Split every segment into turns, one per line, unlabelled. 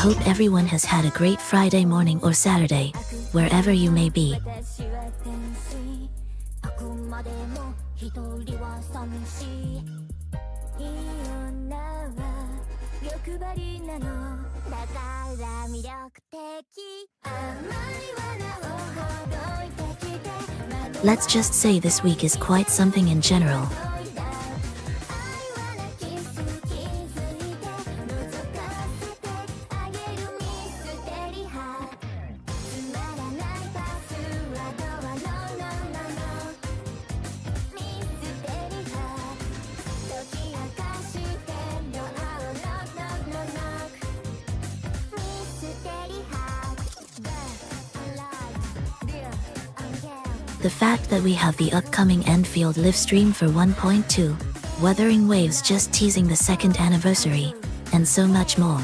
hope everyone has had a great Friday morning or Saturday, wherever you may be. Let's just say this week is quite something in general. The fact that we have the upcoming Enfield livestream for 1.2, Wuthering Waves just teasing the 2nd anniversary, and so much more.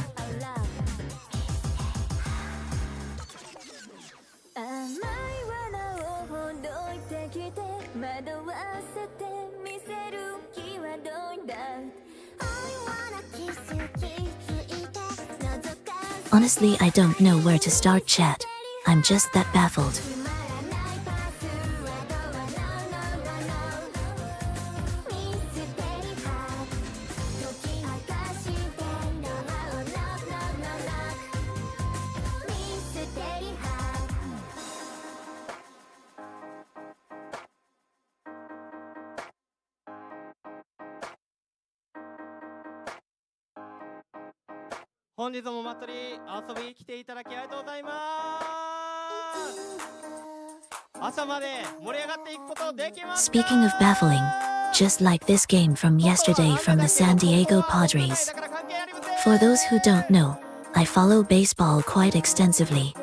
Honestly, I don't know where to start, chat. I'm just that baffled. Speaking of baffling, just like this game from yesterday from the San Diego Padres. For those who don't know, I follow baseball quite extensively.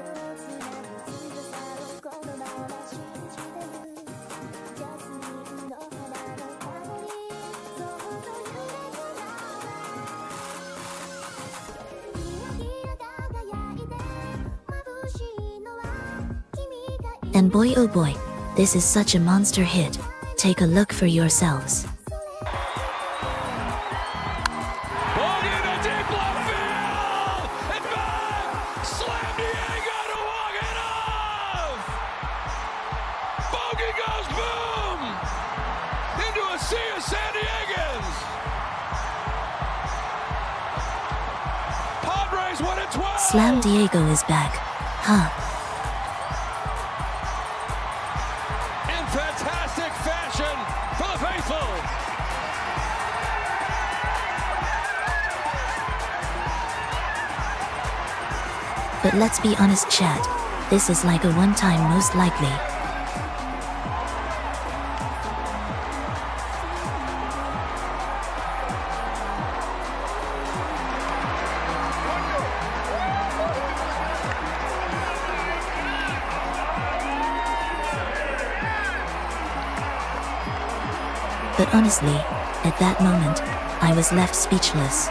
And boy oh boy, this is such a monster hit. Take a look for yourselves. Slam Diego is back, huh?
In fantastic fashion for the faithful.
But let's be honest, chat. This is like a one-time most likely. But honestly, at that moment, I was left speechless.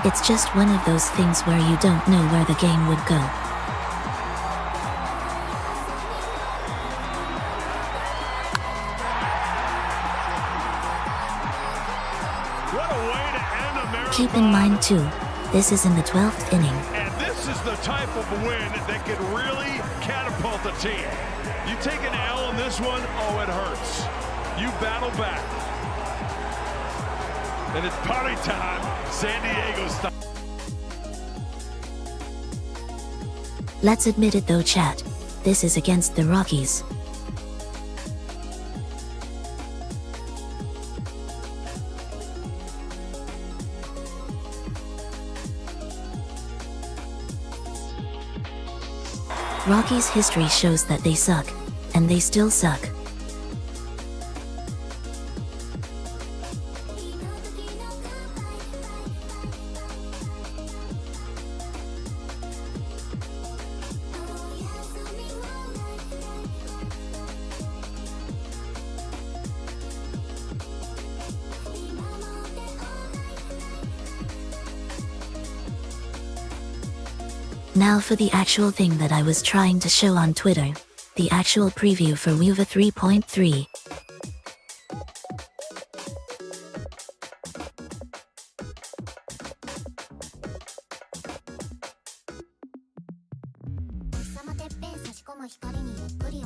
It's just one of those things where you don't know where the game would go. Keep in mind too, this is in the 12th inning.
And this is the type of win that could really catapult the team. You take an L in this one, oh, it hurts. You battle back. And it's party time, San Diego style.
Let's admit it though, chat. This is against the Rockies. Rockies' history shows that they suck, and they still suck. Now for the actual thing that I was trying to show on Twitter. The actual preview for Wuva 3.3.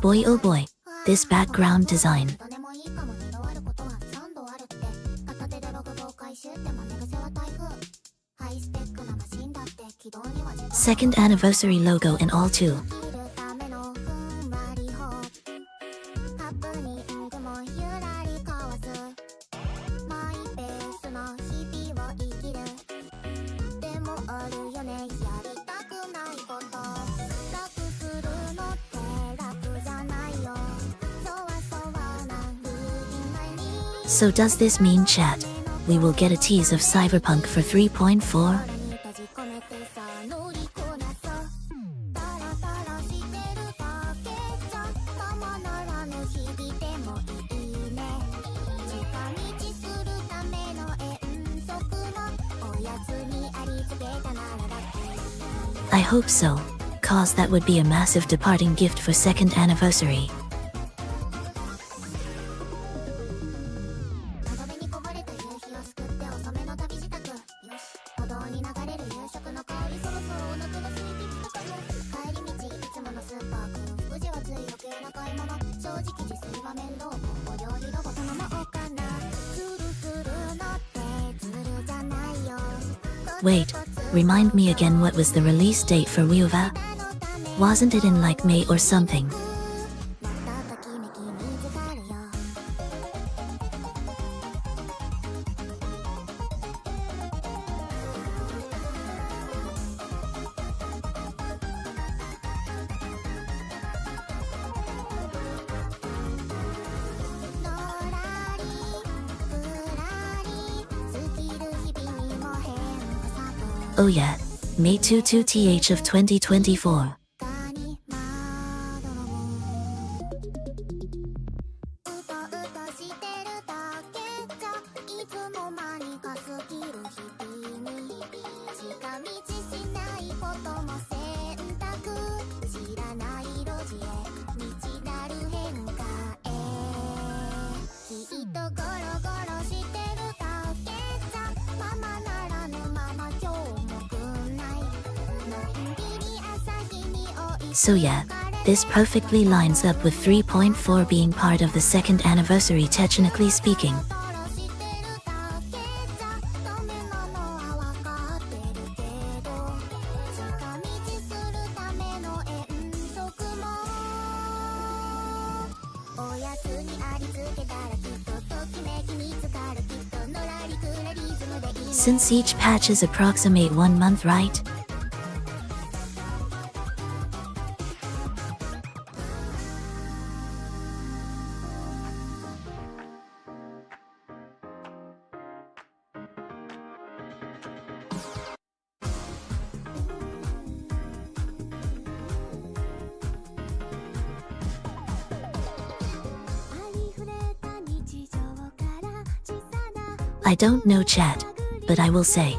Boy oh boy, this background design. Second anniversary logo in all too. So does this mean, chat, we will get a tease of Cyberpunk for 3.4? I hope so, cause that would be a massive departing gift for second anniversary. Wait, remind me again, what was the release date for Wuva? Wasn't it in like May or something? Oh yeah, May 22th of 2024. So yeah, this perfectly lines up with 3.4 being part of the second anniversary, technically speaking. Since each patches approximate 1 month, right? I don't know, chat, but I will say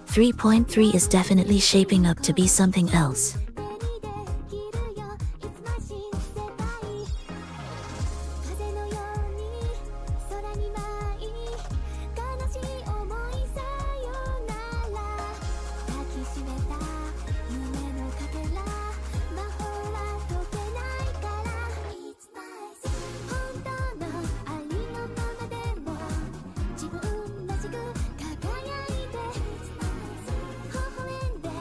3.3 is definitely shaping up to be something else.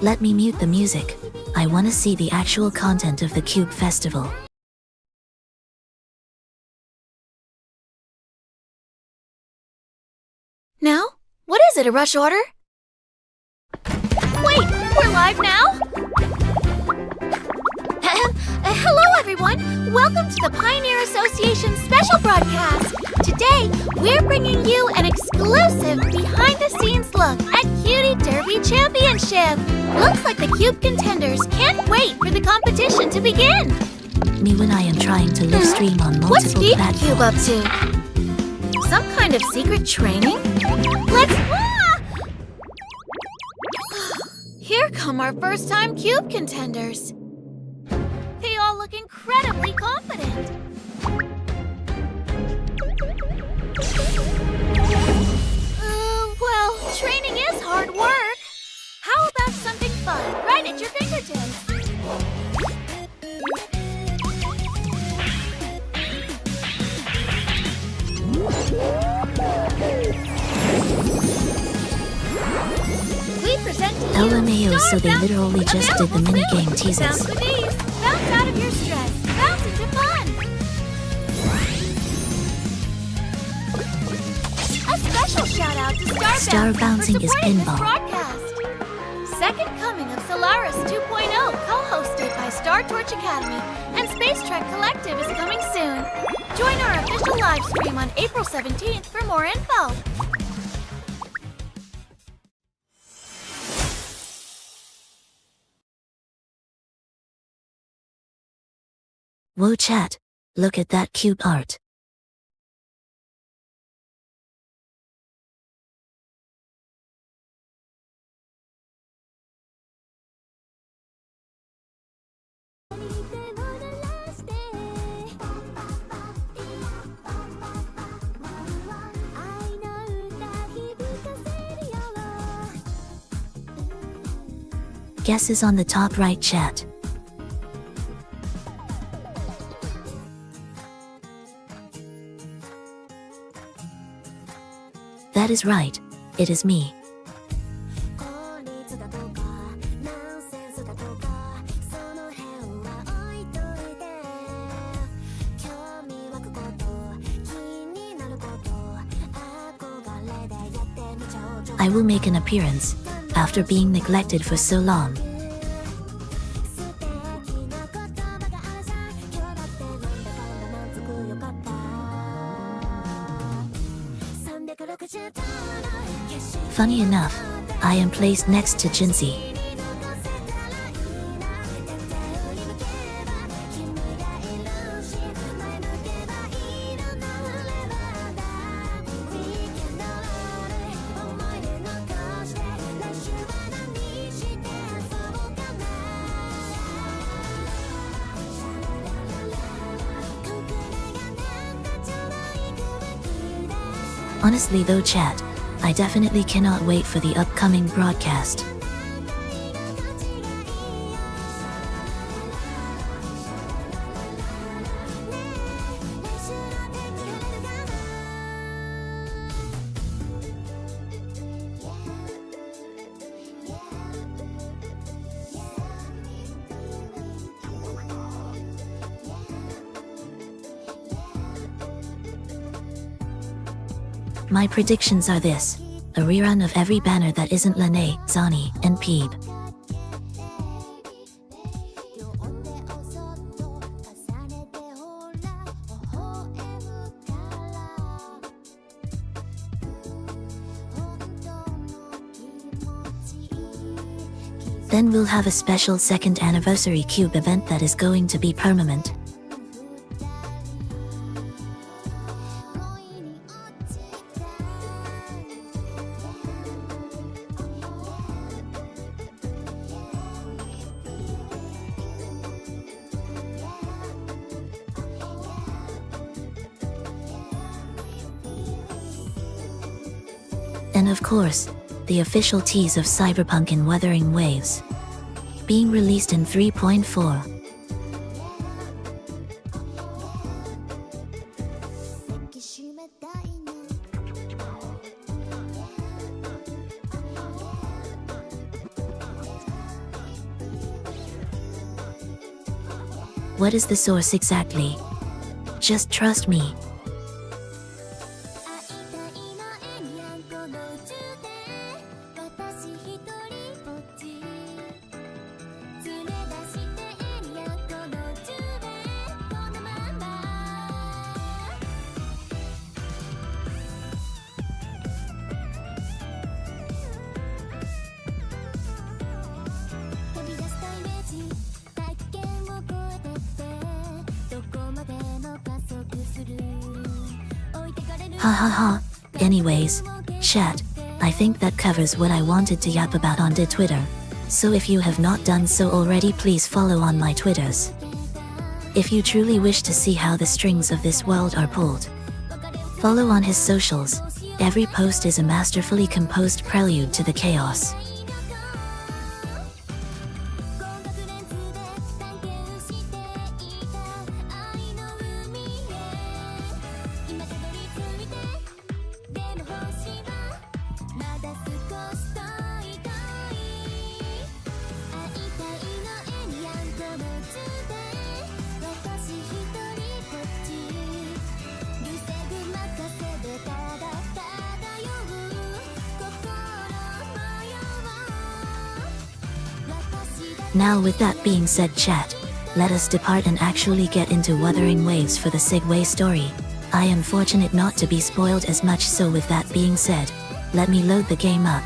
Let me mute the music. I wanna see the actual content of the Cube Festival.
Now? What is it, a rush order? Wait, we're live now? Hello everyone! Welcome to the Pioneer Association special broadcast! Today, we're bringing you an exclusive behind-the-scenes look at Cutie Derby Championship! Looks like the Cube contenders can't wait for the competition to begin!
Me when I am trying to live stream on multiple
What's Geek
platforms.
Cube up to? Some kind of secret training? Let's... Here here come our first-time cube contenders. They all look incredibly confident. Well, training is hard work. How about something fun right at your fingertips? We present to you
LMAO, so they
Star
literally
Bounce,
just did the
available
minigame
soon.
teasers.
Bounce with ease. Bounce out of your stress. Bounce into fun. A special shout out to
Star Bouncing
for
is
supporting this
pinball.
broadcast. Second coming of Solaris 2.0, co-hosted by Star Torch Academy and Space Trek Collective, is coming soon. Join our official live stream on April 17th for more info.
Whoa chat, look at that cute art. Guesses on the top right chat. That is right, it is me. I will make an appearance, after being neglected for so long. Funny enough, I am placed next to Jinsey. Honestly though chat, I definitely cannot wait for the upcoming broadcast. My predictions are this: a rerun of every banner that isn't Lene, Zani, and Peeb. Then we'll have a special second anniversary cube event that is going to be permanent. And of course, the official tease of Cyberpunk in Wuthering Waves, being released in 3.4. What is the source exactly? Just trust me. Ha ha ha. Anyways, chat, I think that covers what I wanted to yap about on the Twitter. So if you have not done so already, please follow on my Twitters. If you truly wish to see how the strings of this world are pulled, follow on his socials. Every post is a masterfully composed prelude to the chaos. Now with that being said, chat, let us depart and actually get into Wuthering Waves for the Segue story. I am fortunate not to be spoiled as much, so with that being said, let me load the game up.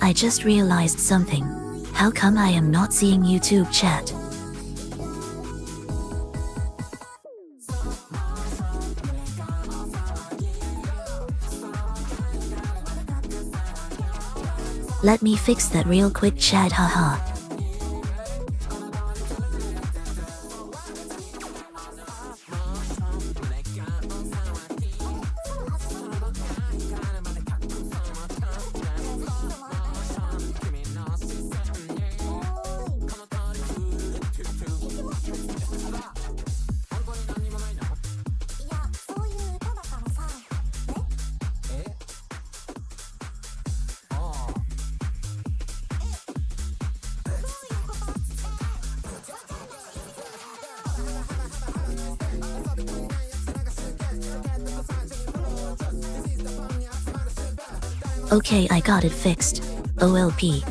I just realized something. How come I am not seeing YouTube chat? Let me fix that real quick, chat, haha. Okay, I got it fixed. OLP.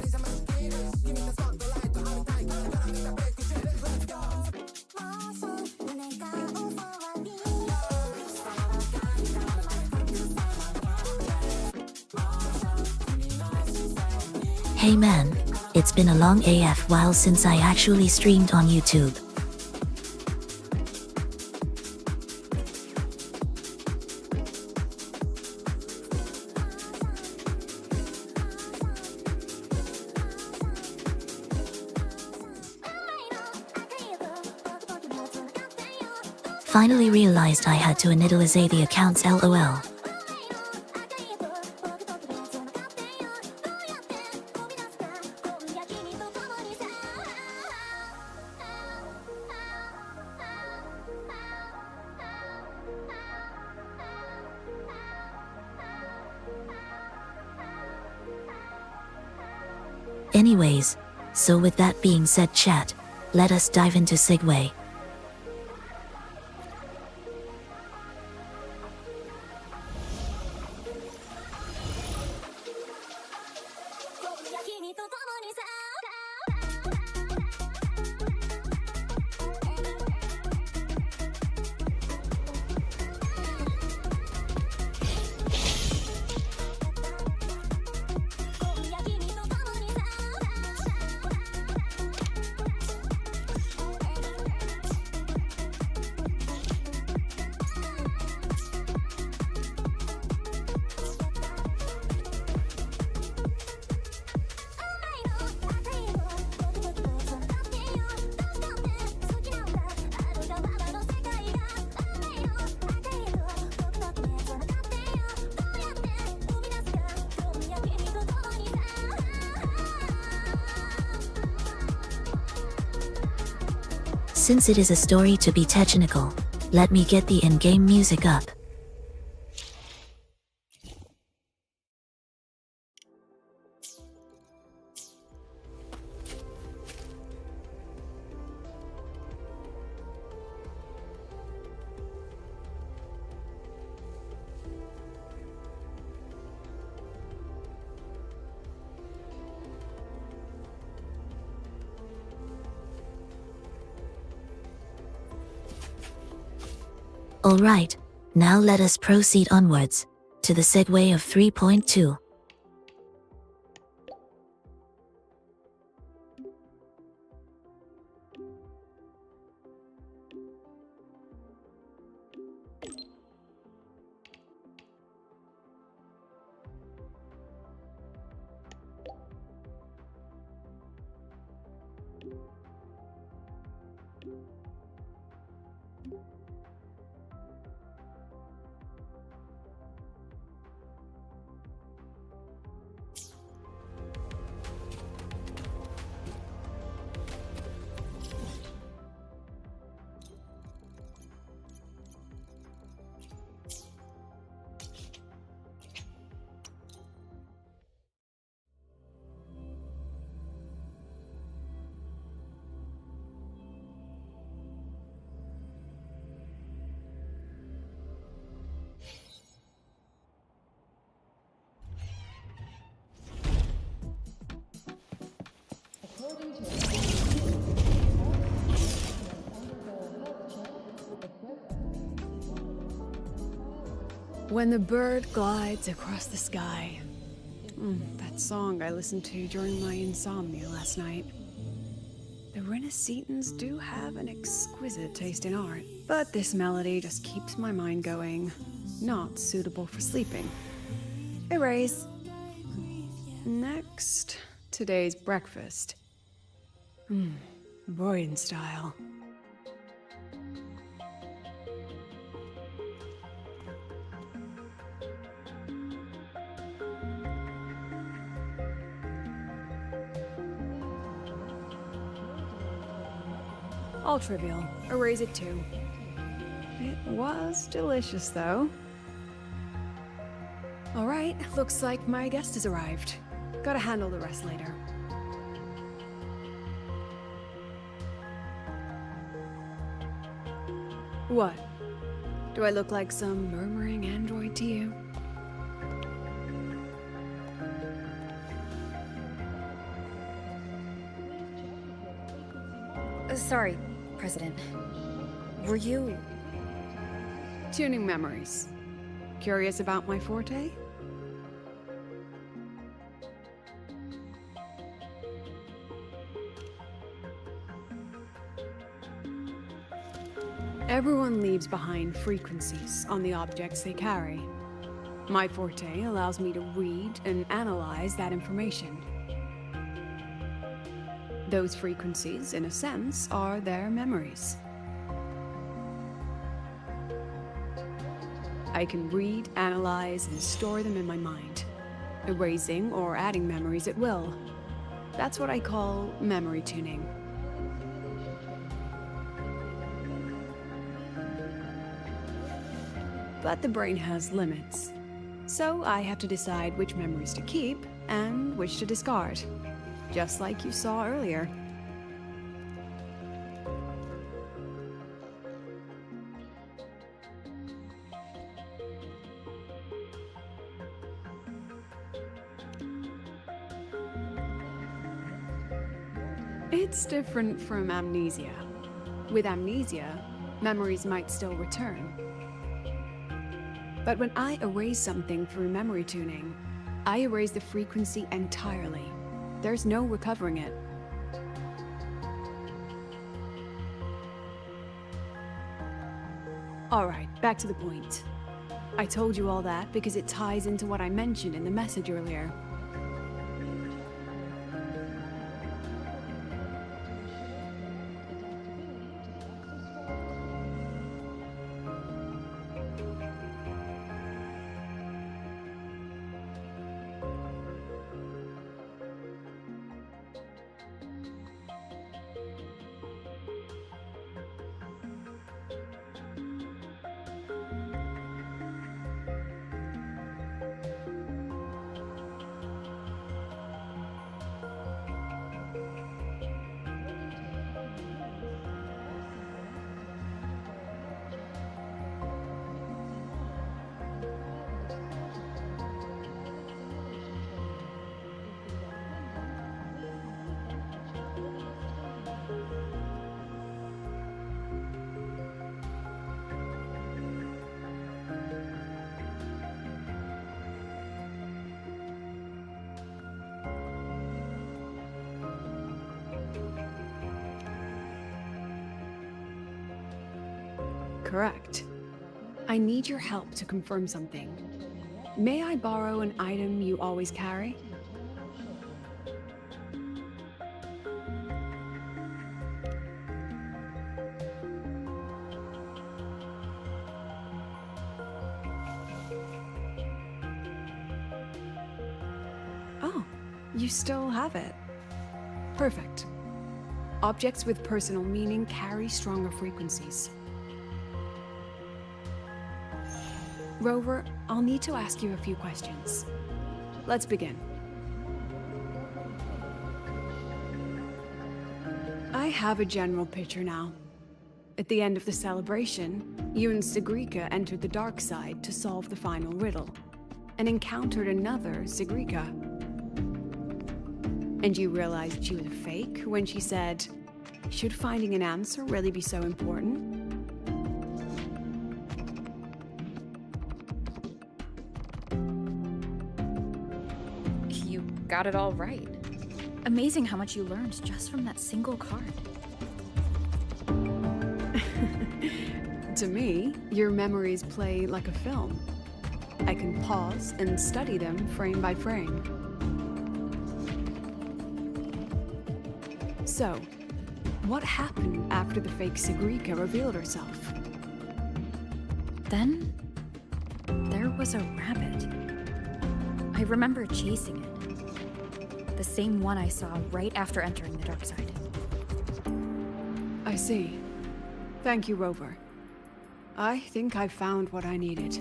Hey man, it's been a long AF while since I actually streamed on YouTube. Finally realized I had to initialize the accounts, lol. Anyways, so with that being said, chat, let us dive into Segue. Since it is a story to be technical, let me get the in-game music up. Alright, now let us proceed onwards to the segue of 3.2.
When the bird glides across the sky. That song I listened to during my insomnia last night. The Renaissance do have an exquisite taste in art, but this melody just keeps my mind going. Not suitable for sleeping. Erase. Next, today's breakfast. Boyan style. All trivial. Erase it too. It was delicious, though. Alright, looks like my guest has arrived. Gotta handle the rest later. What? Do I look like some murmuring android to you?
Sorry, President. Were you...
Tuning memories. Curious about my forte? Everyone leaves behind frequencies on the objects they carry. My forte allows me to read and analyze that information. Those frequencies, in a sense, are their memories. I can read, analyze, and store them in my mind, erasing or adding memories at will. That's what I call memory tuning. But the brain has limits, so I have to decide which memories to keep and which to discard. Just like you saw earlier. It's different from amnesia. With amnesia, memories might still return. But when I erase something through memory tuning, I erase the frequency entirely. There's no recovering it. Alright, back to the point. I told you all that because it ties into what I mentioned in the message earlier. Correct. I need your help to confirm something. May I borrow an item you always carry? Oh, you still have it. Perfect. Objects with personal meaning carry stronger frequencies. Rover, I'll need to ask you a few questions. Let's begin. I have a general picture now. At the end of the celebration, you and Segrika entered the dark side to solve the final riddle, and encountered another Segrika. And you realized she was a fake when she said, "Should finding an answer really be so important?"
You got it all right. Amazing how much you learned just from that single card.
To me, your memories play like a film. I can pause and study them frame by frame. So, what happened after the fake Segrika revealed herself?
Then, there was a rabbit. I remember chasing it. The same one I saw right after entering the dark side.
I see. Thank you, Rover. I think I found what I needed.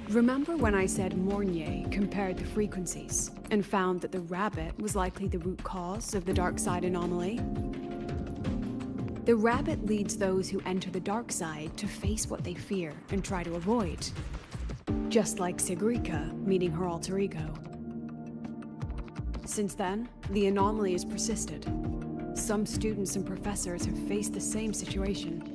Remember when I said Mornier compared the frequencies and found that the rabbit was likely the root cause of the dark side anomaly? The rabbit leads those who enter the dark side to face what they fear and try to avoid. Just like Segrika meeting her alter ego. Since then, the anomaly has persisted. Some students and professors have faced the same situation.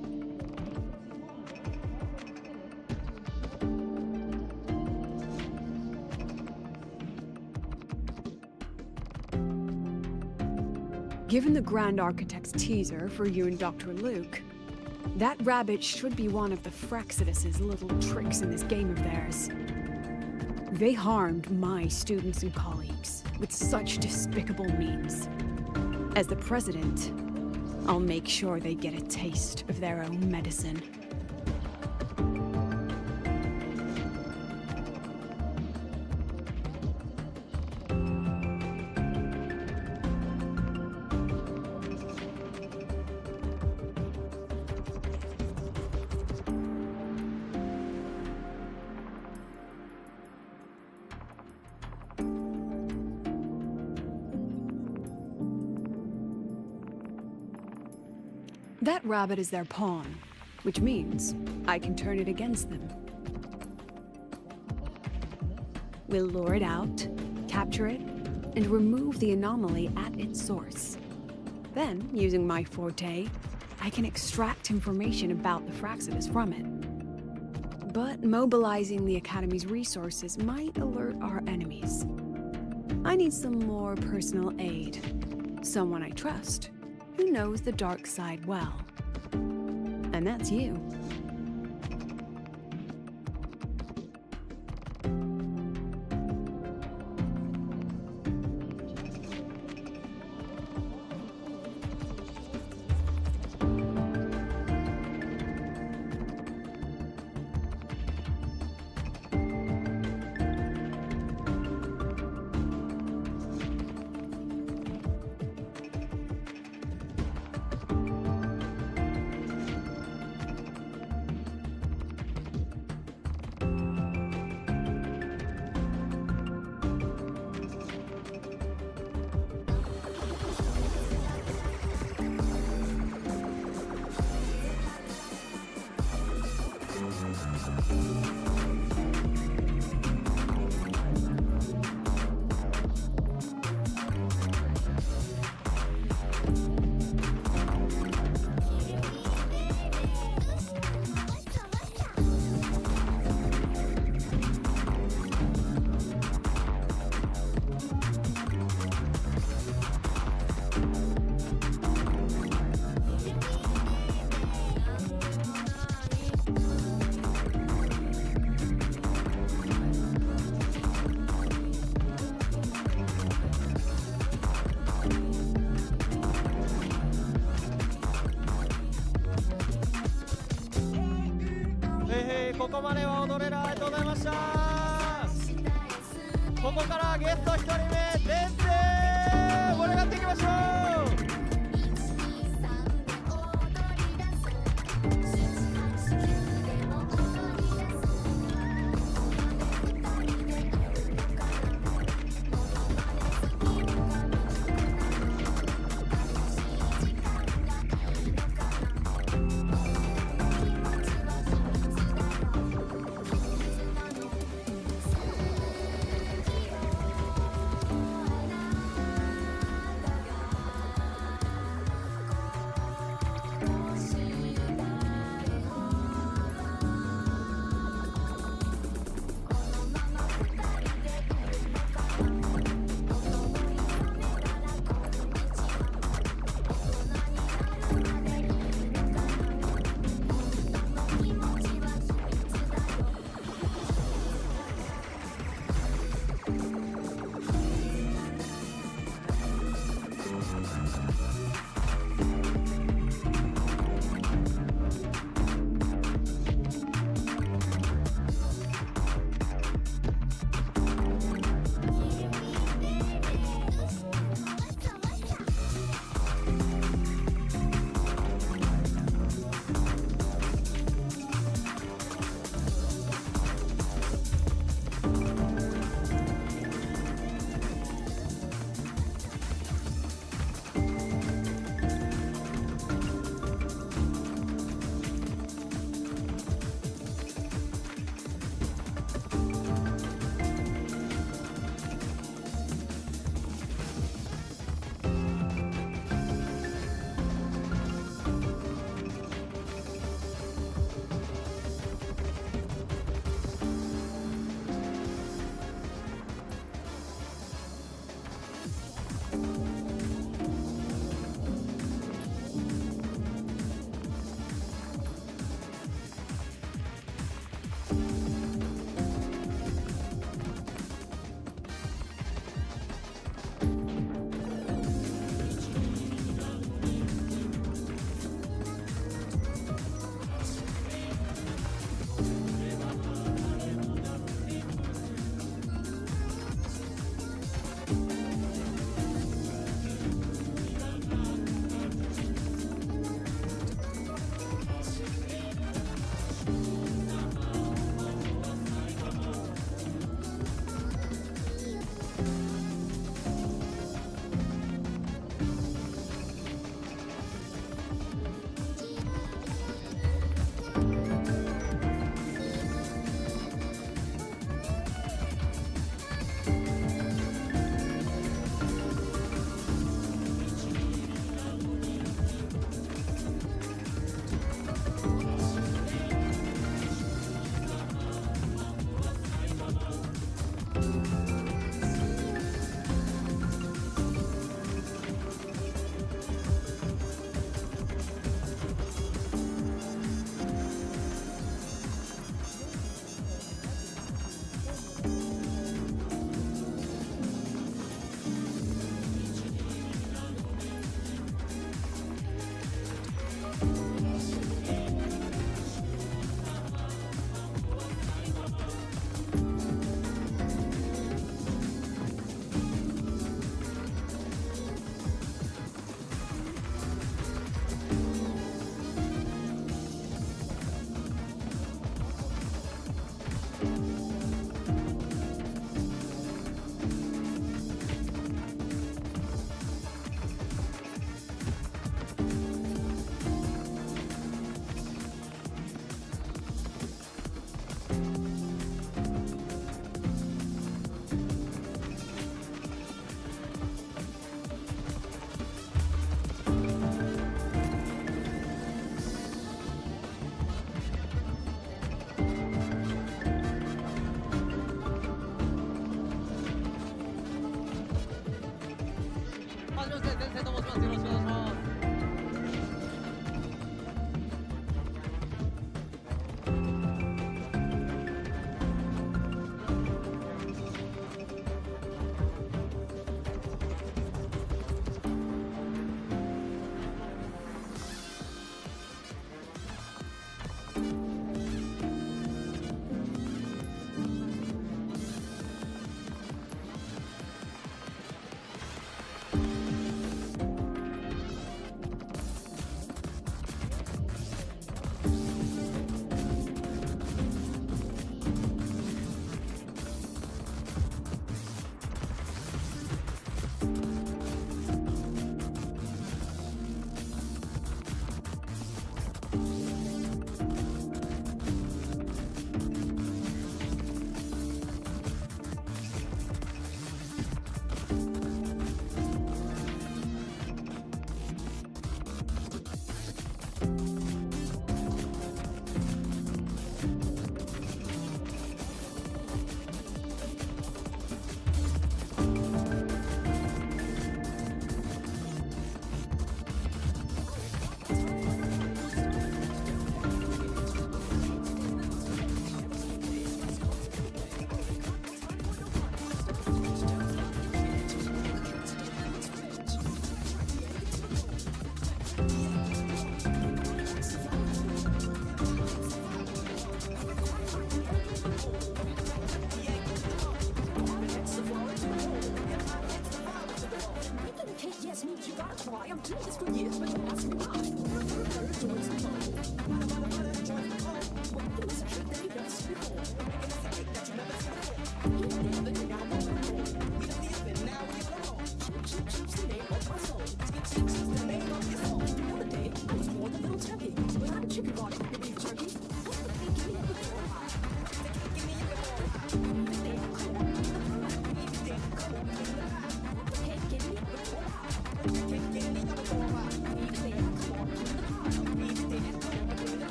Given the Grand Architect's teaser for you and Dr. Luke, that rabbit should be one of the Frexidus' little tricks in this game of theirs. They harmed my students and colleagues with such despicable means. As the president, I'll make sure they get a taste of their own medicine. That rabbit is their pawn, which means I can turn it against them. We'll lure it out, capture it, and remove the anomaly at its source. Then, using my forte, I can extract information about the Frexidus from it. But mobilizing the Academy's resources might alert our enemies. I need some more personal aid. Someone I trust, who knows the dark side well. And that's you.
ここまでは踊れるありがとうございました。ここからゲスト1人目先生盛り上がっていきましょう。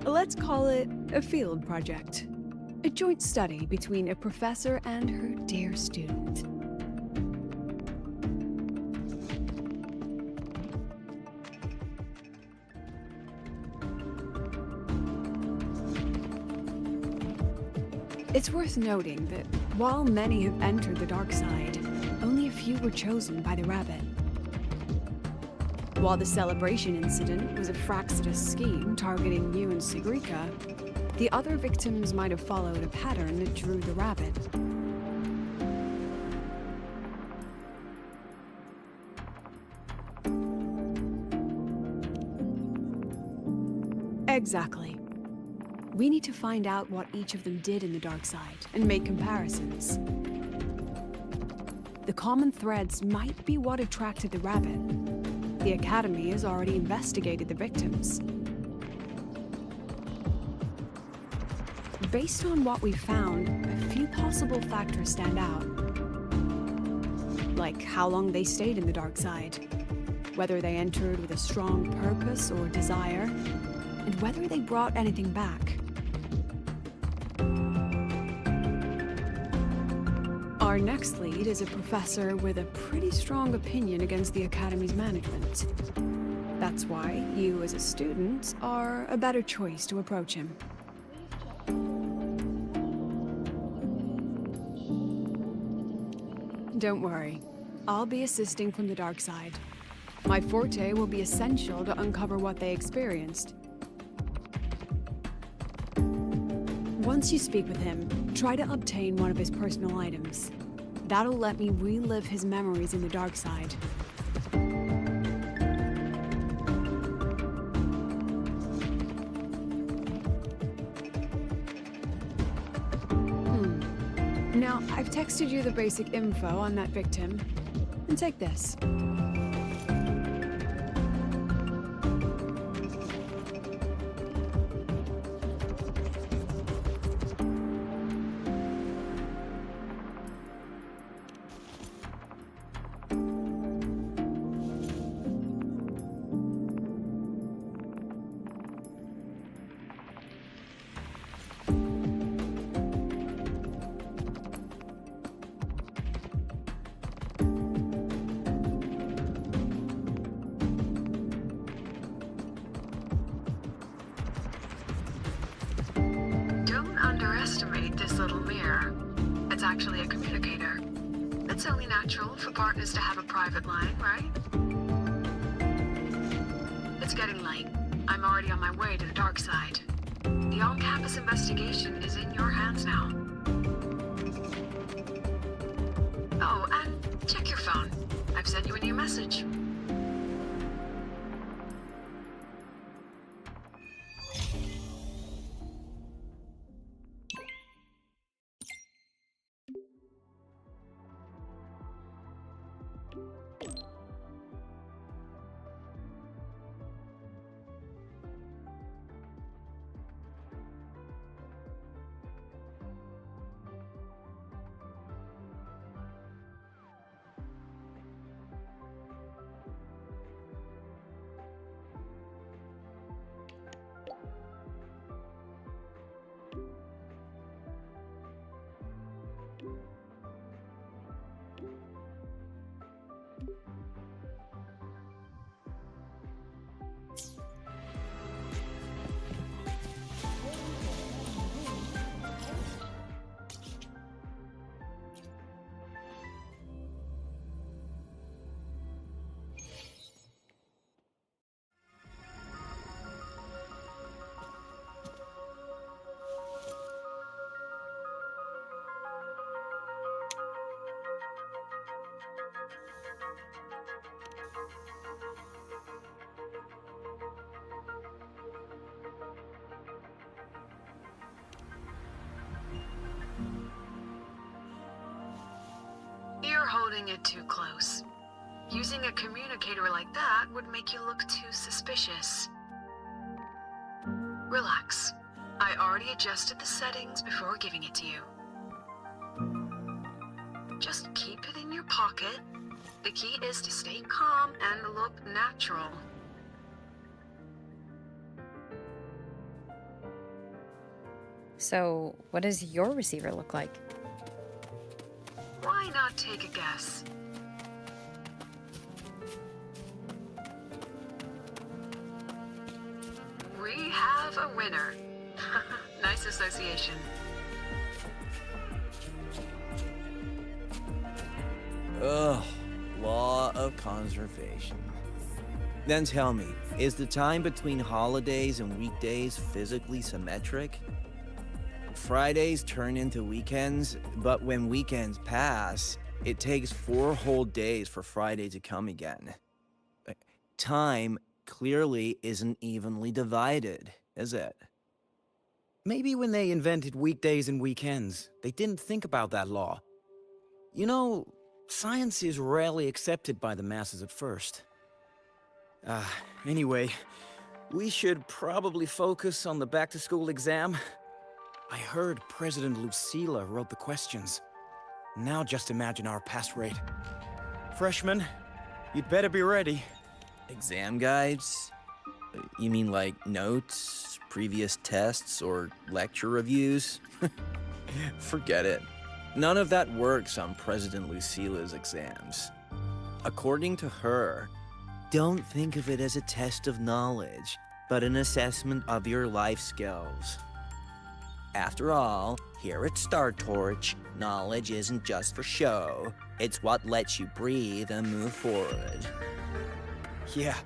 Let's call it a field project. A joint study between a professor and her dear student. It's worth noting that while many have entered the dark side, only a few were chosen by the rabbit. While the celebration incident was a Fraxidus scheme targeting you and Sigrika, the other victims might have followed a pattern that drew the rabbit. Exactly. We need to find out what each of them did in the dark side and make comparisons. The common threads might be what attracted the rabbit. The Academy has already investigated the victims. Based on what we found, a few possible factors stand out. Like how long they stayed in the dark side, whether they entered with a strong purpose or desire, and whether they brought anything back. Our next lead is a professor with a pretty strong opinion against the Academy's management. That's why you, as a student, are a better choice to approach him. Don't worry, I'll be assisting from the dark side. My forte will be essential to uncover what they experienced. Once you speak with him, try to obtain one of his personal items. That'll let me relive his memories in the dark side. Now, I've texted you the basic info on that victim. And take this.
Underestimate this little mirror. It's actually a communicator. It's only natural for partners to have a private line, right? It's getting late. I'm already on my way to the dark side. The on-campus investigation is in your hands now. Oh, and check your phone. I've sent you a new message. You're holding it too close. Using a communicator like that would make you look too suspicious. Relax. I already adjusted the settings before giving it to you. Just keep it in your pocket. The key is to stay calm and look natural.
So, what does your receiver look like?
Why not take a guess? We have a winner. Nice association.
Ugh, law of conservation. Then tell me, is the time between holidays and weekdays physically symmetric? Fridays turn into weekends, but when weekends pass, it takes 4 whole days for Friday to come again. Time clearly isn't evenly divided, is it?
Maybe when they invented weekdays and weekends, they didn't think about that law. You know, science is rarely accepted by the masses at first. Anyway, we should probably focus on the back-to-school exam. I heard President Lucilla wrote the questions. Now just imagine our pass rate. Freshmen, you'd better be ready.
Exam guides? You mean like notes, previous tests, or lecture reviews? Forget it. None of that works on President Lucilla's exams. According to her, don't think of it as a test of knowledge, but an assessment of your life skills. After all, here at Star Torch, knowledge isn't just for show. It's what lets you breathe and move forward.
Yeah,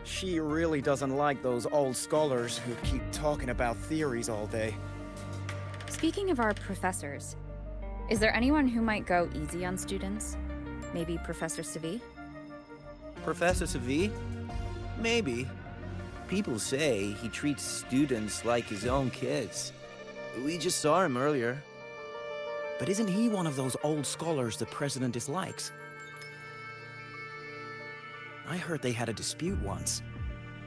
she really doesn't like those old scholars who keep talking about theories all day.
Speaking of our professors, is there anyone who might go easy on students? Maybe Professor Segue?
Professor Segue? Maybe. People say he treats students like his own kids. We just saw him earlier.
But isn't he one of those old scholars the president dislikes? I heard they had a dispute once.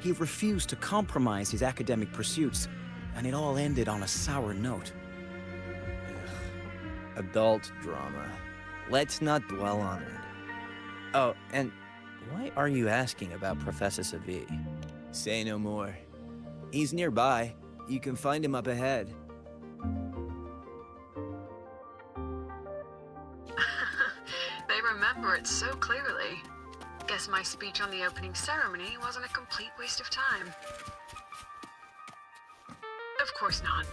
He refused to compromise his academic pursuits, and it all ended on a sour note.
Adult drama. Let's not dwell on it. Oh, and why are you asking about Professor Segue? Say no more. He's nearby. You can find him up ahead.
They remember it so clearly. Guess my speech on the opening ceremony wasn't a complete waste of time. Of course not.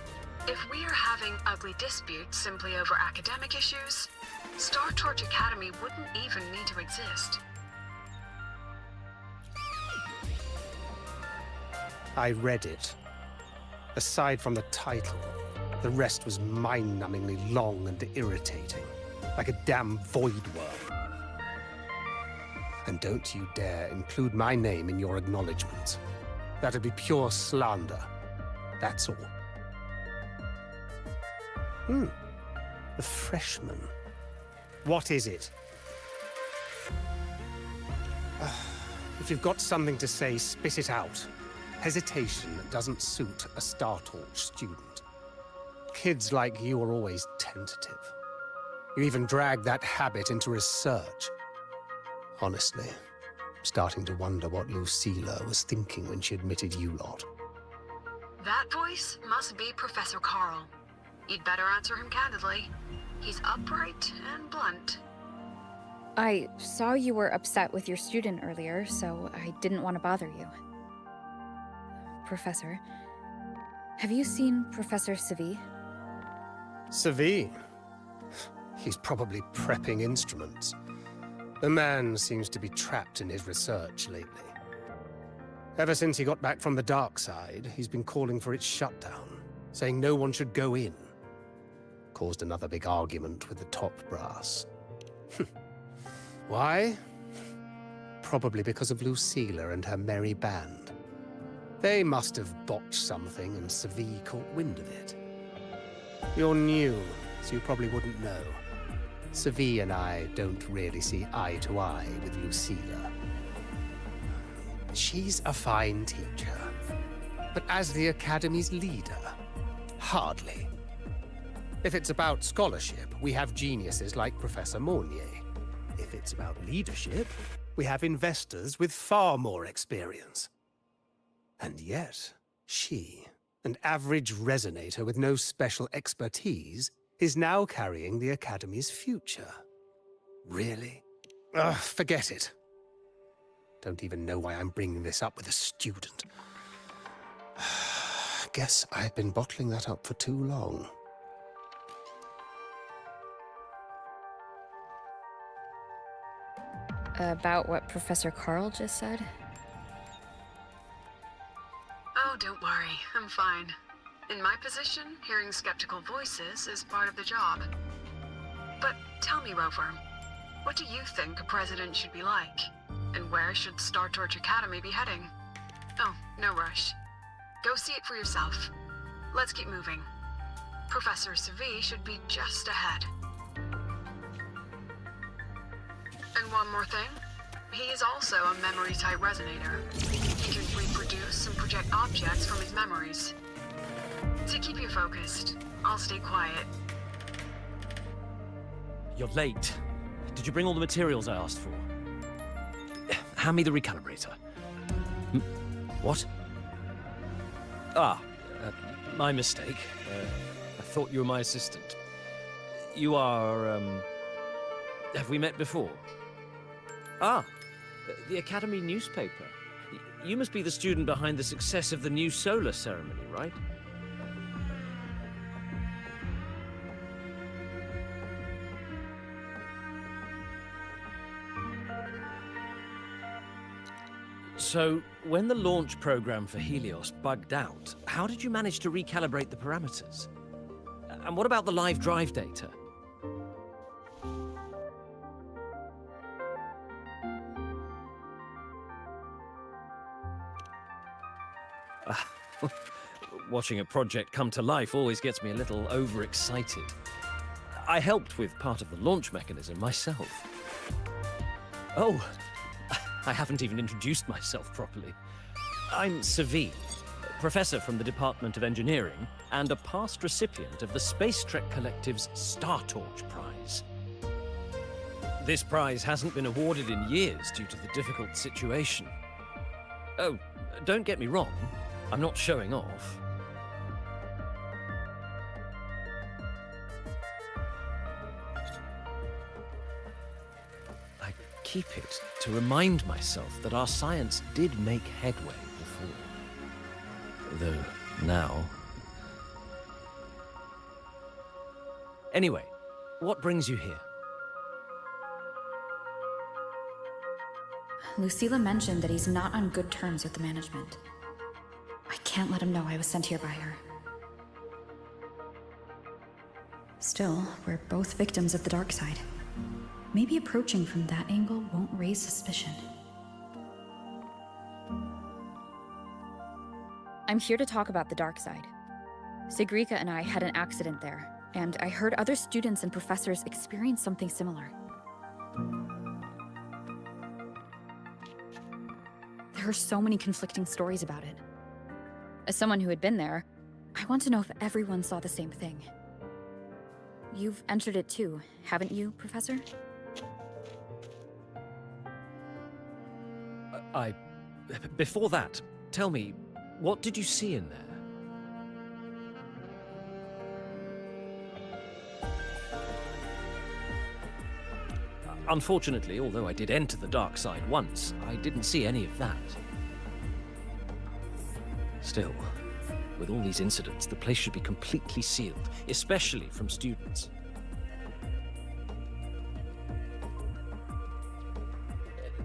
If we are having ugly disputes simply over academic issues, Star Torch Academy wouldn't even need to exist.
I read it. Aside from the title, the rest was mind-numbingly long and irritating, like a damn void worm. And don't you dare include my name in your acknowledgements. That'd be pure slander. That's all. The freshman. What is it? If you've got something to say, spit it out. Hesitation doesn't suit a Star Torch student. Kids like you are always tentative. You even drag that habit into research. Honestly, I'm starting to wonder what Lucilla was thinking when she admitted you lot.
That voice must be Professor Carl. You'd better answer him candidly. He's upright and blunt.
I saw you were upset with your student earlier, so I didn't want to bother you. Professor, have you seen Professor Segue?
Segue? He's probably prepping instruments. The man seems to be trapped in his research lately. Ever since he got back from the dark side, he's been calling for its shutdown, saying no one should go in. Caused another big argument with the top brass. Why? Probably because of Lucilla and her merry band. They must have botched something and Segue caught wind of it. You're new, so you probably wouldn't know. Segue and I don't really see eye to eye with Lucilla. She's a fine teacher, but as the Academy's leader, hardly. If it's about scholarship, we have geniuses like Professor Mornier. If it's about leadership, we have investors with far more experience. And yet, she, An average resonator with no special expertise is now carrying the Academy's future. Really? Ugh, forget it. Don't even know why I'm bringing this up with a student. Guess I've been bottling that up for too long.
About what Professor Carl just said?
Oh, don't worry. I'm fine. In my position, hearing skeptical voices is part of the job. But tell me, Rover, what do you think a president should be like? And where should Star Torch Academy be heading? Oh, no rush. Go see it for yourself. Let's keep moving. Professor Segue should be just ahead. And one more thing. He is also a memory-type resonator. He can reproduce and project objects from his memories. To keep you focused, I'll stay quiet.
You're late. Did you bring all the materials I asked for? Hand me the recalibrator. What? My mistake. I thought you were my assistant. You are, have we met before? The Academy newspaper. You must be the student behind the success of the new solar ceremony, right? So, when the launch program for Helios bugged out, how did you manage to recalibrate the parameters? And what about the live drive data? Watching a project come to life always gets me a little overexcited. I helped with part of the launch mechanism myself. Oh, I haven't even introduced myself properly. I'm Segue, professor from the Department of Engineering and a past recipient of the Space Trek Collective's Star Torch Prize. This prize hasn't been awarded in years due to the difficult situation. Oh, don't get me wrong, I'm not showing off. I keep it to remind myself that our science did make headway before. Though now... Anyway, what brings you here?
Lucilla mentioned that he's not on good terms with the management. I can't let him know I was sent here by her. Still, we're both victims of the dark side. Maybe approaching from that angle won't raise suspicion. I'm here to talk about the dark side. Sigrika and I had an accident there, and I heard other students and professors experience something similar. There are so many conflicting stories about it. As someone who had been there, I want to know if everyone saw the same thing. You've entered it too, haven't you, Professor?
Before that, tell me, what did you see in there? Unfortunately, although I did enter the dark side once, I didn't see any of that. Still, with all these incidents, the place should be completely sealed, especially from students.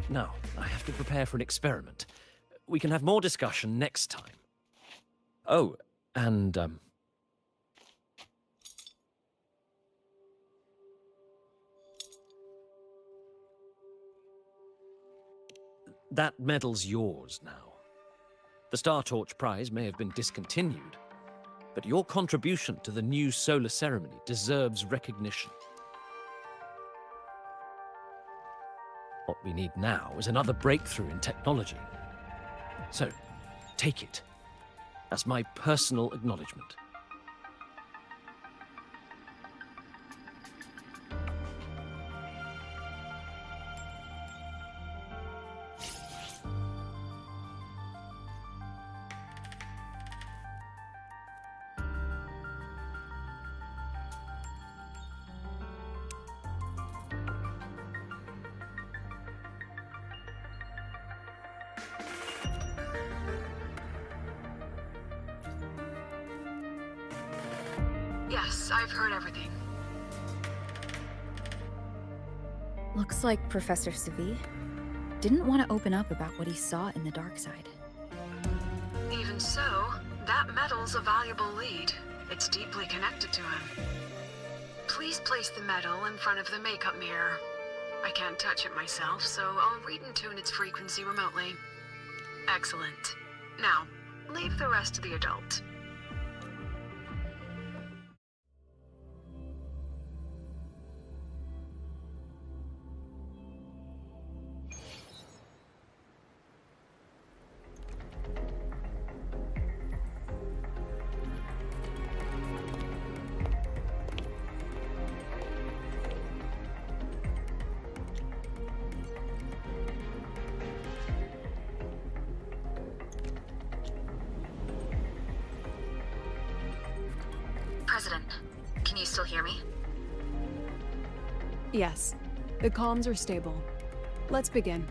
Now, I have to prepare for an experiment. We can have more discussion next time. Oh, and, that medal's yours now. The Star Torch Prize may have been discontinued, but your contribution to the new solar ceremony deserves recognition. What we need now is another breakthrough in technology. So, take it as my personal acknowledgement.
Yes, I've heard everything.
Looks like Professor Segue didn't want to open up about what he saw in the dark side.
Even so, that medal's a valuable lead. It's deeply connected to him. Please place the medal in front of the makeup mirror. I can't touch it myself, so I'll read and tune its frequency remotely. Excellent. Now, leave the rest to the adult.
President, can you still hear me?
Yes, the comms are stable. Let's begin.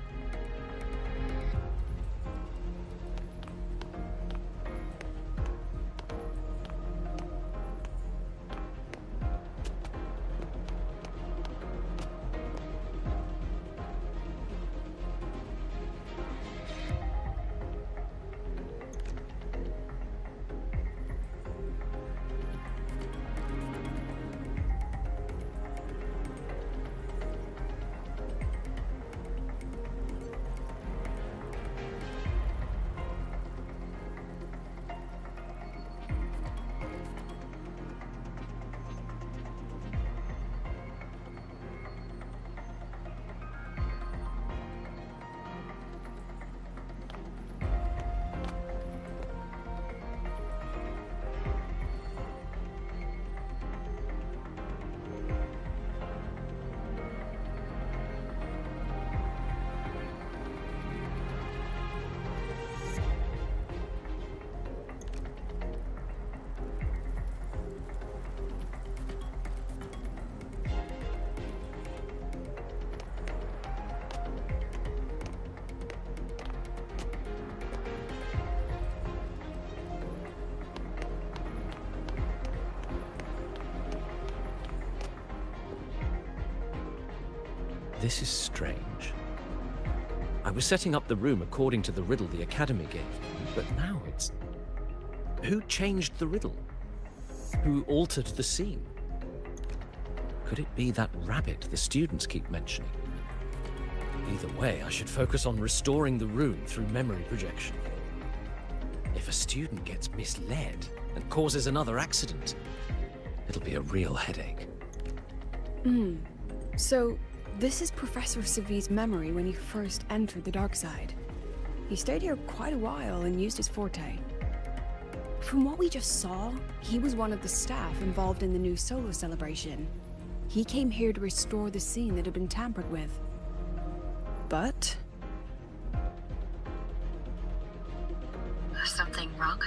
This is strange. I was setting up the room according to the riddle the Academy gave me, but now it's... Who changed the riddle? Who altered the scene? Could it be that rabbit the students keep mentioning? Either way, I should focus on restoring the room through memory projection. If a student gets misled and causes another accident, it'll be a real headache.
So, this is Professor Seve's memory when he first entered the dark side. He stayed here quite a while and used his forte. From what we just saw, he was one of the staff involved in the new solo celebration. He came here to restore the scene that had been tampered with. But...
Something wrong?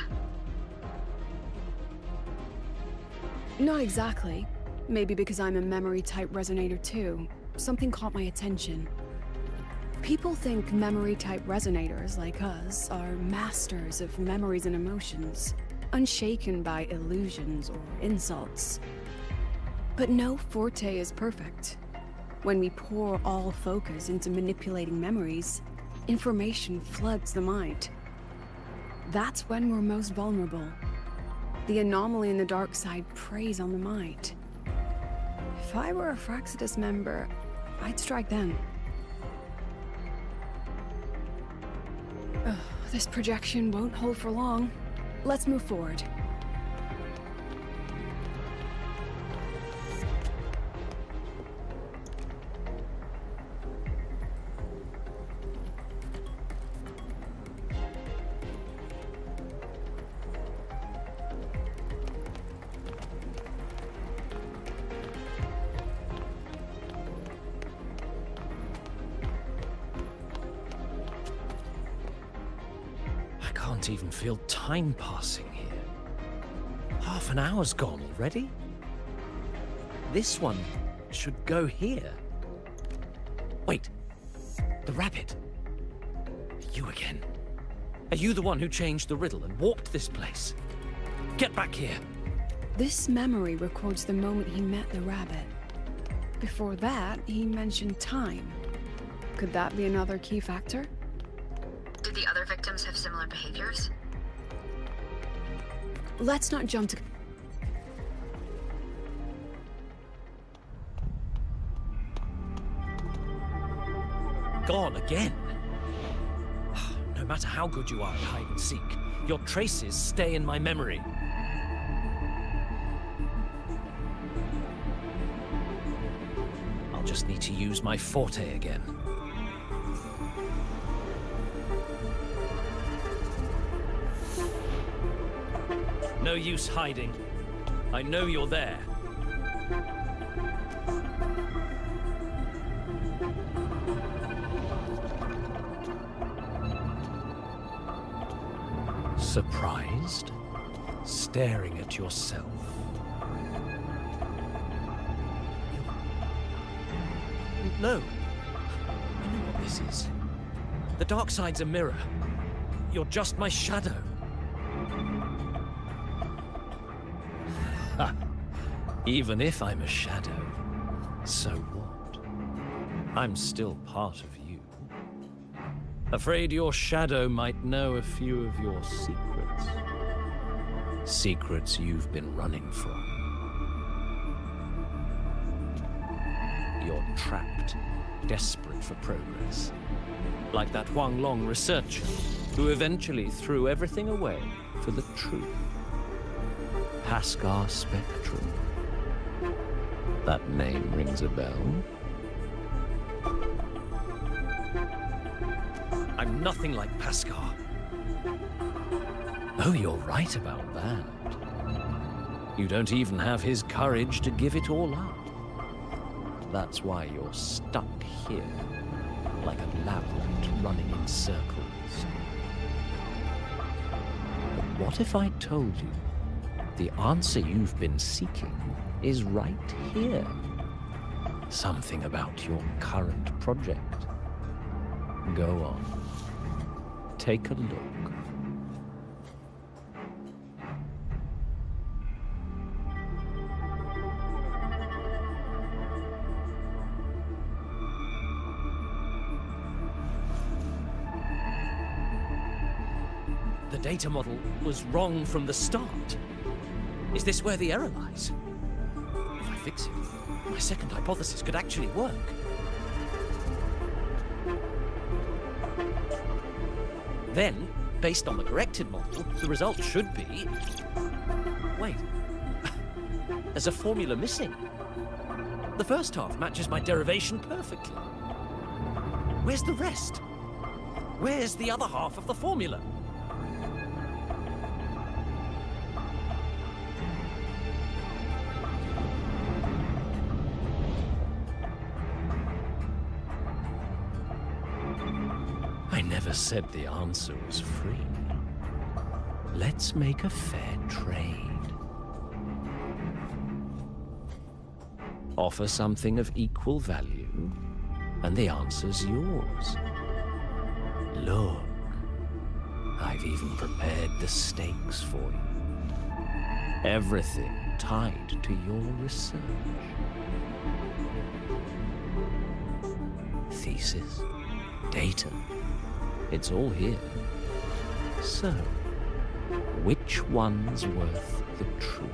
not exactly. Maybe because I'm a memory-type resonator too. Something caught my attention. People think memory-type resonators like us are masters of memories and emotions, unshaken by illusions or insults. But no forte is perfect. When we pour all focus into manipulating memories, information floods the mind. That's when we're most vulnerable. The anomaly in the dark side preys on the mind. If I were a Fraxidus member, I'd strike then. This projection won't hold for long. Let's move forward.
I can't even feel time passing here. Half an hour's gone already? This one should go here. Wait, the rabbit. You again? Are you the one who changed the riddle and warped this place? Get back here!
This memory records the moment he met the rabbit. Before that, he mentioned time. Could that be another key factor?
Did the other victims have similar behaviors?
Let's not jump to...
Gone again? No matter how good you are at hide and seek, your traces stay in my memory. I'll just need to use my forte again. No use hiding. I know you're there. Surprised? Staring at yourself? No. I know what this is. The dark side's a mirror. You're just my shadow. Ha! Even if I'm a shadow, so what? I'm still part of you. Afraid your shadow might know a few of your secrets. Secrets you've been running from. You're trapped, desperate for progress. Like that Huang Long researcher, who eventually threw everything away for the truth. Pascar Spectrum. That name rings a bell. I'm nothing like Pascar. Oh, you're right about that. You don't even have his courage to give it all up. That's why you're stuck here, like a lab rat running in circles. But what if I told you the answer you've been seeking is right here? Something about your current project. Go on. Take a look. The data model was wrong from the start. Is this where the error lies? If I fix it, my second hypothesis could actually work. Then, based on the corrected model, the result should be... Wait. There's a formula missing. The first half matches my derivation perfectly. Where's the rest? Where's the other half of the formula? I never said the answer was free. Let's make a fair trade. Offer something of equal value, and the answer's yours. Look, I've even prepared the stakes for you. Everything tied to your research. Thesis, data, it's all here. So, which one's worth the truth?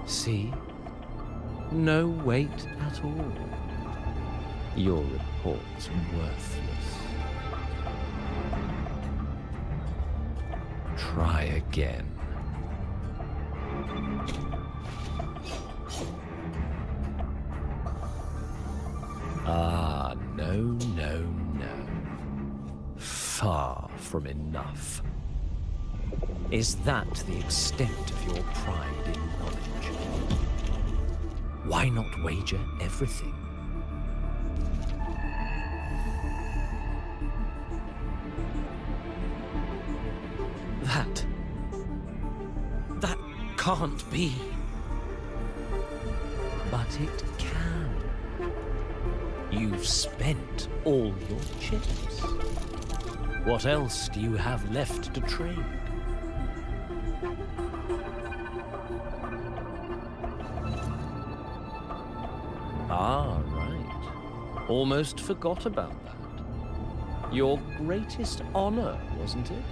See? No weight at all. Your report's worthless. Try again. Ah, no, no, no. Far from enough. Is that the extent of your pride in knowledge? Why not wager everything? That can't be. But it can. You've spent all your chips. What else do you have left to trade? Ah, right. Almost forgot about that. Your greatest honor, wasn't it?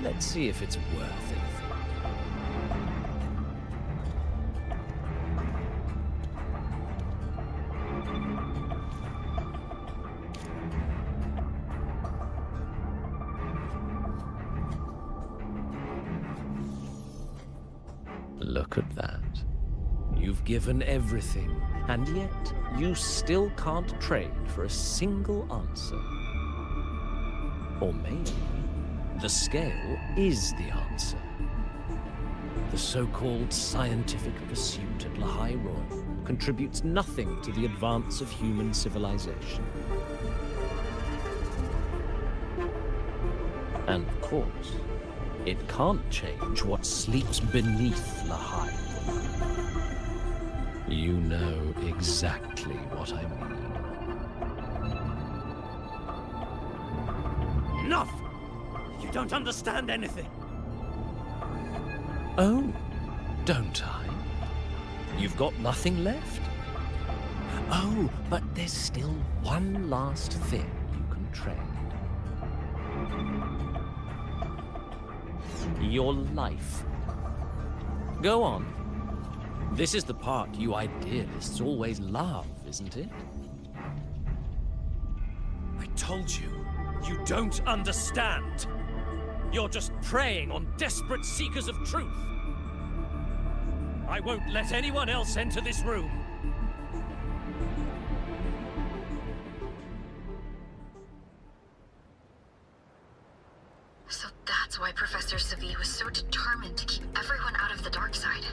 Let's see if it's worth anything. Look at that. You've given everything, and yet you still can't trade for a single answer. Or maybe the scale is the answer. The so-called scientific pursuit at Lahai Royal contributes nothing to the advance of human civilization. And of course, it can't change what sleeps beneath Lahai. You know exactly what I mean.
Enough! You don't understand anything.
Oh, don't I? You've got nothing left? Oh, but there's still one last thing you can trade. Your life. Go on. This is the part you idealists always love, isn't it?
I told you, you don't understand. You're just preying on desperate seekers of truth. I won't let anyone else enter this room.
So that's why Professor Segue was so determined to keep everyone out of the dark side.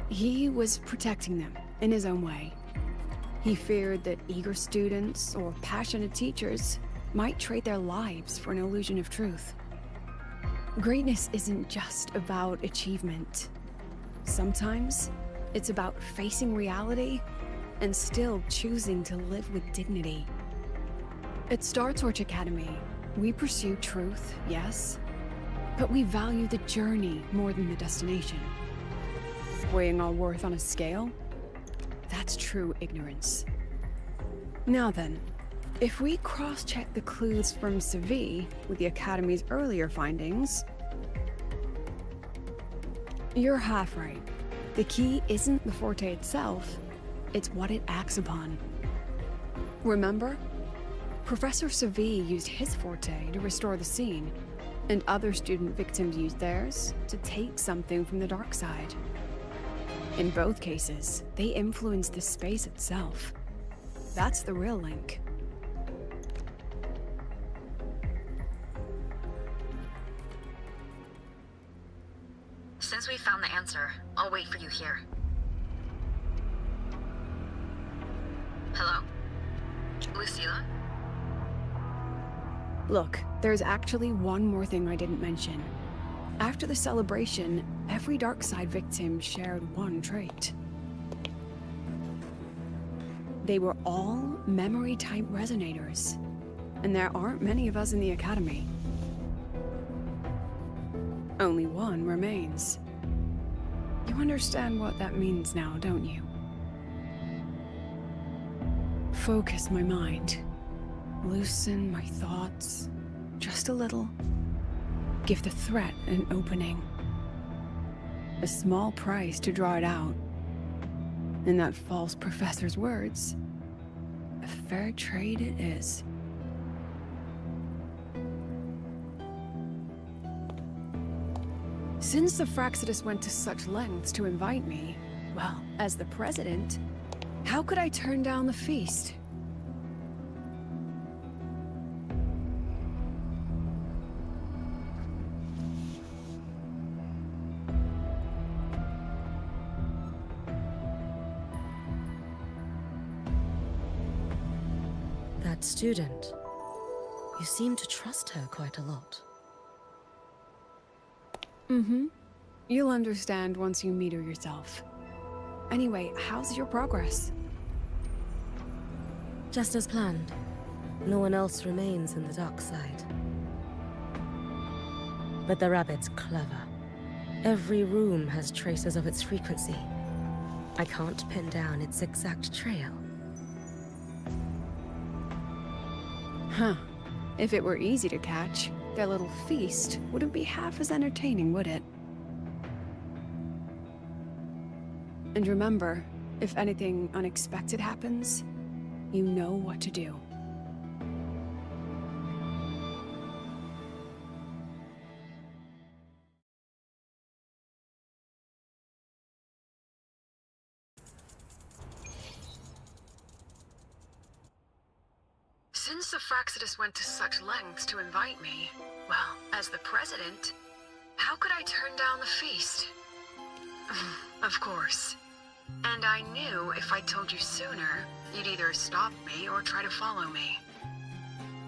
He was protecting them in his own way. He feared that eager students or passionate teachers might trade their lives for an illusion of truth. Greatness isn't just about achievement. Sometimes it's about facing reality and still choosing to live with dignity. At Star Torch Academy, we pursue truth, yes, but we value the journey more than the destination. Weighing our worth on a scale? That's true ignorance. Now then, if we cross-check the clues from Segue with the Academy's earlier findings, you're half right. The key isn't the forte itself, it's what it acts upon. Remember? Professor Segue used his forte to restore the scene, and other student victims used theirs to take something from the dark side. In both cases, they influenced the space itself. That's the real link.
Since we found the answer, I'll wait for you here. Hello? Lucilla?
Look, there's actually one more thing I didn't mention. After the celebration, every Darkside victim shared one trait. They were all memory-type resonators, and there aren't many of us in the Academy. Only one remains. You understand what that means now, don't you? Focus my mind. Loosen my thoughts. Just a little. Give the threat an opening. A small price to draw it out. In that false professor's words, a fair trade it is. Since the Fraxidus went to such lengths to invite me, well, as the president, how could I turn down the feast?
That student. You seem to trust her quite a lot.
Mm-hmm. You'll understand once you meet her yourself. Anyway, how's your progress?
Just as planned. No one else remains in the dark side. But the rabbit's clever. Every room has traces of its frequency. I can't pin down its exact trail.
Huh. If it were easy to catch, their little feast wouldn't be half as entertaining, would it? And remember, if anything unexpected happens, you know what to do.
Since the Fraxidus went to such lengths to invite me, well, as the president, how could I turn down the feast? Of course. And I knew if I told you sooner, you'd either stop me or try to follow me.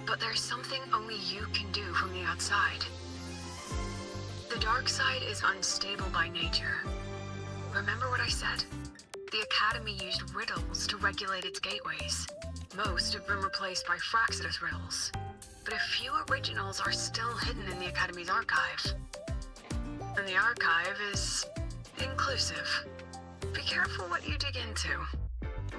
But there's something only you can do from the outside. The dark side is unstable by nature. Remember what I said? The Academy used riddles to regulate its gateways. Most have been replaced by Fraxidus riddles, but a few originals are still hidden in the Academy's archive. And the archive is inclusive. Be careful what you dig into.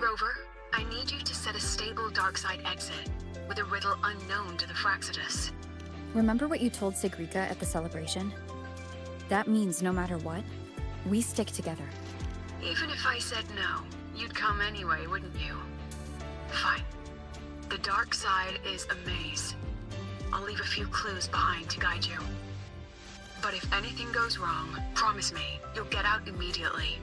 Rover, I need you to set a stable darkside exit with a riddle unknown to the Fraxidus.
Remember what you told Sigrika at the celebration? That means no matter what, we stick together.
Even if I said no, you'd come anyway, wouldn't you? Fine. The dark side is a maze. I'll leave a few clues behind to guide you. But if anything goes wrong, promise me, you'll get out immediately.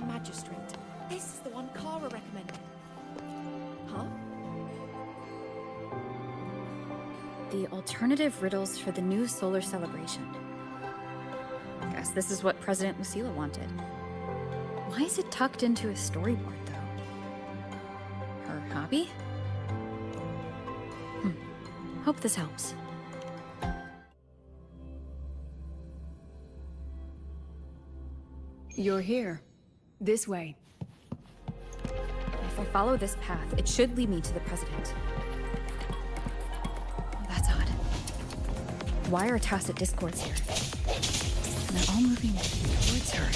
Magistrate. This is the one Kara recommended. Huh?
The alternative riddles for the new solar celebration. Guess this is what President Lucila wanted. Why is it tucked into a storyboard, though? Her hobby? Hope this helps.
You're here. This way.
If I follow this path, it should lead me to the president. That's odd. Why are tacit discords here? And they're all moving towards her.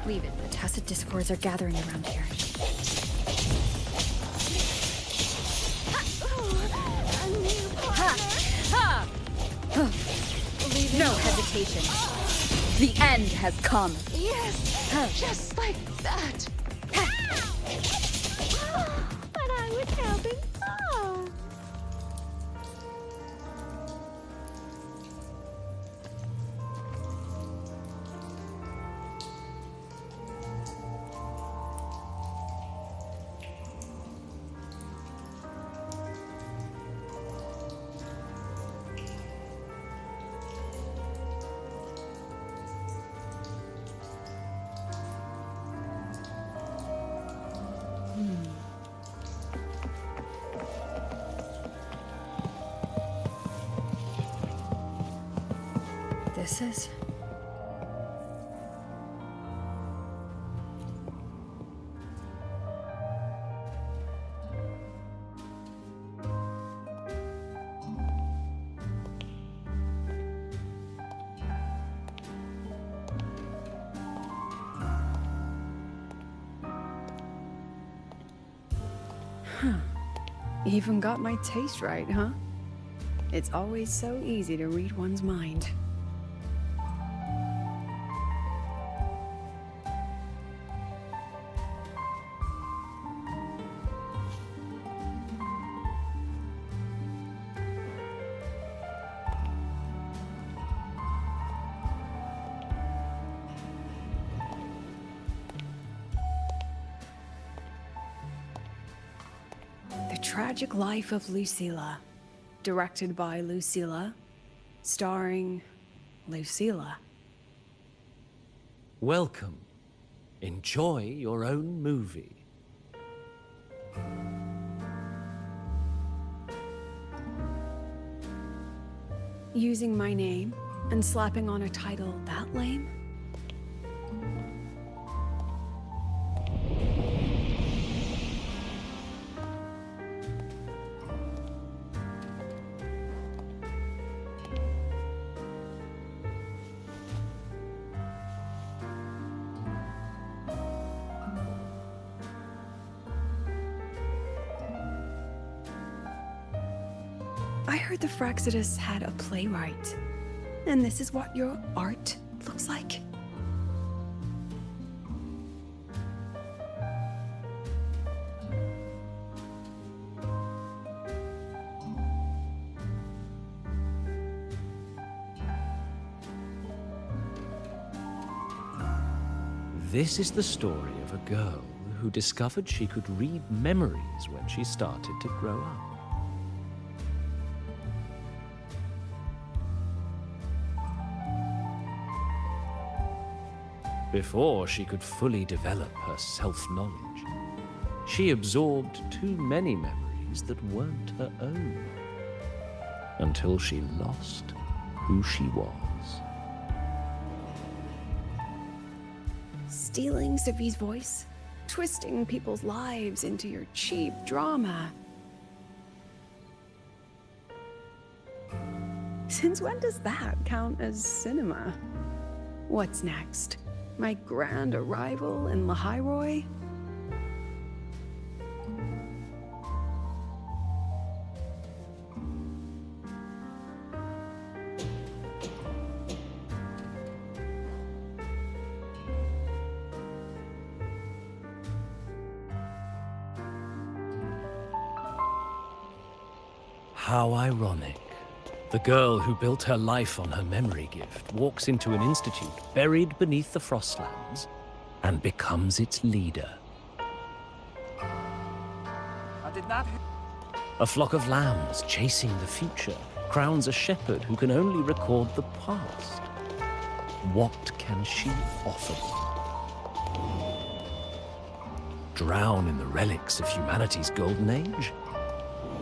Leave it. The tacit discords are gathering around here. No hesitation. The end has come.
Yes, just like that. And I was helping. Oh.
this is?
Even got my taste right, huh? It's always so easy to read one's mind. The Tragic Life of Lucilla. Directed by Lucilla. Starring Lucilla.
Welcome. Enjoy your own movie.
Using my name and slapping on a title that lame? I heard the Fraxidus had a playwright. And this is what your art looks like?
This is the story of a girl who discovered she could read memories when she started to grow up. Before she could fully develop her self-knowledge, she absorbed too many memories that weren't her own, until she lost who she was.
Stealing Savi's voice? Twisting people's lives into your cheap drama? Since when does that count as cinema? What's next? My grand arrival in Lahiroy?
How ironic. The girl who built her life on her memory gift walks into an institute buried beneath the Frostlands and becomes its leader.
I did not.
A flock of lambs chasing the future crowns a shepherd who can only record the past. What can she offer them? Drown in the relics of humanity's golden age?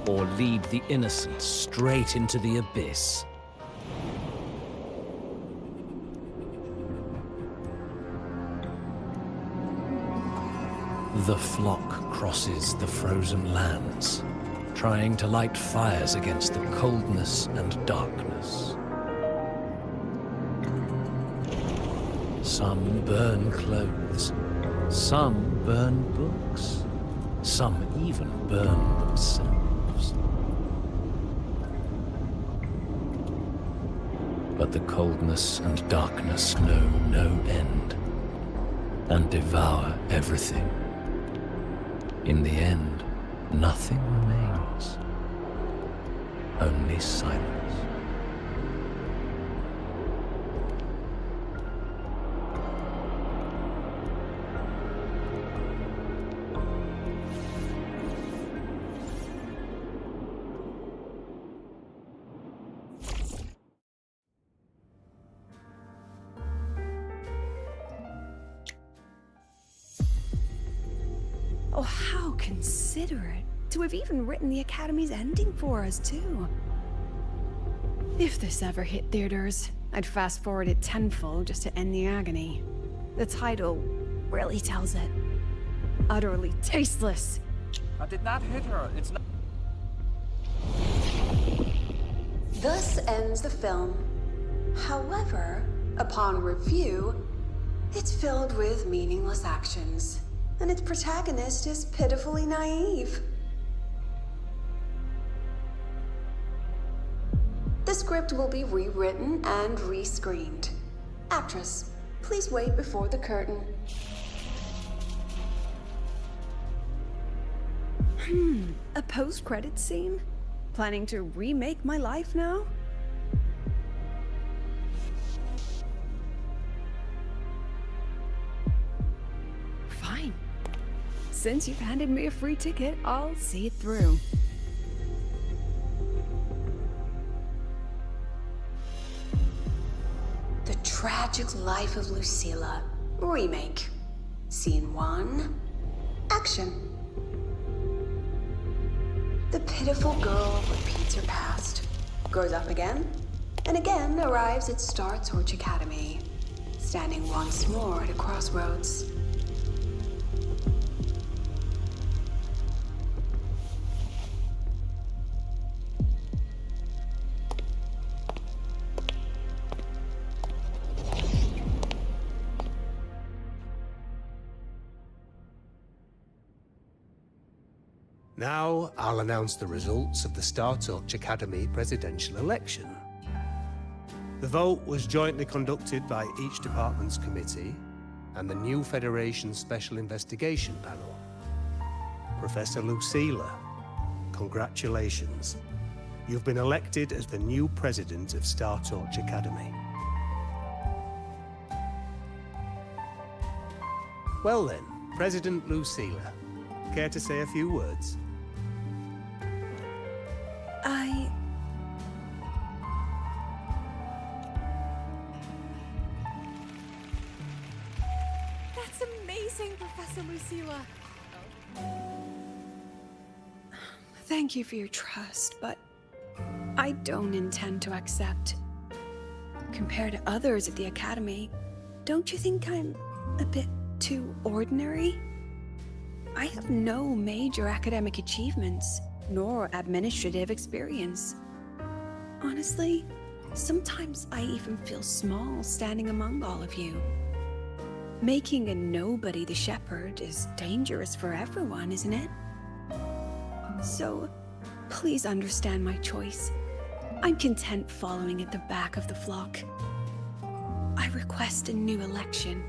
Or lead the innocent straight into the abyss? The flock crosses the frozen lands, trying to light fires against the coldness and darkness. Some burn clothes, some burn books, some even burn themselves. But the coldness and darkness know no end, and devour everything. In the end, nothing remains, only silence.
Oh, how considerate to have even written the Academy's ending for us, too. If this ever hit theaters, I'd fast forward it tenfold just to end the agony. The title really tells it. Utterly tasteless.
I did not hit her. It's not.
Thus ends the film. However, upon review, it's filled with meaningless actions, and its protagonist is pitifully naive. The script will be rewritten and rescreened. Actress, please wait before the curtain.
A post-credits scene? Planning to remake my life now? Fine. Since you've handed me a free ticket, I'll see it through.
The Tragic Life of Lucilla. Remake. Scene 1. Action. The pitiful girl repeats her past, grows up again, and again arrives at Star Torch Academy, standing once more at a crossroads.
Now, I'll announce the results of the Star Torch Academy presidential election. The vote was jointly conducted by each department's committee and the new Federation Special Investigation Panel. Professor Lucilla, congratulations. You've been elected as the new president of Star Torch Academy. Well then, President Lucilla, care to say a few words?
That's amazing, Professor Lucilla.
Thank you for your trust, but I don't intend to accept. Compared to others at the Academy, don't you think I'm a bit too ordinary? I have no major academic achievements, nor administrative experience. Honestly, sometimes I even feel small standing among all of you. Making a nobody the shepherd is dangerous for everyone, isn't it? So, please understand my choice. I'm content following at the back of the flock. I request a new election.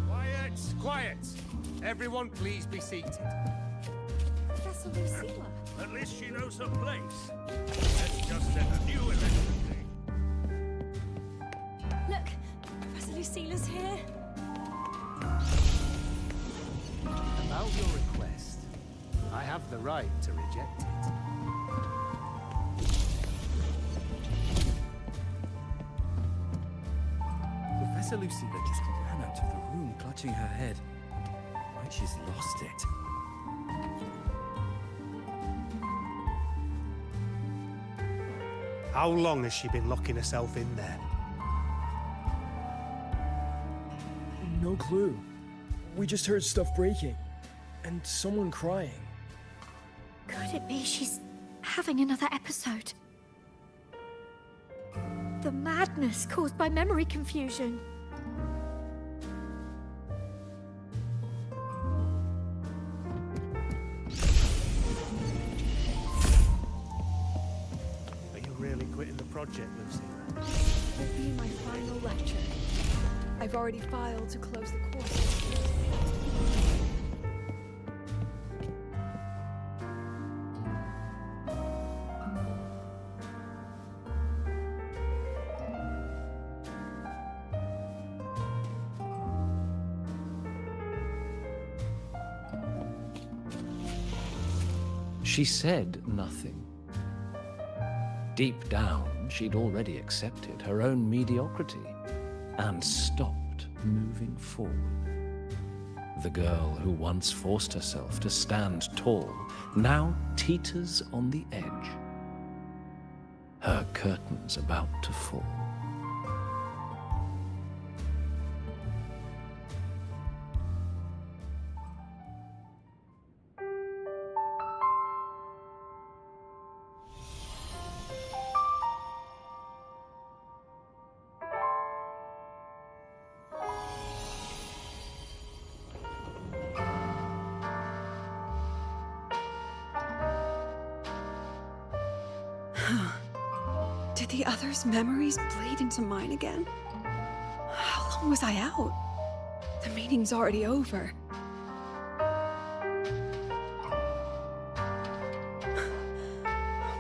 Quiet! Quiet! Everyone please be seated.
Professor Lucilla.
At least she knows her place. Let's just set a new election date.
Look, Professor Lucilla's here.
About your request, I have the right to reject it.
Professor Lucilla just ran out of the room, clutching her head. Like she's lost it.
How long has she been locking herself in there?
No clue. We just heard stuff breaking. And someone crying.
Could it be she's having another episode? The madness caused by memory confusion.
Are you really quitting the project, Lucilla?
Will be my final lecture. I've already filed to close the course.
She said nothing. Deep down, she'd already accepted her own mediocrity and stopped moving forward. The girl who once forced herself to stand tall now teeters on the edge. Her curtains about to fall.
Did the others' memories bleed into mine again? How long was I out? The meeting's already over.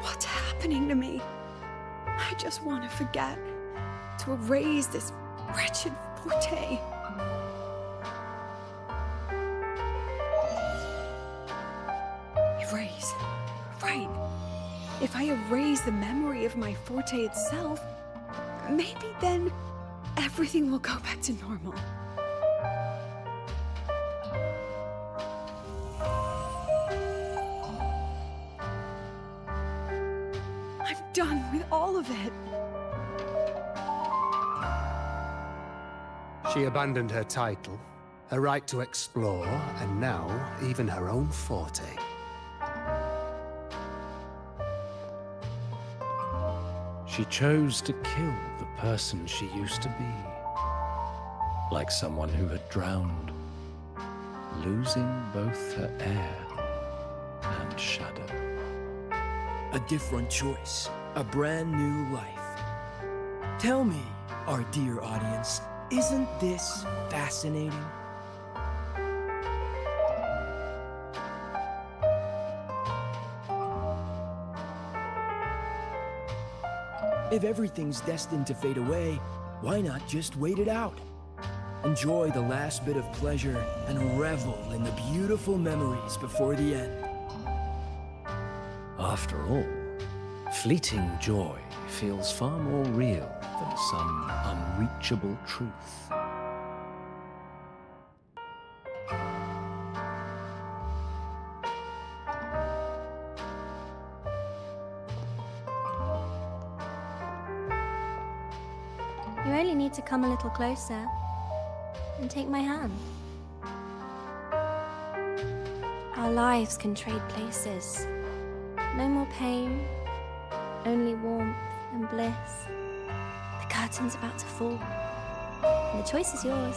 What's happening to me? I just want to forget, to erase this wretched forte. Erase. Right. If I erase the memory of my forte itself, maybe then everything will go back to normal. I'm done with all of it.
She abandoned her title, her right to explore, and now even her own forte.
She chose to kill the person she used to be, like someone who had drowned, losing both her air and shadow.
A different choice, a brand new life. Tell me, our dear audience, isn't this fascinating? If everything's destined to fade away, why not just wait it out? Enjoy the last bit of pleasure and revel in the beautiful memories before the end.
After all, fleeting joy feels far more real than some unreachable truth.
You only need to come a little closer and take my hand. Our lives can trade places. No more pain, only warmth and bliss. The curtain's about to fall, and the choice is yours.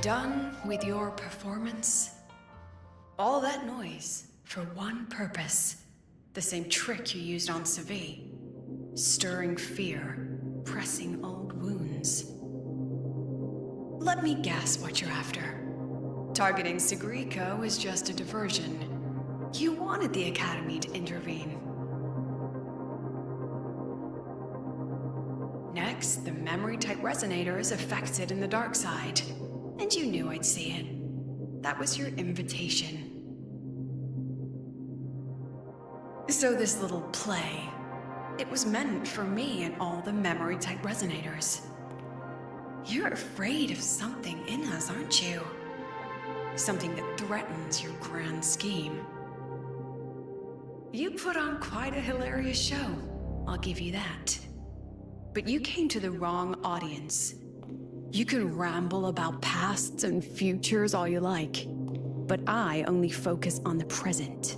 Done with your performance? All that noise for one purpose. The same trick you used on Segue. Stirring fear, pressing old wounds. Let me guess what you're after. Targeting Segue is just a diversion. You wanted the Academy to intervene. Next, the memory-type resonator is affected in the dark side. And you knew I'd see it. That was your invitation. So this little play, it was meant for me and all the memory-type resonators. You're afraid of something in us, aren't you? Something that threatens your grand scheme. You put on quite a hilarious show, I'll give you that. But you came to the wrong audience. You can ramble about pasts and futures all you like, but I only focus on the present.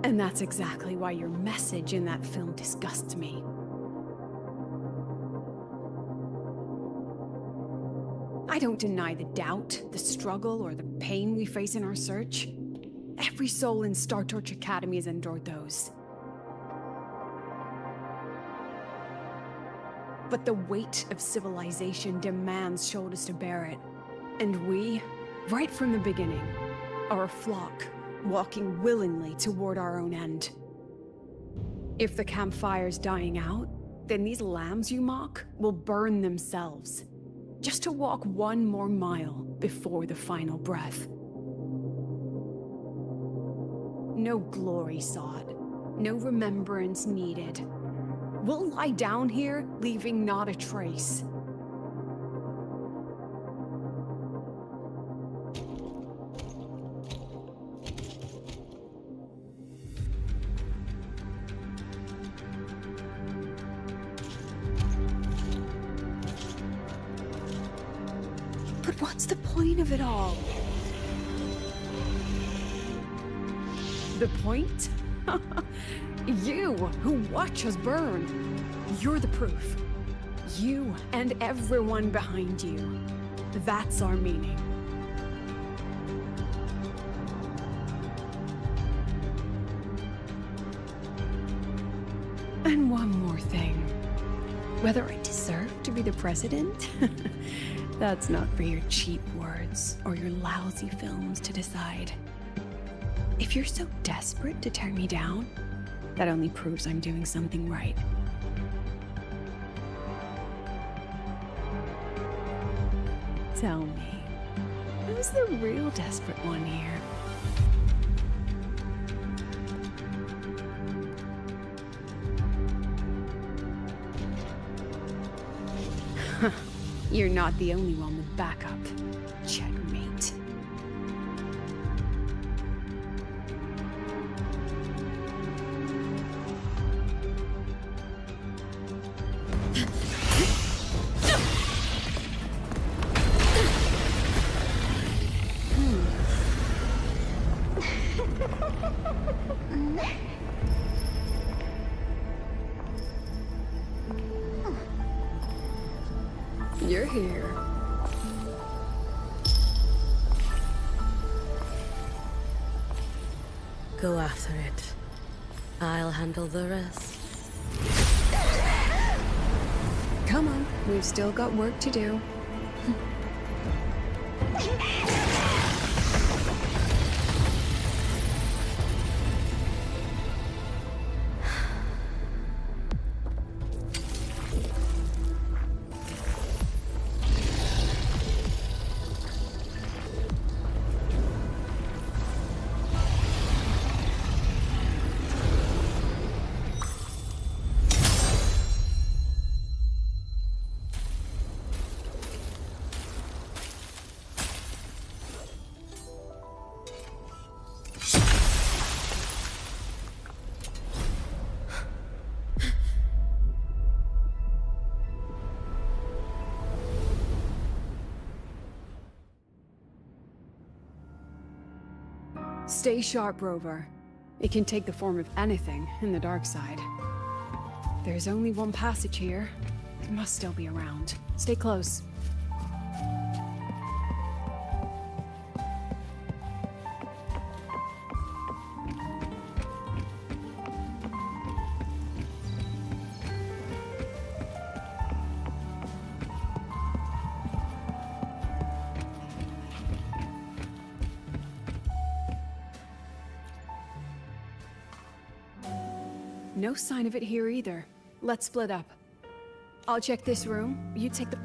And that's exactly why your message in that film disgusts me. I don't deny the doubt, the struggle, or the pain we face in our search. Every soul in Star Torch Academy has endured those. But the weight of civilization demands shoulders to bear it. And we, right from the beginning, are a flock, walking willingly toward our own end. If the campfire's dying out, then these lambs you mock will burn themselves, just to walk one more mile before the final breath. No glory sought, no remembrance needed. We'll lie down here, leaving not a trace. But what's the point of it all? The point? You, who watch us burn. You're the proof. You and everyone behind you. That's our meaning. And one more thing. Whether I deserve to be the president? That's not for your cheap words or your lousy films to decide. If you're so desperate to tear me down, that only proves I'm doing something right. Tell me, who's the real desperate one here? You're not the only one with backup. Checkmate. You're here.
Go after it. I'll handle the rest.
Come on, we've still got work to do. Stay sharp, Rover. It can take the form of anything in the dark side. There's only one passage here. It must still be around. Stay close. No sign of it here either. Let's split up. I'll check this room. You take the...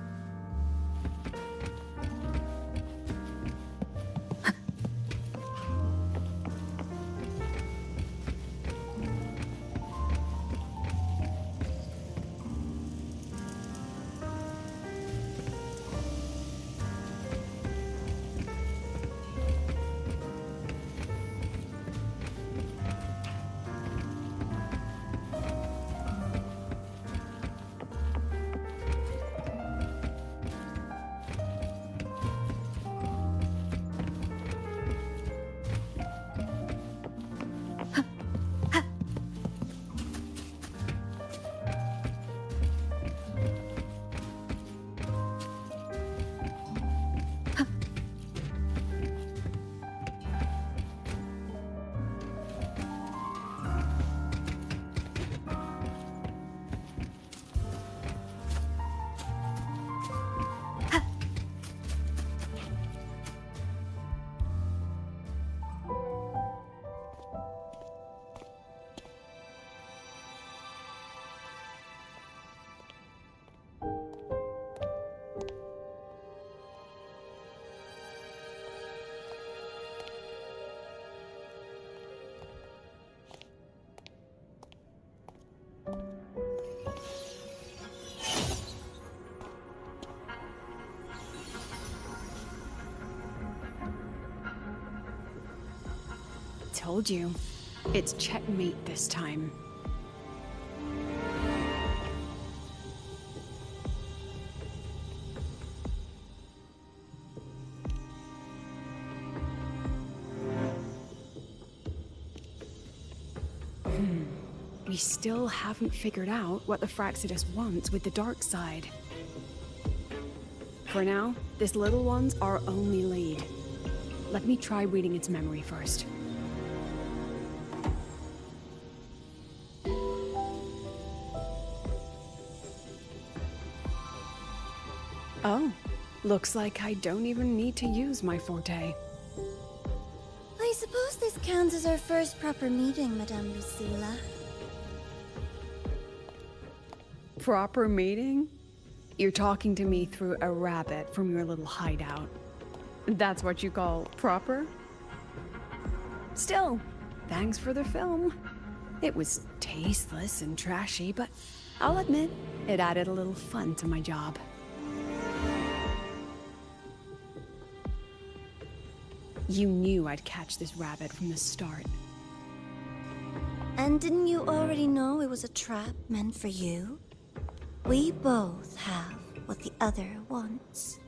Told you. It's checkmate this time. we still haven't figured out what the Fraxidus wants with the dark side. For now, this little one's our only lead. Let me try reading its memory first. Oh, looks like I don't even need to use my forte.
I suppose this counts as our first proper meeting, Madame Lucilla.
Proper meeting? You're talking to me through a rabbit from your little hideout. That's what you call proper? Still, thanks for the film. It was tasteless and trashy, but I'll admit, it added a little fun to my job. You knew I'd catch this rabbit from the start.
And didn't you already know it was a trap meant for you? We both have what the other wants.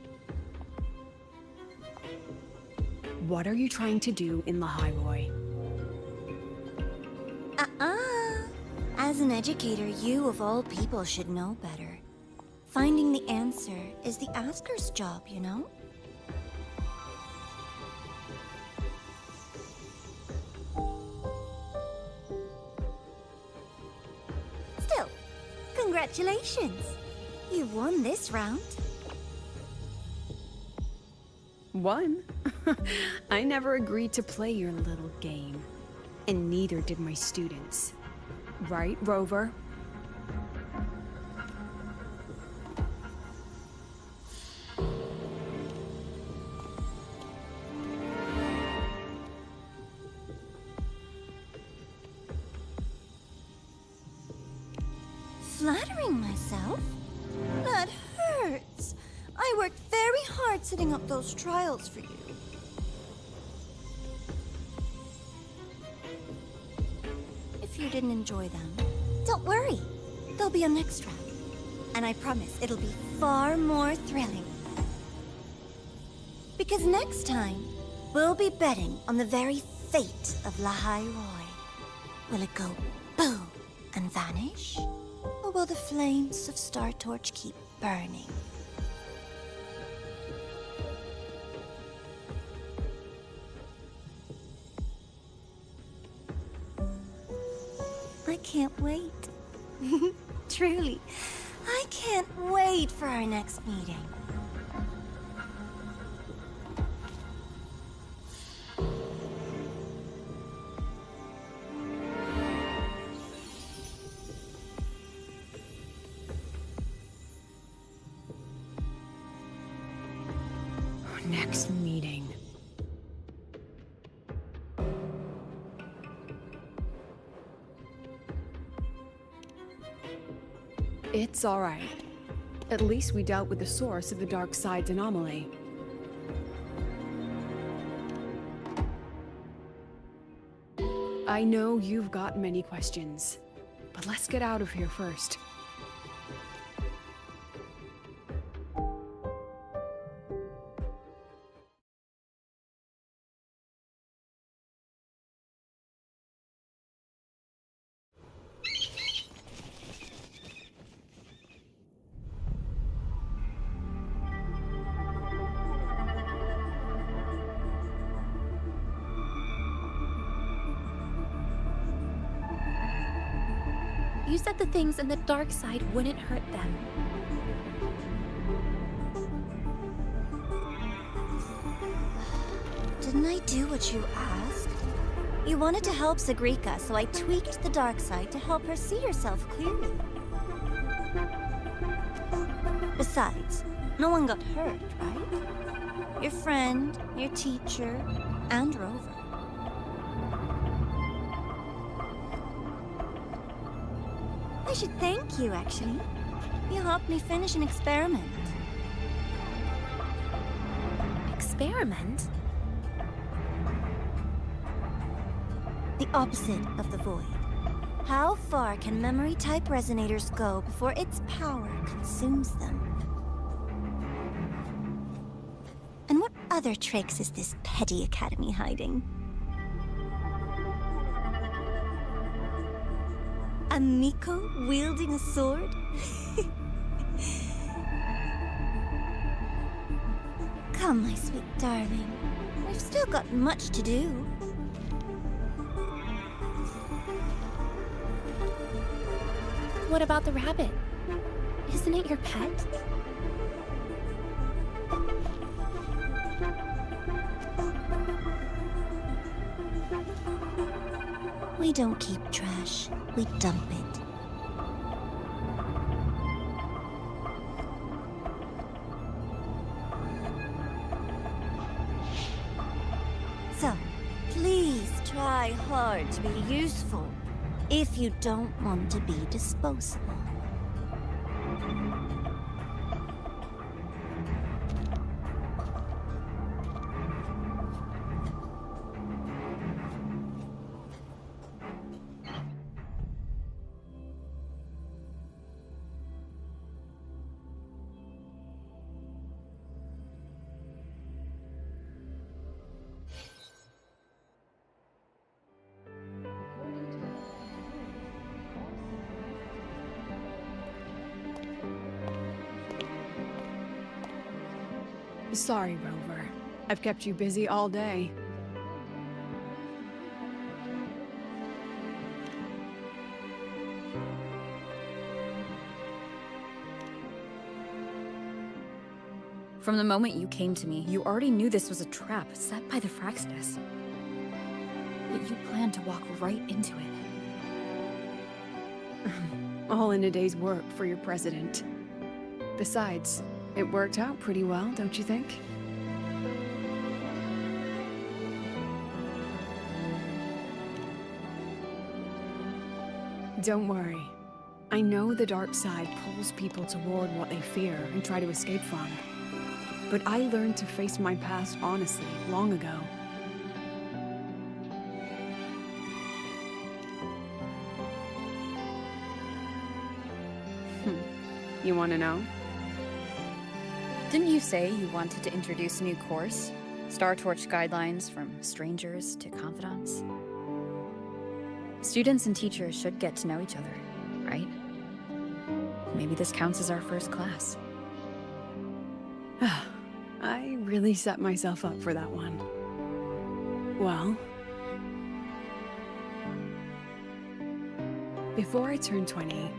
What are you trying to do in the highway?
As an educator, you of all people should know better. Finding the answer is the asker's job, you know? Still, congratulations! You won this round.
Won? I never agreed to play your little game. And neither did my students. Right, Rover?
Flattering myself? That hurts. I worked very hard setting up those trials for you. If you didn't enjoy them, don't worry. There'll be a next round. And I promise it'll be far more thrilling. Because next time, we'll be betting on the very fate of Lahai Roy. Will it go boom and vanish? Or will the flames of Star Torch keep burning? I can't wait. Truly, I can't wait for our next meeting.
Next meeting. It's all right. At least we dealt with the source of the dark side's anomaly. I know you've got many questions, but let's get out of here first.
You said the things in the dark side wouldn't hurt them. Didn't I do what you asked? You wanted to help Sagrika, so I tweaked the dark side to help her see herself clearly. Besides, no one got hurt, right? Your friend, your teacher, and Rover. I should thank you, actually. You helped me finish an experiment. Experiment? The opposite of the void. How far can memory-type resonators go before its power consumes them? And what other tricks is this petty academy hiding? A
A Miko wielding a sword? Come, my sweet darling. We've still got much to do.
What about the rabbit? Isn't it your pet?
We don't keep trash. We dump it. So, please try hard to be useful if you don't want to be disposable.
Sorry, Rover. I've kept you busy all day.
From the moment you came to me, you already knew this was a trap set by the Fraxness. Yet you planned to walk right into it.
All in a day's work for your president. Besides, it worked out pretty well, don't you think? Don't worry. I know the dark side pulls people toward what they fear and try to escape from. But I learned to face my past honestly long ago. You want to know?
Didn't you say you wanted to introduce a new course? Star Torch guidelines from strangers to confidants? Students and teachers should get to know each other, right? Maybe this counts as our first class.
I really set myself up for that one. Well, before I turned 20,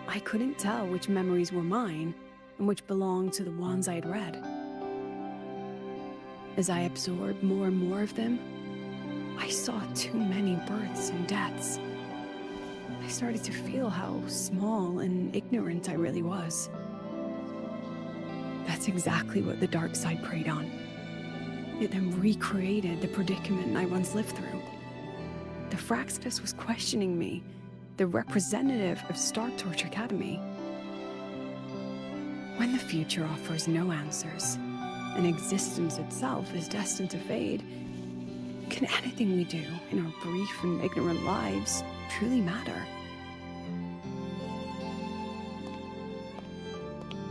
I couldn't tell which memories were mine and which belonged to the ones I had read. As I absorbed more and more of them, I saw too many births and deaths. I started to feel how small and ignorant I really was. That's exactly what the dark side preyed on. It then recreated the predicament I once lived through. The Fraxness was questioning me, the representative of Star Torch Academy. When the future offers no answers, and existence itself is destined to fade, can anything we do in our brief and ignorant lives truly matter?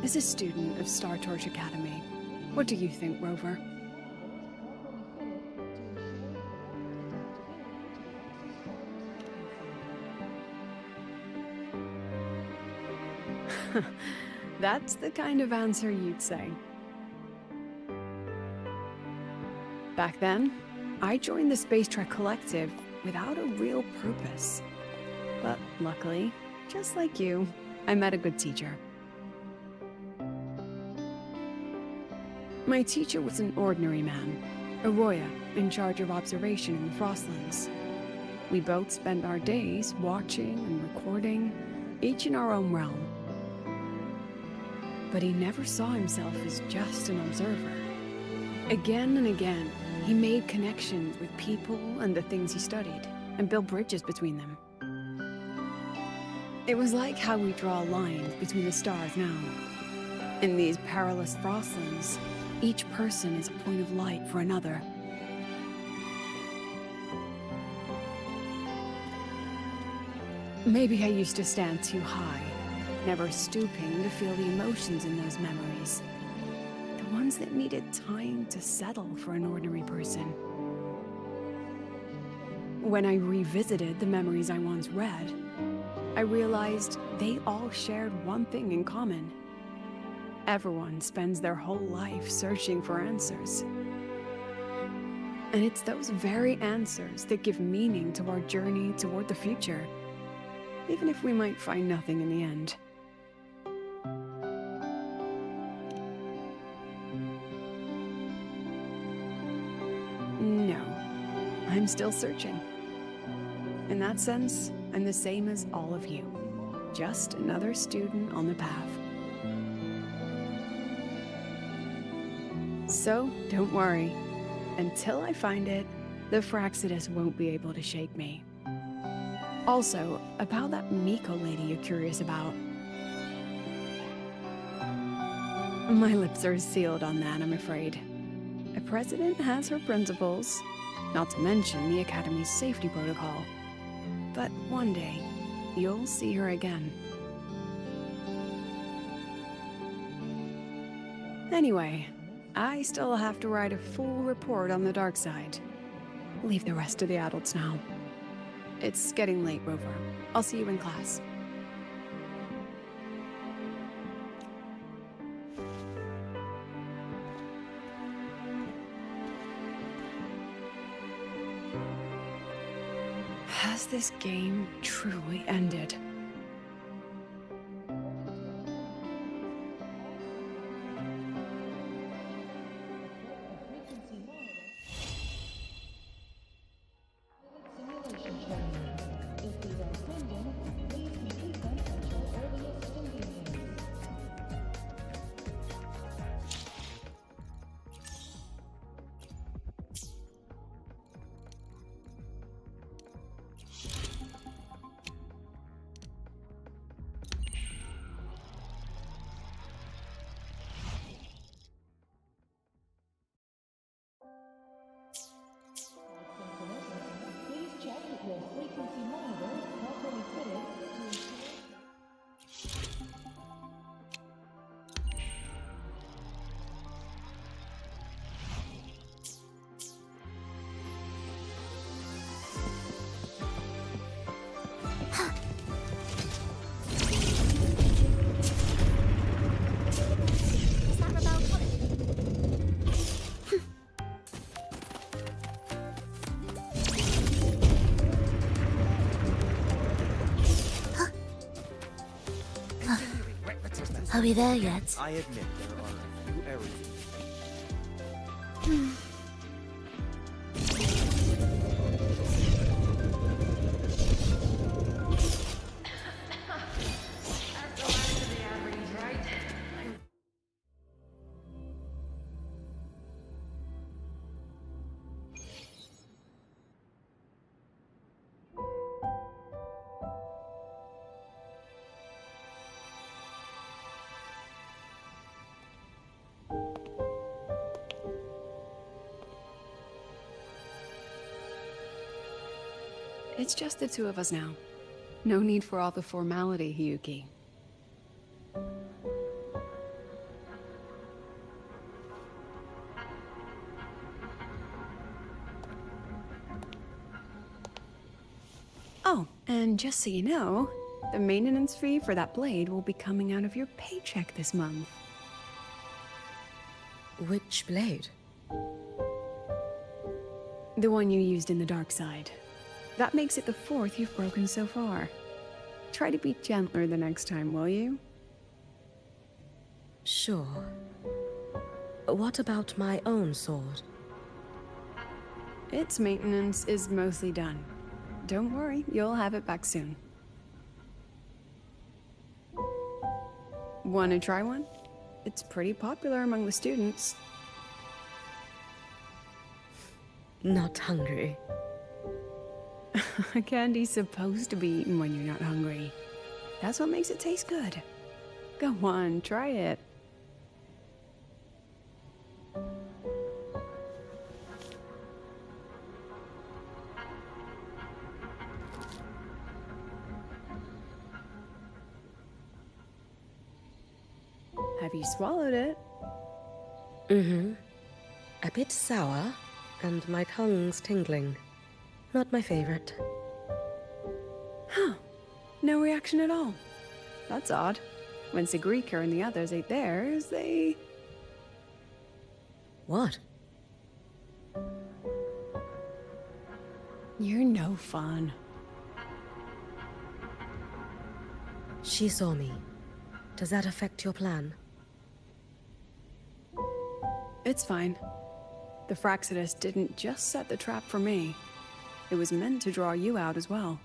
As a student of Star Torch Academy, what do you think, Rover? That's the kind of answer you'd say. Back then, I joined the Space Trek Collective without a real purpose. But luckily, just like you, I met a good teacher. My teacher was an ordinary man, Arroya, in charge of observation in the Frostlands. We both spent our days watching and recording, each in our own realm. But he never saw himself as just an observer. Again and again, he made connections with people and the things he studied, and built bridges between them. It was like how we draw lines between the stars now. In these perilous Frostlands, each person is a point of light for another. Maybe I used to stand too high, never stooping to feel the emotions in those memories. The ones that needed time to settle for an ordinary person. When I revisited the memories I once read, I realized they all shared one thing in common. Everyone spends their whole life searching for answers. And it's those very answers that give meaning to our journey toward the future, even if we might find nothing in the end. No, I'm still searching. In that sense, I'm the same as all of you. Just another student on the path. So, don't worry. Until I find it, the Fraxidus won't be able to shake me. Also, about that Miko lady you're curious about. My lips are sealed on that, I'm afraid. A president has her principles, not to mention the Academy's safety protocol. But one day, you'll see her again. Anyway, I still have to write a full report on the dark side. Leave the rest to the adults now. It's getting late, Rover. I'll see you in class. Has this game truly ended?
Are we there yet?
I admit there are a few errors.
It's just the two of us now. No need for all the formality, Hiyuki. Oh, and just so you know, the maintenance fee for that blade will be coming out of your paycheck this month.
Which blade?
The one you used in the dark side. That makes it the 4th you've broken so far. Try to be gentler the next time, will you?
Sure. What about my own sword?
Its maintenance is mostly done. Don't worry, you'll have it back soon. Wanna try one? It's pretty popular among the students.
Not hungry.
Candy's supposed to be eaten when you're not hungry. That's what makes it taste good. Go on, try it. Have you swallowed it?
Mm-hmm. A bit sour, and my tongue's tingling. Not my favorite.
Huh. No reaction at all. That's odd. When Segue and the others ate theirs, they...
What?
You're no fun.
She saw me. Does that affect your plan?
It's fine. The Fraxidus didn't just set the trap for me. It was meant to draw you out as well.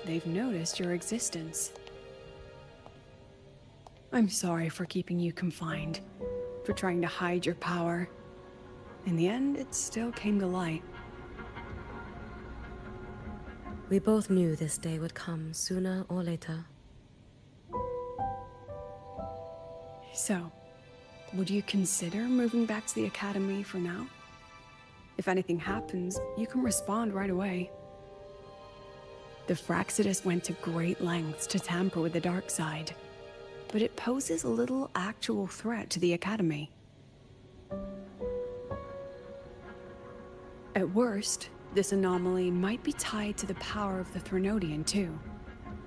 They've noticed your existence. I'm sorry for keeping you confined, for trying to hide your power. In the end, it still came to light.
We both knew this day would come sooner or later.
So, would you consider moving back to the Academy for now? If anything happens, you can respond right away. The Fraxidus went to great lengths to tamper with the dark side, but it poses a little actual threat to the Academy. At worst, this anomaly might be tied to the power of the Threnodian too.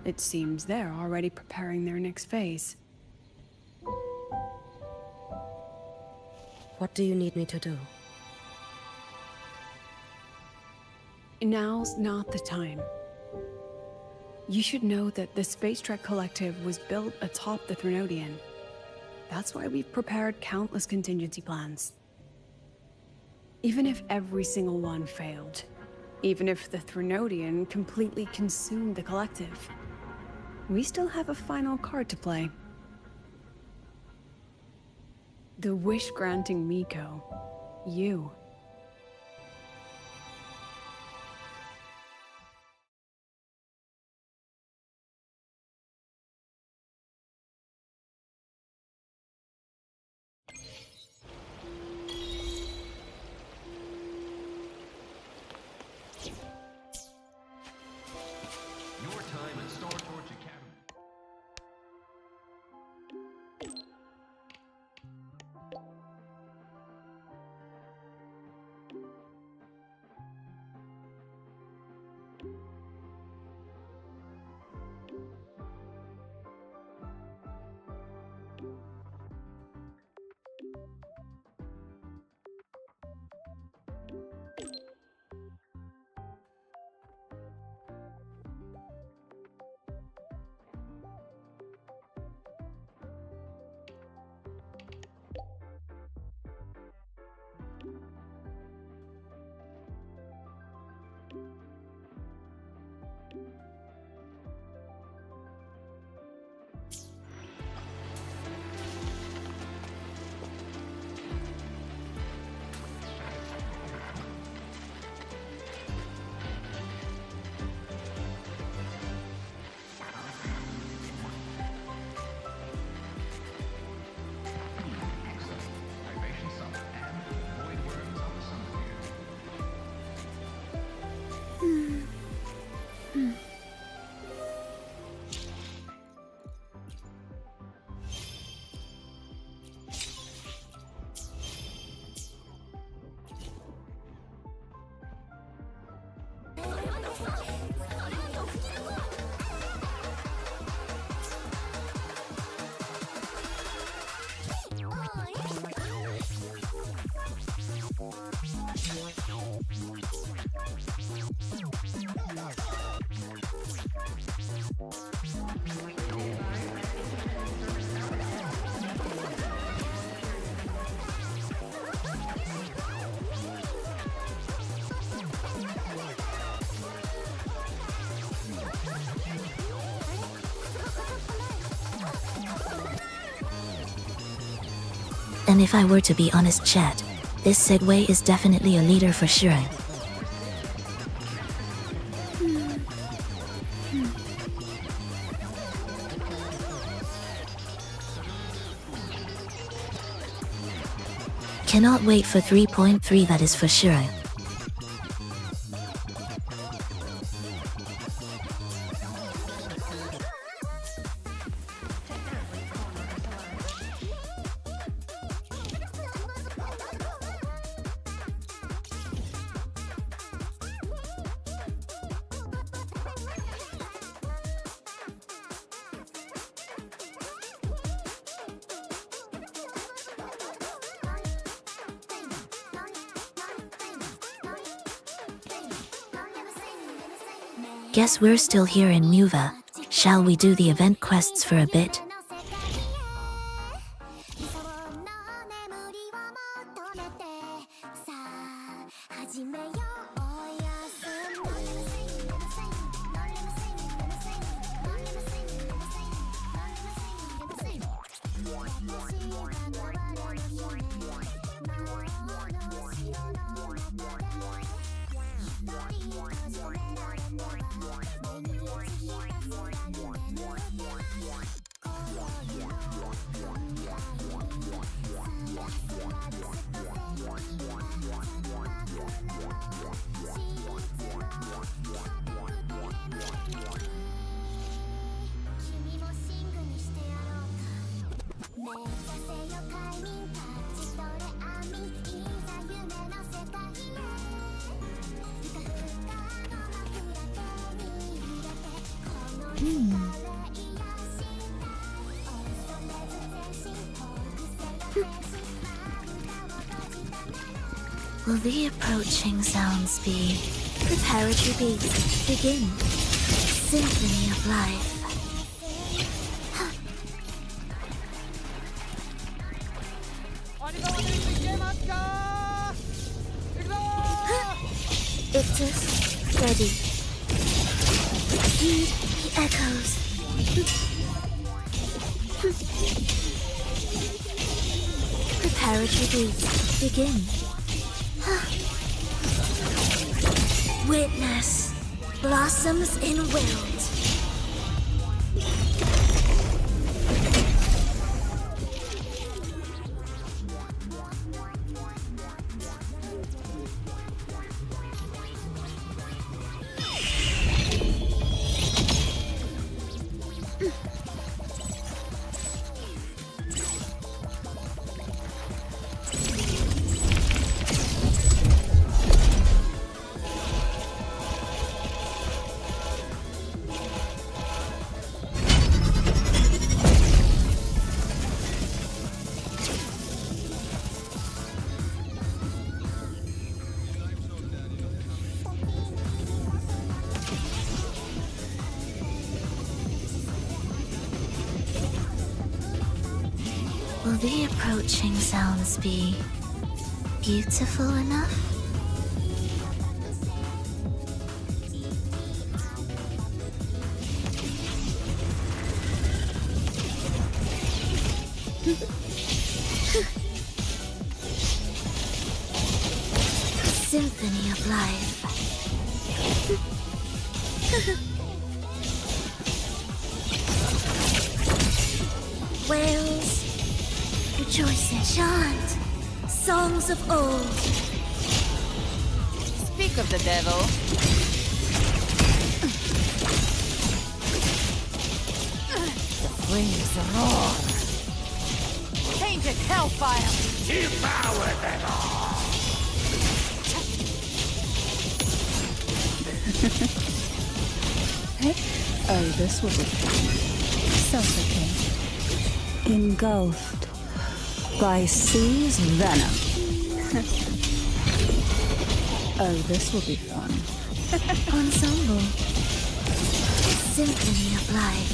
It seems they're already preparing their next phase.
What do you need me to do?
Now's not the time. You should know that the Space Trek Collective was built atop the Threnodian. That's why we've prepared countless contingency plans. Even if every single one failed, even if the Threnodian completely consumed the Collective, we still have a final card to play. The wish-granting Miko. You.
Your time at Star Torch Academy.
And if I were to be honest, chat, this Segue is definitely a leader for sure. Cannot wait for 3.3, that is for sure. Guess we're still here in Muva. Shall we do the event quests for a bit? Will the approaching sounds be preparatory beats begin? Symphony of life. Ictus, ready. Heed the echoes. Preparatory beats begin. Witness blossoms in wild. Will the approaching sounds be beautiful enough? Symphony of life. Whales, rejoice and chant songs of old.
Speak of the devil. The flames roar. Tainted hellfire. Devour them all.
Oh, this will be suffocating, engulfed by sea's venom. Oh, this will be fun.
Ensemble. Symphony of life.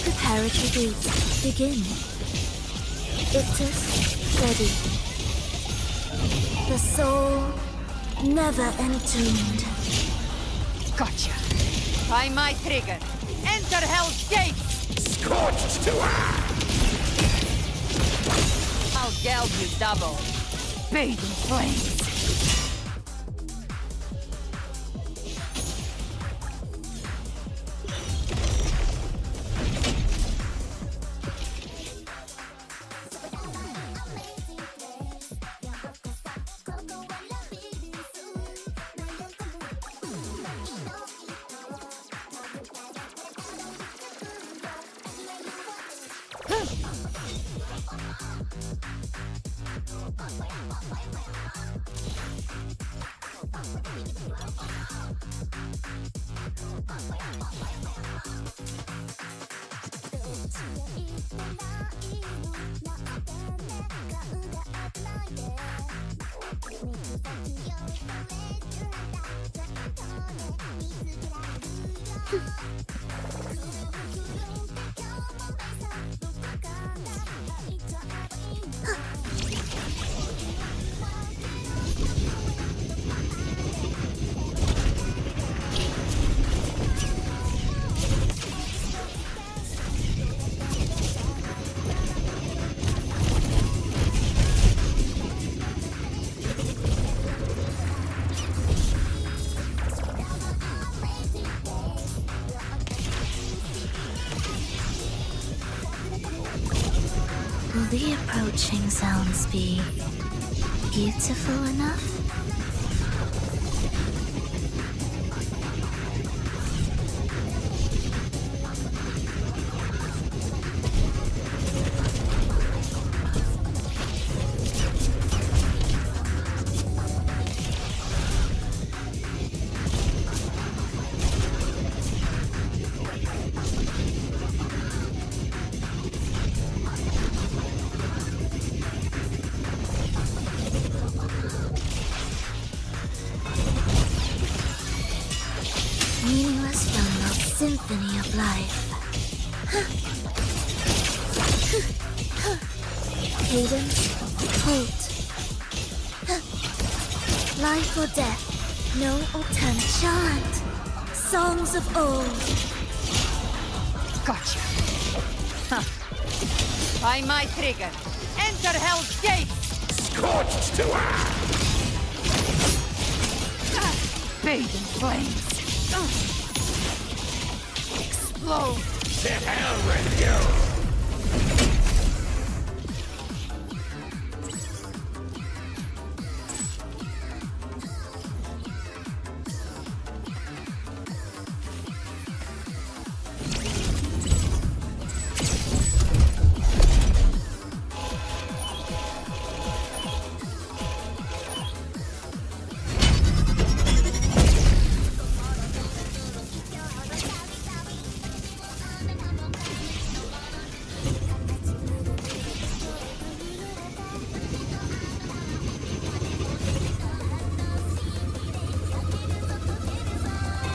Preparatory beats begin. Ictus, ready. The soul never entombed.
Gotcha. By my trigger. Enter Hell's Gate!
Scorched to earth!
I'll geld you double. Bathe in flames.
Will the approaching sounds be beautiful enough? Meaningless from the symphony of life. Cadence, halt. Life or death, no alternate chant. Songs of old.
Gotcha. Huh. By my trigger. Enter Hell's Gate!
Scorched to
Bathe in flames. Explode!
To hell with you!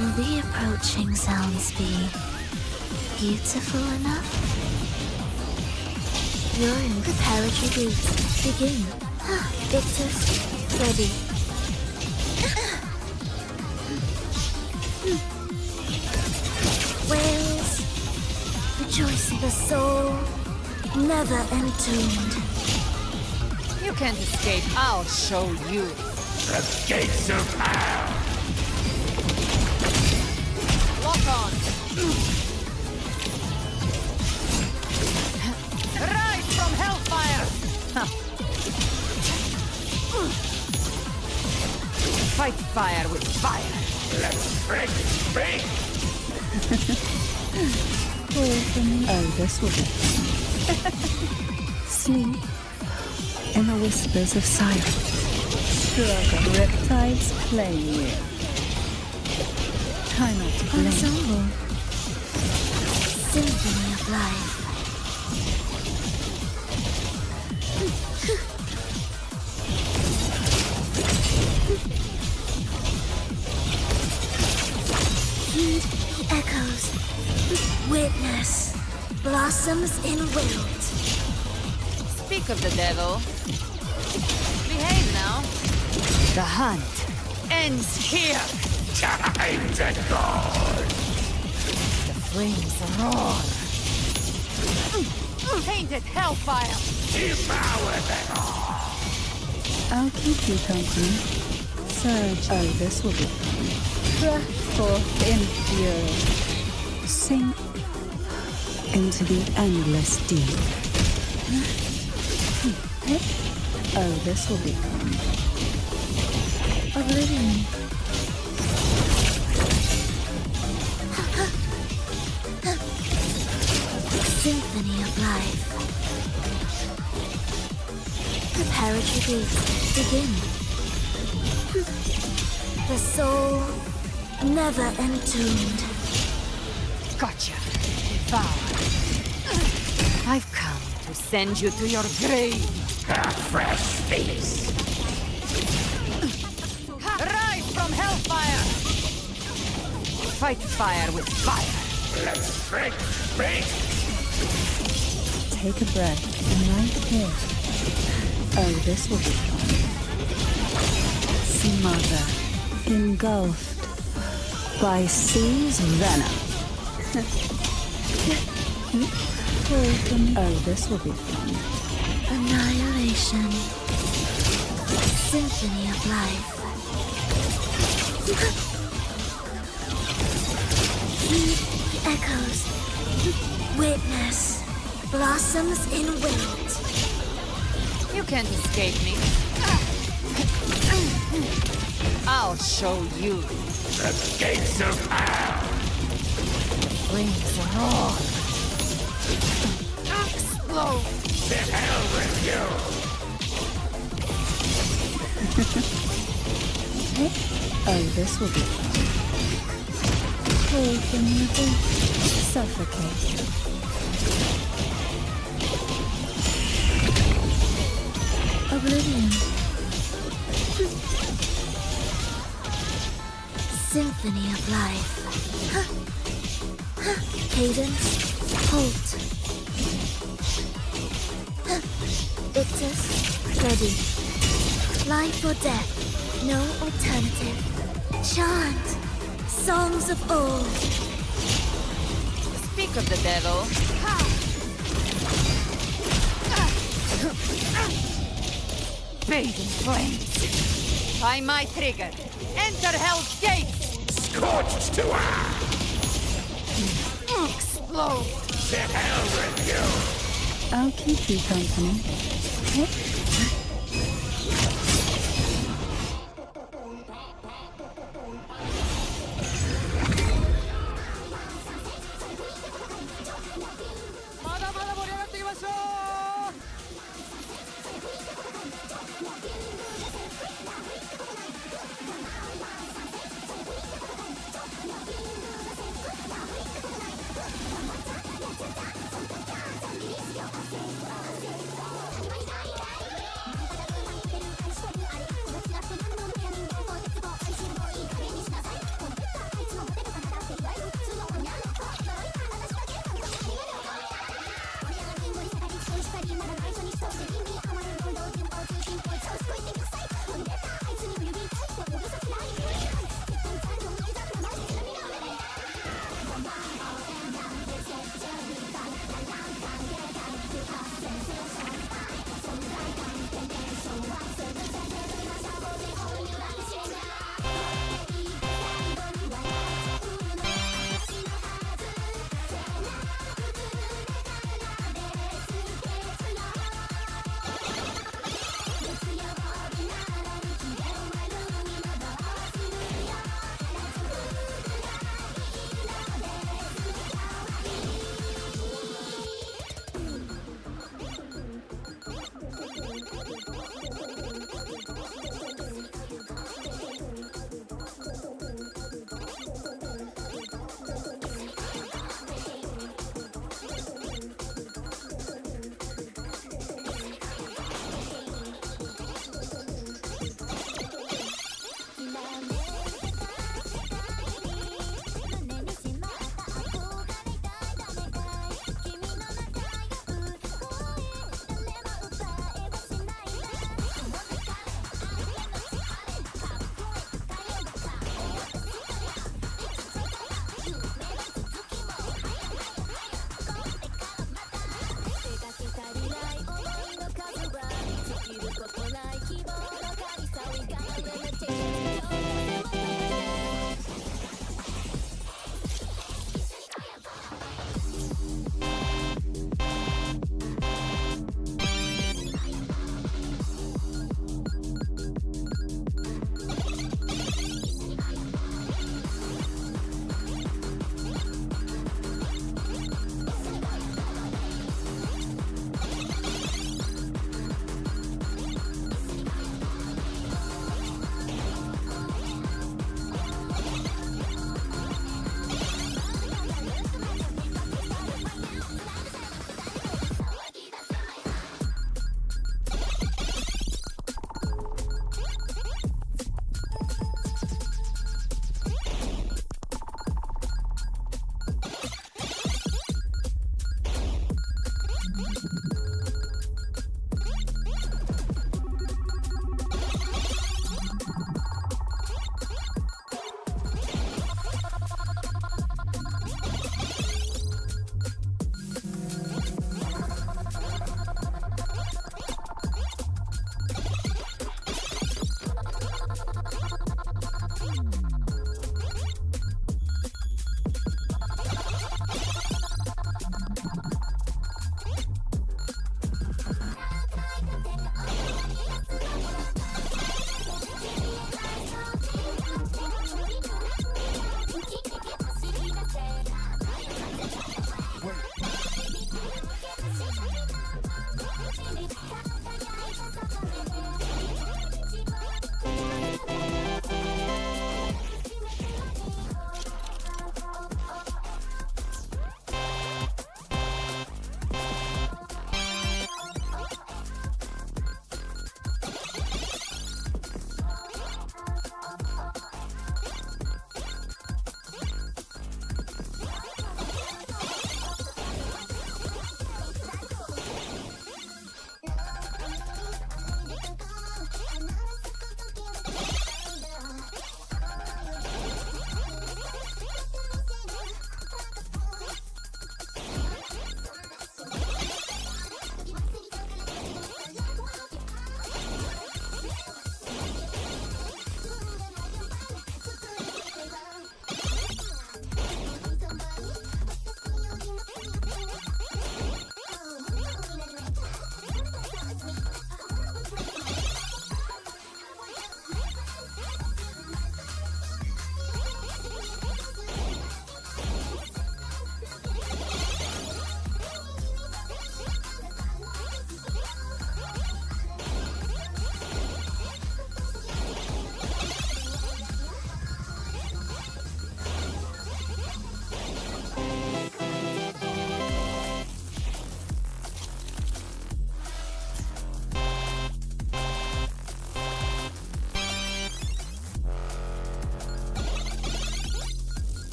Will the approaching sounds be beautiful enough? You're in preparatory boots. Begin. Victus, ready. Whales, rejoice in the soul, never entombed.
You can't escape, I'll show you.
The gates of hell!
Lock on! Rise from hellfire! Fight fire with fire!
Let's break speak!
Oh, this will be fun. Sleep in the whispers of silence. Struggle riptides playing with. Try not to blink.
Ensemble. Symphony of life. Heed the echoes. Witness. Blossoms in wilt.
Speak of the devil. Behave now. The hunt ends here.
Time to go!
The flames roar. Tainted hellfire.
Devour them all!
I'll keep you company. Surge. Oh, this will be fun. Rush forth in fury. Sink into the endless deep. Oh, this will be fun.
Oblivion. Symphony of life. Preparatory beats begin. The soul never entombed.
Gotcha. Devour. I've come to send you to your grave.
A fresh feast.
Rise from hellfire! Fight fire with fire.
Let's drink.
Take a breath and right here. Oh, this will be fun. Smother, engulfed by sea's venom. Oh, this will be fun.
Annihilation. Symphony of life. Heed the echoes. Witness. Blossoms in wind.
You can't escape me. I'll show you.
The gates of hell.
Flames roar. Explode.
To hell with you.
Oh, this will be fun. Cold from within. Suffocate.
Oblivion. Symphony of life. Cadence. Halt. Ictus. Ready. Life or death. No alternative. Chant. Songs of old.
Speak of the devil. Bathe in flames. By my trigger. Enter Hell's Gates.
Scorched to earth.
Explode.
To hell with you.
I'll keep you company.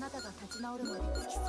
なたが立ち直るまで付き添う。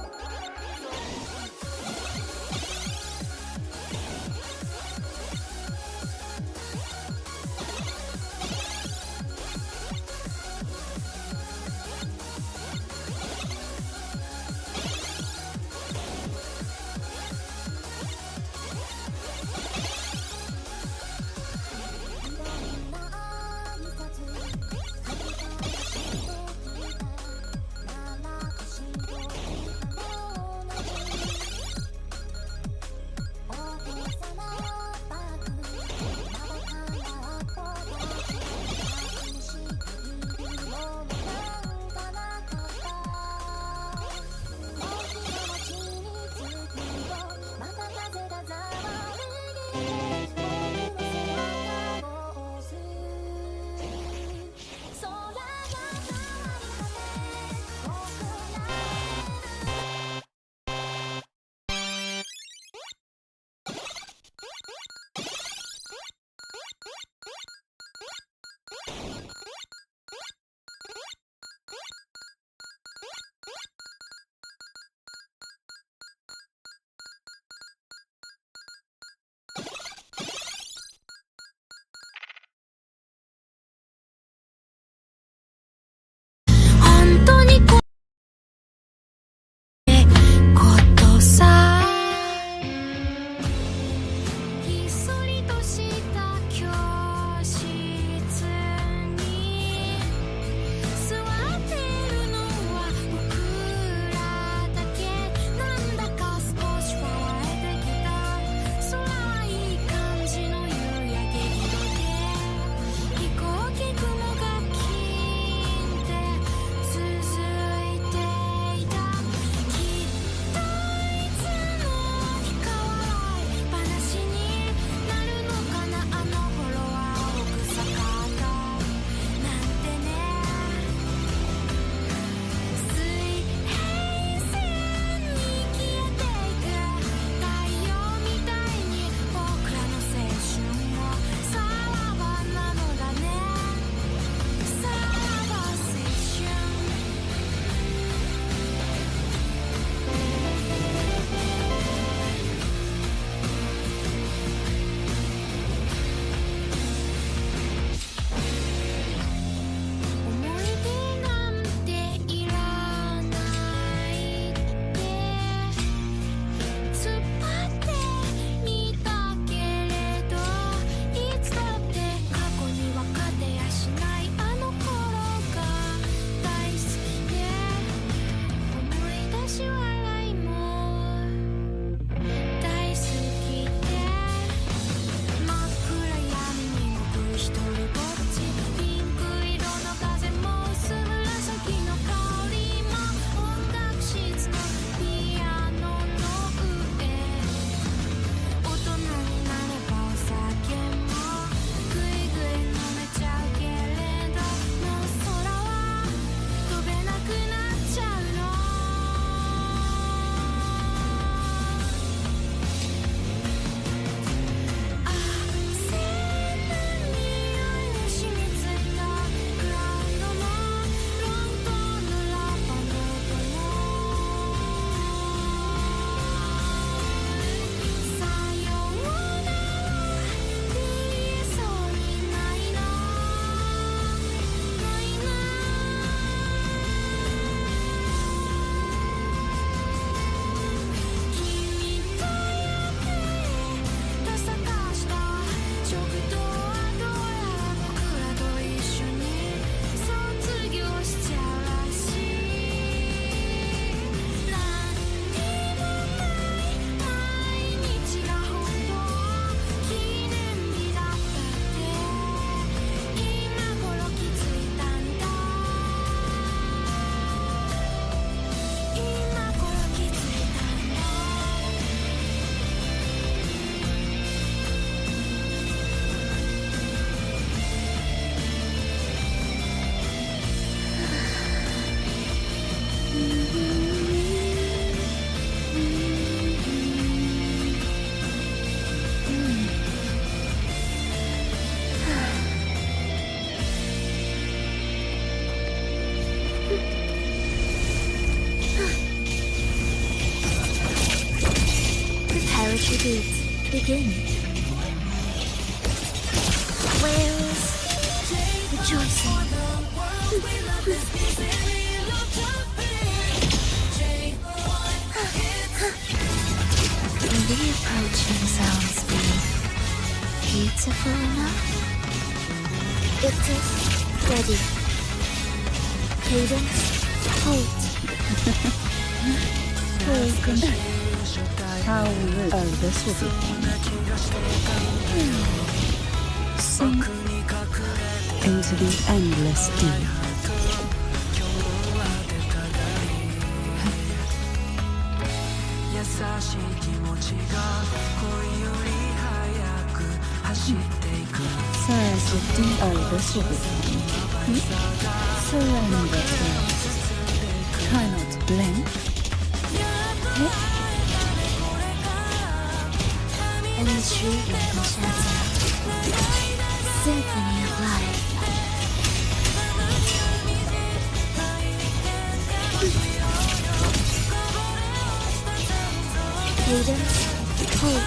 should begin. Where is rejoicing? Will the approaching sounds be beautiful enough? It is ready. Cadence, hold.
How will this will be fun. Sink into the endless deep. Sighs of deep. Oh, this will be fun. Surrender first. Try not to blink.
Intriguing concerto. Symphony of life. Cadence, hold.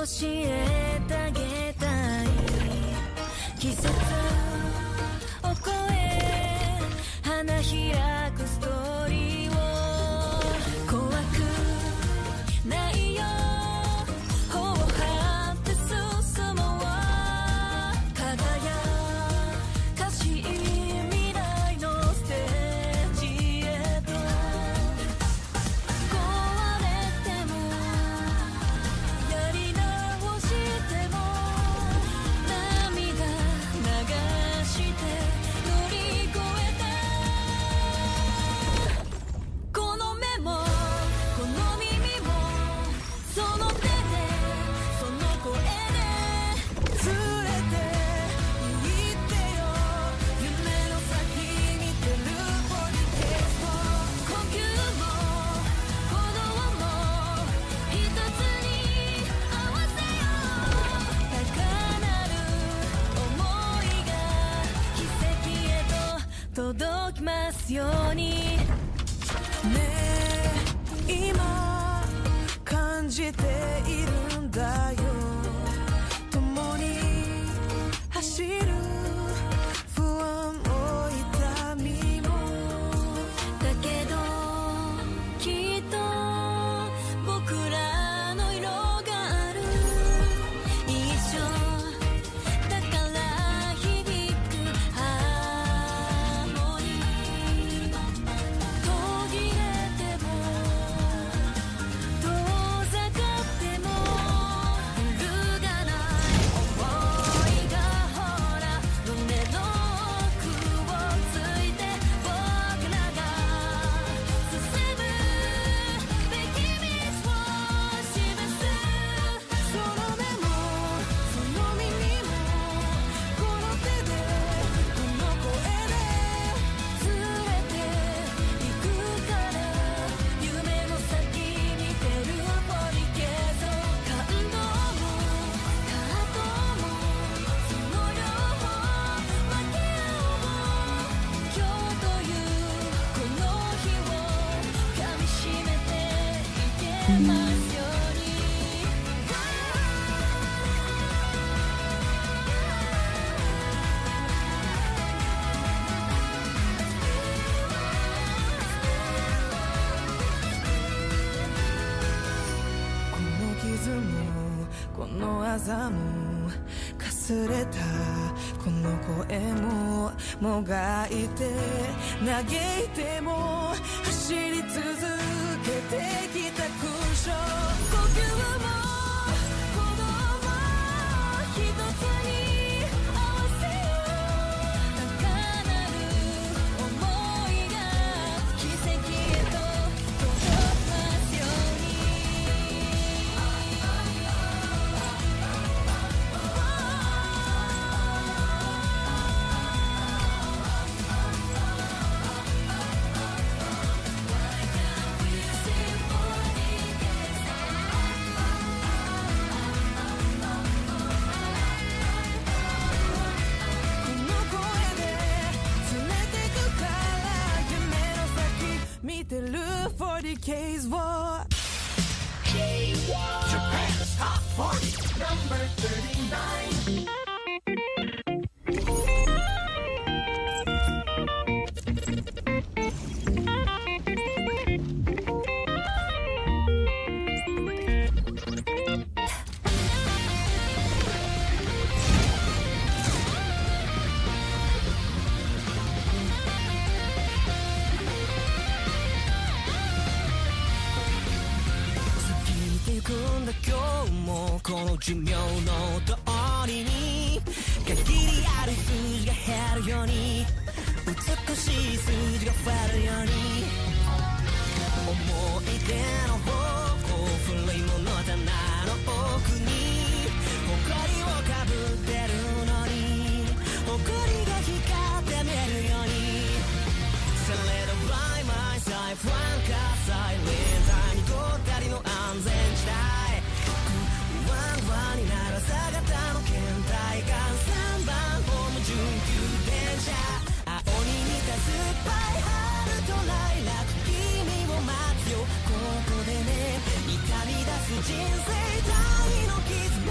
教えてあげたい季節を越え花開くストーリーを怖くないよ頬を張って進もう輝かしい未来のステージへと壊れてもやり直しても涙流して乗り越えたこの目もこの耳もその手でその声で連れて行ってよ夢の先見てるボディテスト呼吸も鼓動も一つに合わせよう高鳴る想いが奇跡へと届きますようにねえ今感じているんだよ共に走る不安も痛みもだけどきっと僕らの色がある一緒だから響くハーモニー途切れても遠ざかっても揺るがない想いがほら胸の奥をついて僕らが進むべき道を示すその目もその耳もこの手でこの声で連れて行くから夢の先見てるボディケーゾ感動も葛藤もその両方分け合おう今日というこの日を噛みしめていけますようにこの傷もこのあざもかすれたこの声ももがいて嘆いても走り続けてきた勲章呼吸も鼓動も一つに合わせよう高鳴る想いが奇跡へと届きますようにこの声で連れてくから夢の先見てる 40Ks を
Japan's Top 40, number 39. 過ぎていくんだ今日もこの寿命の通りに限りある数字が減るように美しい数字が増えるように思い出の方向古いもの棚の奥に埃をかぶってるのに埃が光って見えるように Surrounded by my side フランカサイレンタイにとったりの安全地帯ワンワンになる朝方の倦怠感3番ホーム準急電車青に似た酸っぱい春とライラック君を待つよここでね痛み出す人生単位の傷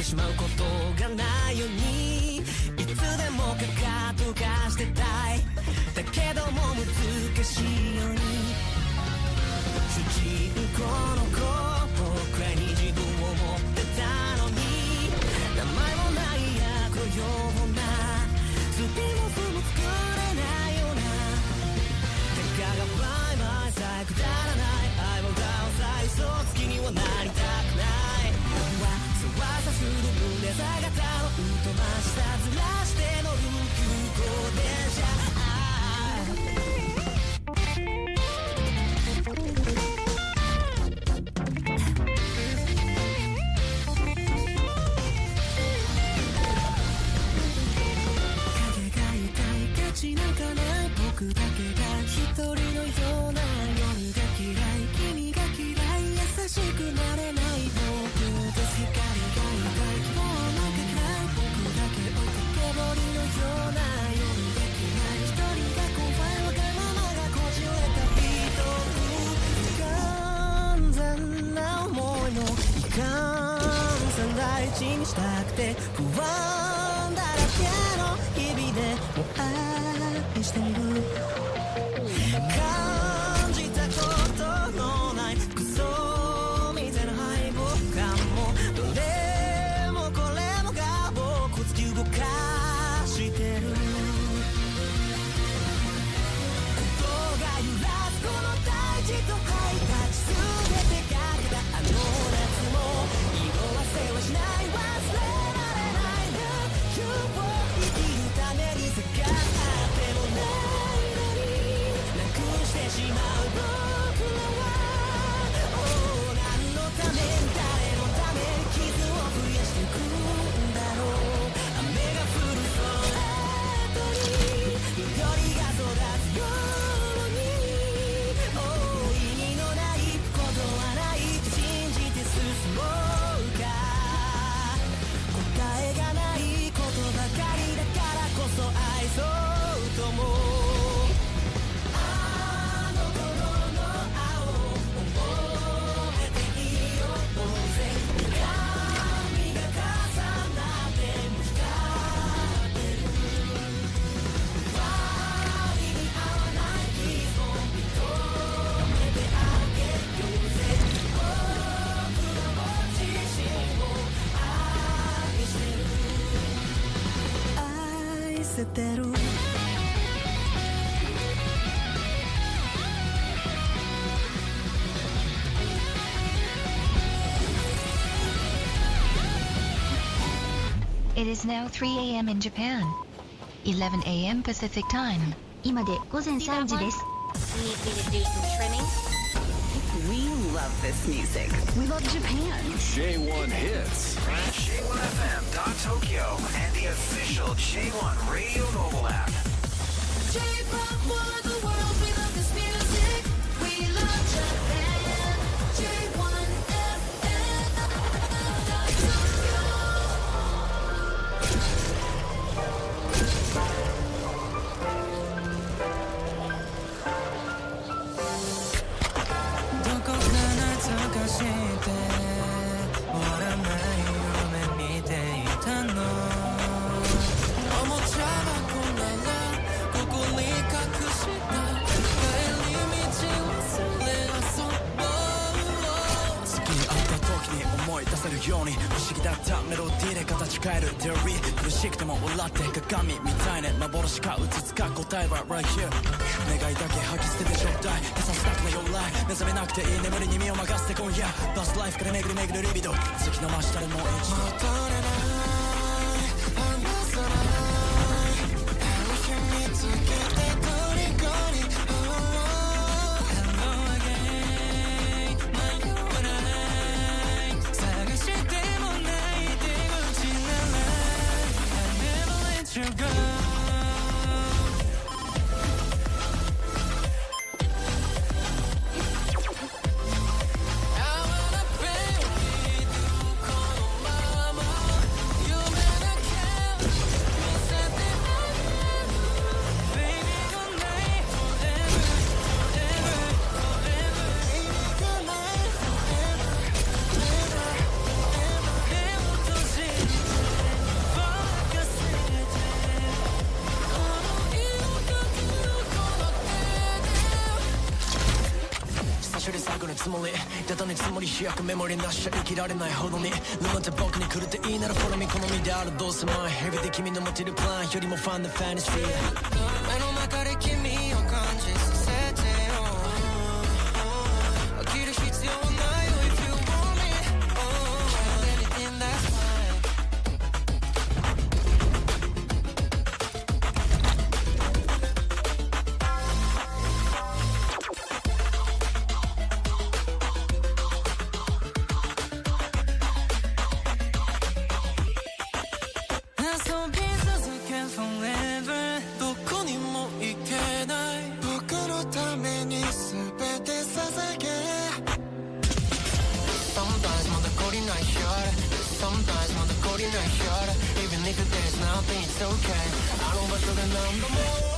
しまうことがないようにいつでもかかとかしてたいだけども難しいように主人公の子くらいに自分を持ってたのに名前もない役のようなスピンオフも作れないようなたかがバイバイさえくだらない愛を倒さ嘘つきにはなりたくないわざわざする胸坂の疎ましさずらして乗る急行電車なんかない僕だけが一人のような夜が嫌い君が嫌い優しくなれない僕です光が痛い今日なんか暗い僕だけ置いてけぼりのような夜が嫌い一人が怖いわがままがこじれた不完全な思いもいかんさん大事にしたくて不安だらけの日々でもうしてみる感じたことのないクソみたいな敗北感もどれもこれもが僕を突き動かしてる心が揺らすこの大地とハイタッチ全てかけたあの夏も色あせはしない忘れられないな今日を生きるために探すしてしまう僕らは何のために誰のために傷を増やしていくんだろう雨が降るストレートに緑が育つように意味のないことはないと信じて進もうか答えがないことばかりだからこそ愛そうと思うせてる
It is now 3 a.m. in Japan. 11 a.m. Pacific time. 今で午前3時です。
We love this music. We love Japan.
J1 hits. J1FM.Tokyo and the official J1 Radio mobile app.
J-pop for the world, we love this music. We love Japan. J1FM.Tokyo.
どこか懐かして終わらない夢見ていたのおもちゃ箱ならここに隠した帰り道忘れ遊ぼう
好きに会った時に思い出せるように不思議だったメロディーで形変える Theory 苦しくても笑って鏡みたいね幻かうつつか答えは right here 願いだけ吐き捨ててちょうだい手さしたくないよライ目覚めなくていい眠りに身を任せて今夜バスライフから巡り巡るリビド月の真下でもう一度戻れない離さないあの日見つけて虜にHello again 迷わない探してもない出口なら I never let you go I wanna play with you このまま後に積もりダタに積もり飛躍メモリなしゃ生きられないほどに沼って僕に来るっていいなら好み好みであるどうせ前ヘビで君の持てるプランよりもファンなファンタジー目の中で君を感じさせてよ飽きる必要はないよ If you want me anything that's fine Even if there's nothing, it's okay. I don't want to remember more.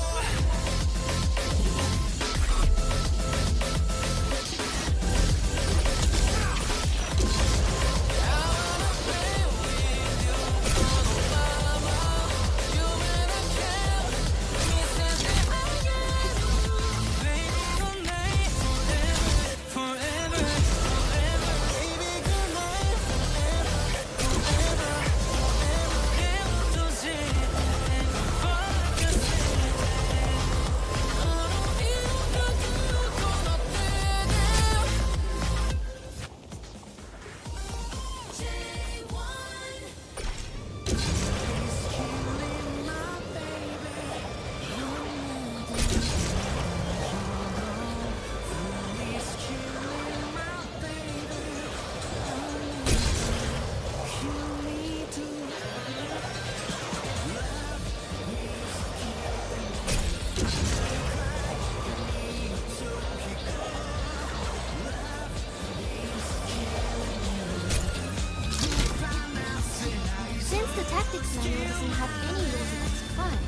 Tactics manual doesn't have any rules against fun.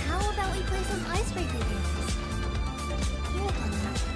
How about we play some icebreaker games? You're fun enough.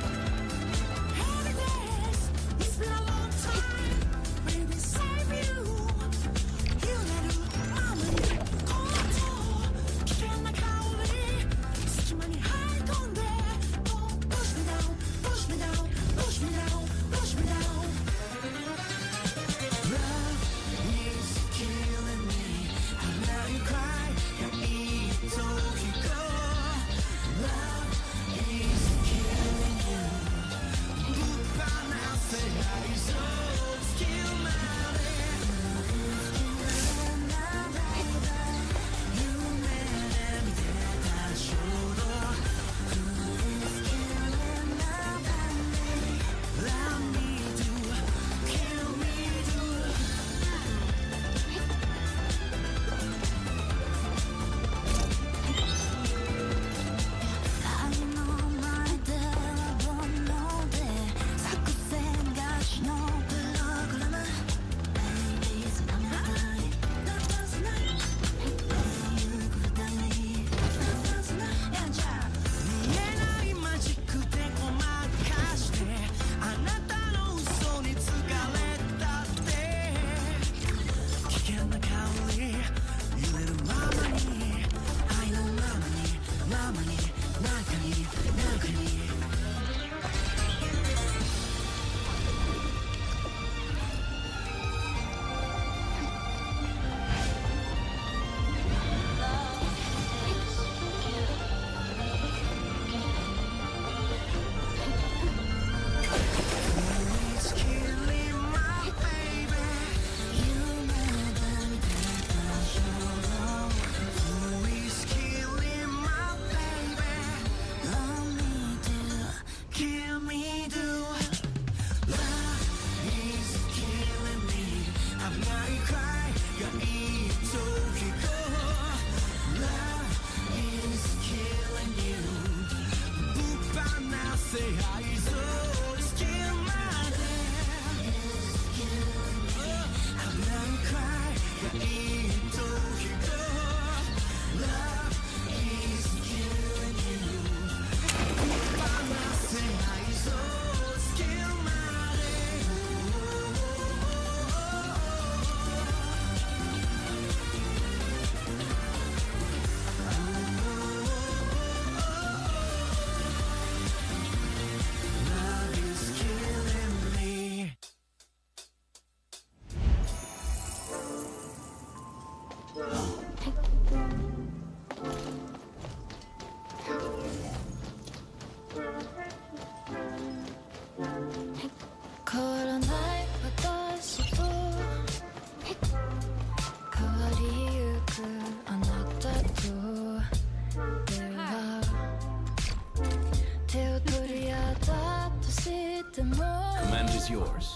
Command is yours.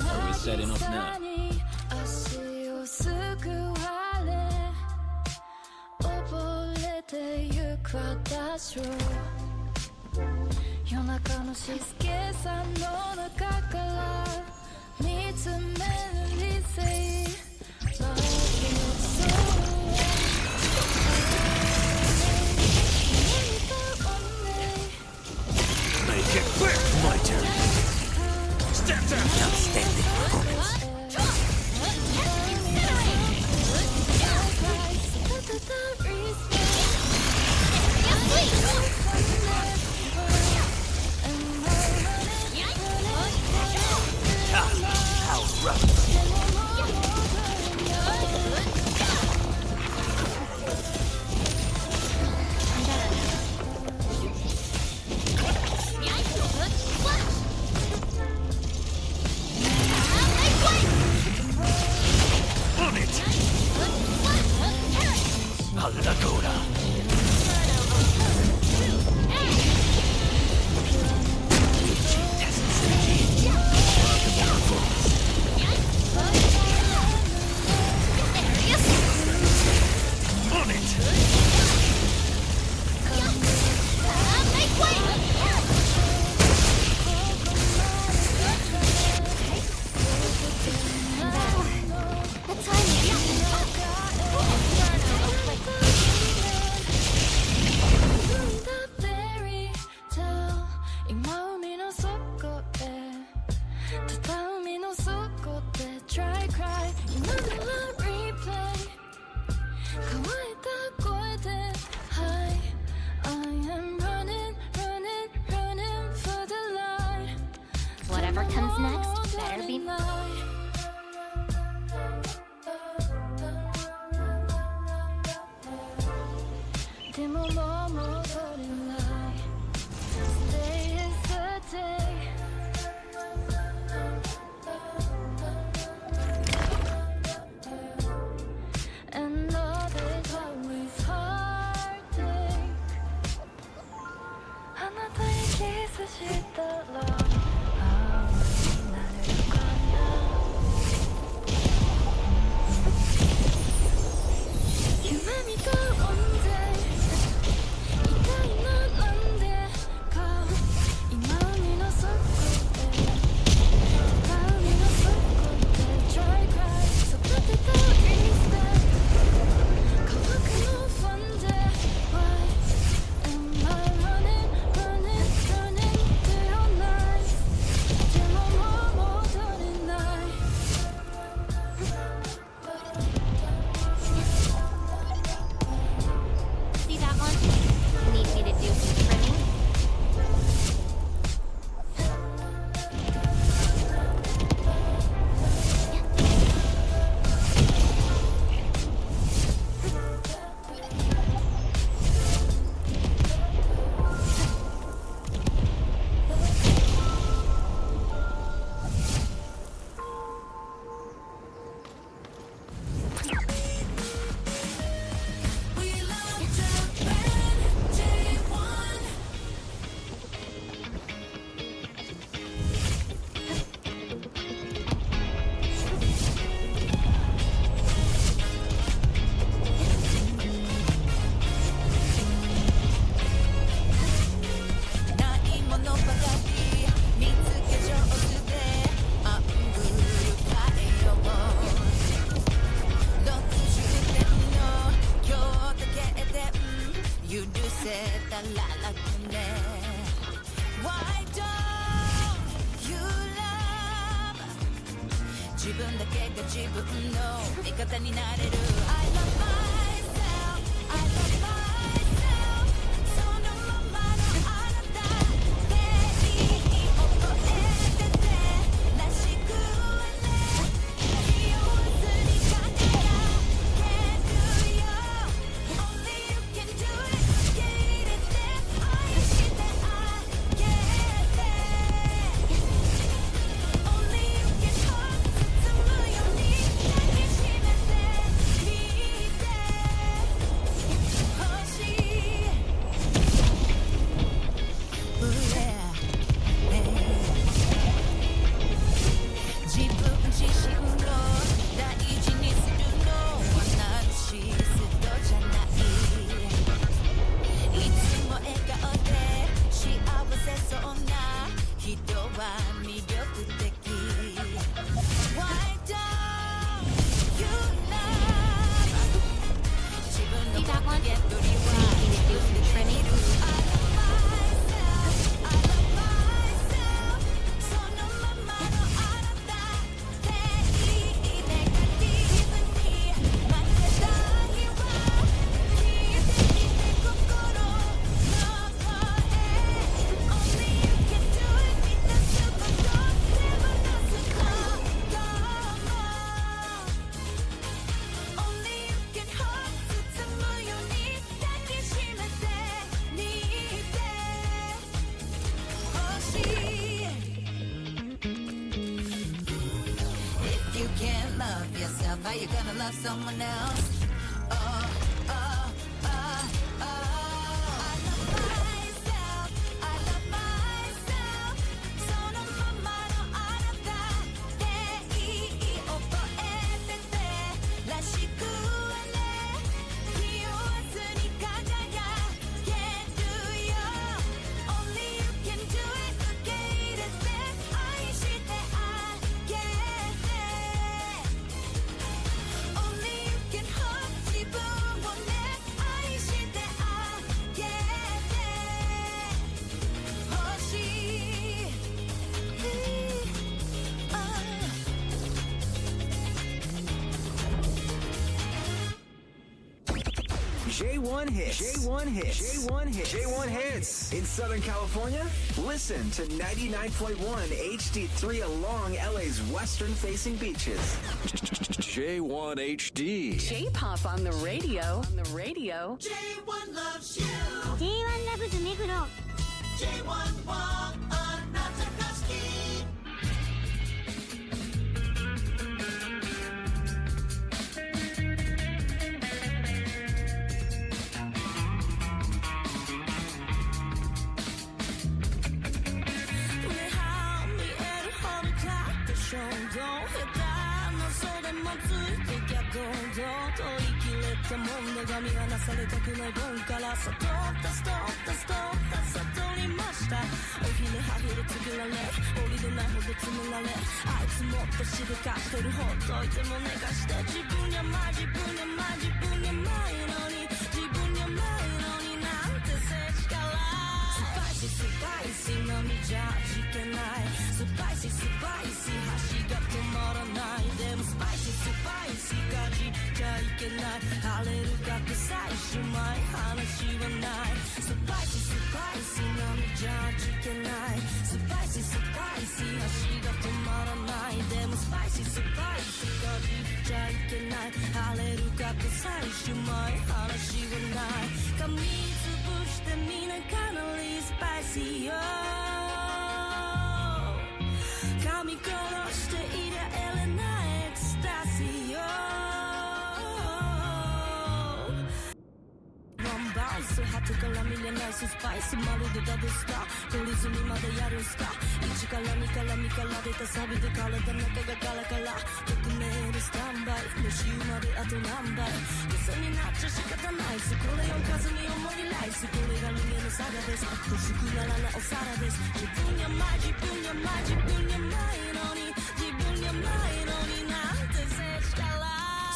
Are we set enough now?
Make it quick, my turn. Step down. Outstanding performance. How rough. On it. Allagora. On it.
Whatever comes next, better be
can't love yourself, how you gonna love someone else? Oh, oh, oh, oh. I love myself, I love myself. そのままのあなたでいい覚えててらしくはね気負わずに輝けるよ Only you can do it 受け入れて愛してあげて Only you can hold 自分をね愛してあげてほしい
J1 hits. J1 hits. J1 hits. J1 hits. In Southern California, listen to 99.1 HD3 along LA's western-facing beaches.
J1 HD.
J-pop on the radio.
J1 loves you J1 loves 目黒 J1 はあなたが好き
もんが見放されたくないボンから悟った悟りましたおひれはひれ作られ降りれないほど詰められあいつもっと静かしてるほっといても寝かして自分にはま自分にはま自分にはないのに自分にはないのになんてせちからスパイシースパイシー波じゃ味気ないスパイシースパイシー箸が止まらないでもスパイシースパイシーかじっちゃいけない晴れるか臭いしまい話はないスパイシースパイシー波じゃ味気ないスパイシースパイシー箸が止まらないでもスパイシースパイシーかじっちゃいけない晴れるか臭いしまい話はない噛みつぶしてみなかなりスパイシーよ噛み殺していりゃ得れないエクスタシーよワンバウンス旗から見れないスパイスまるでダブスター懲りずにまでやるスタ1から2から3から出たサビで体の中がカラカラ匿名でスタンバイ飯まであと何倍癖になっちゃ仕方ないすこれを数に思いライスこれが人間の差がです欲しくならないお皿です自分にはま自分にはま自分にはないのに自分にはないのになんてせちから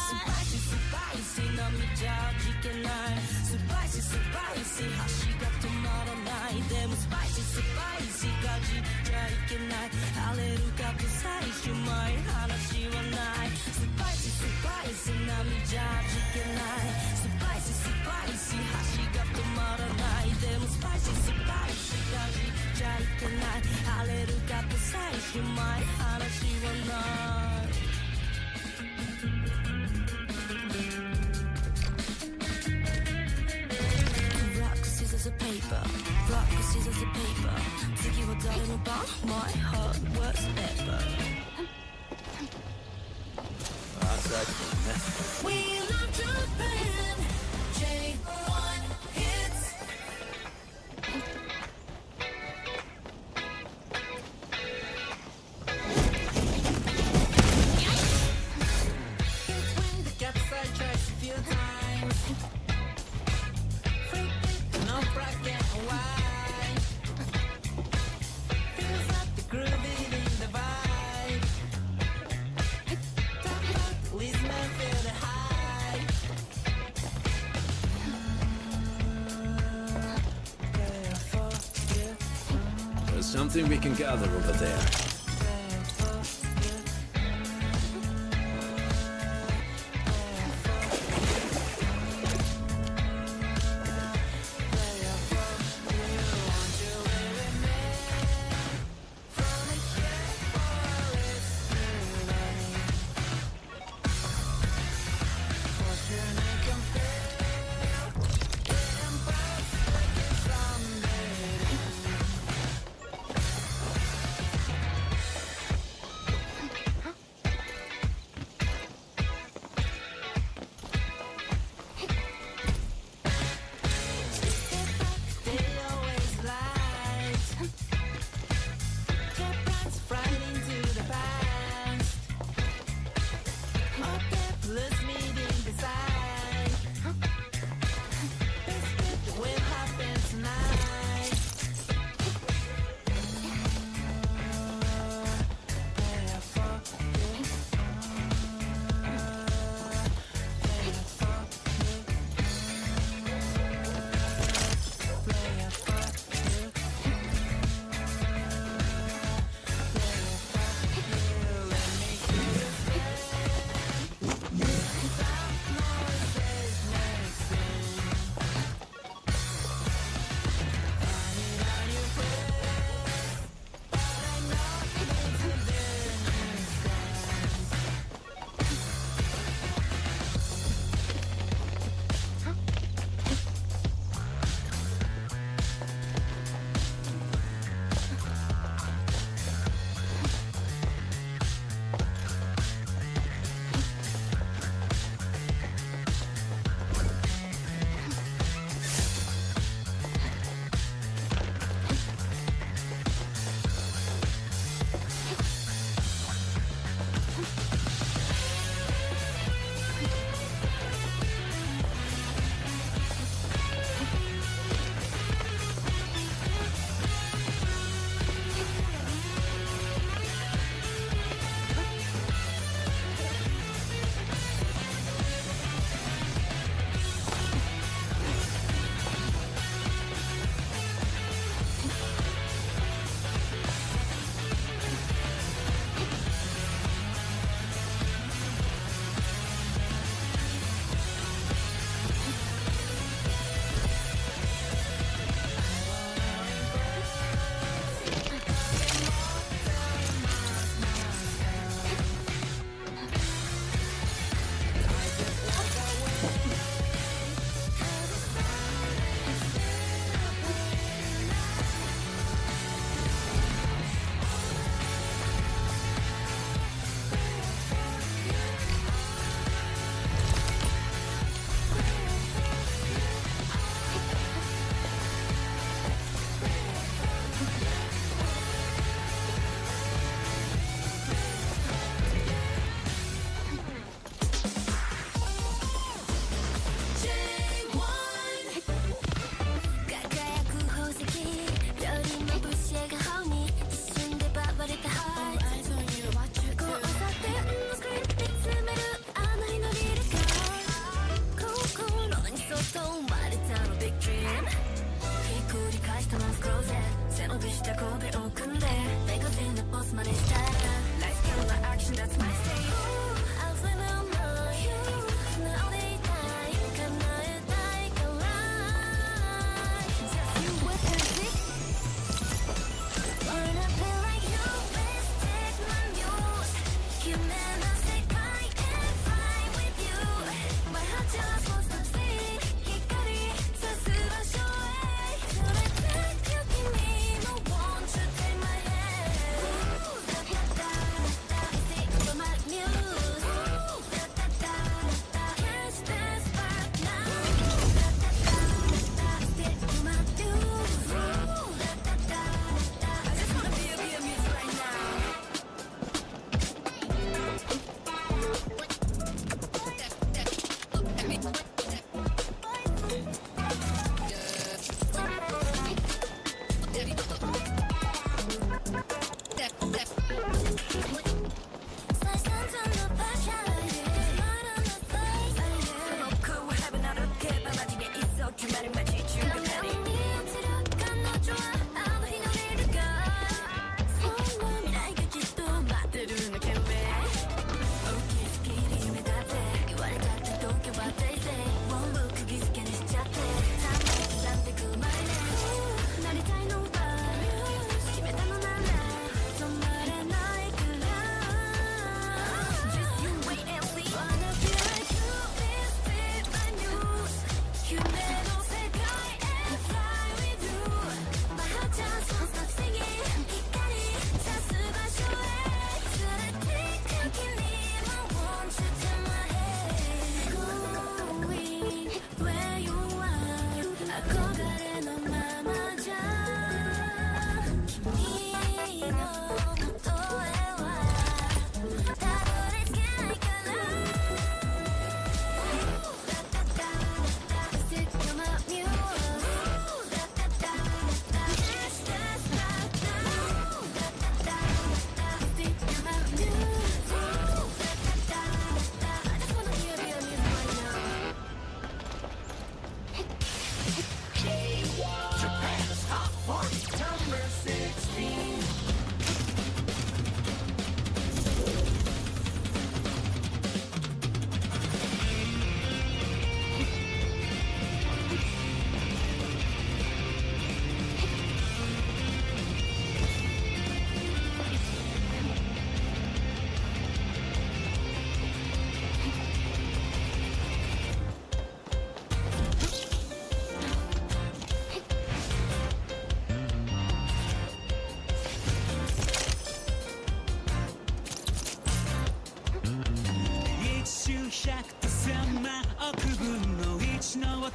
スパイシースパイシー波じゃ味気ないスパイシースパイシー箸が止まらないでもスパイシースパイシーかじっちゃいけない晴れるか臭いしまい話はないスパイシースパイシー波じゃ味気ないスパイシースパイシー箸が止まらないでもスパイシースパイシーかじっちゃいけない晴れるか臭いしまい話はない Rock, scissors, and paper. Rock, scissors, and paper. 次は誰の番 My heart was ever. We love Japan. J1 hits. It's when the capside tries a few times. No bracket why feels like the groove eating the vibe. Top up, listener feel the high.
There's something we can gather over there.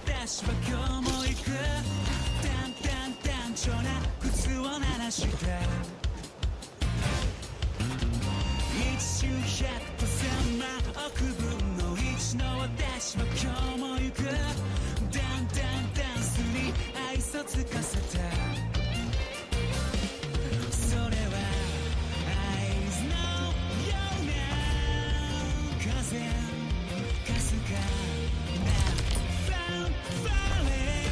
私は今日も行く単調な靴を鳴らした一周百と千万億分の一の私は今日も行くダンスに愛想つかせたそれは合図のような風かすかなファンファレ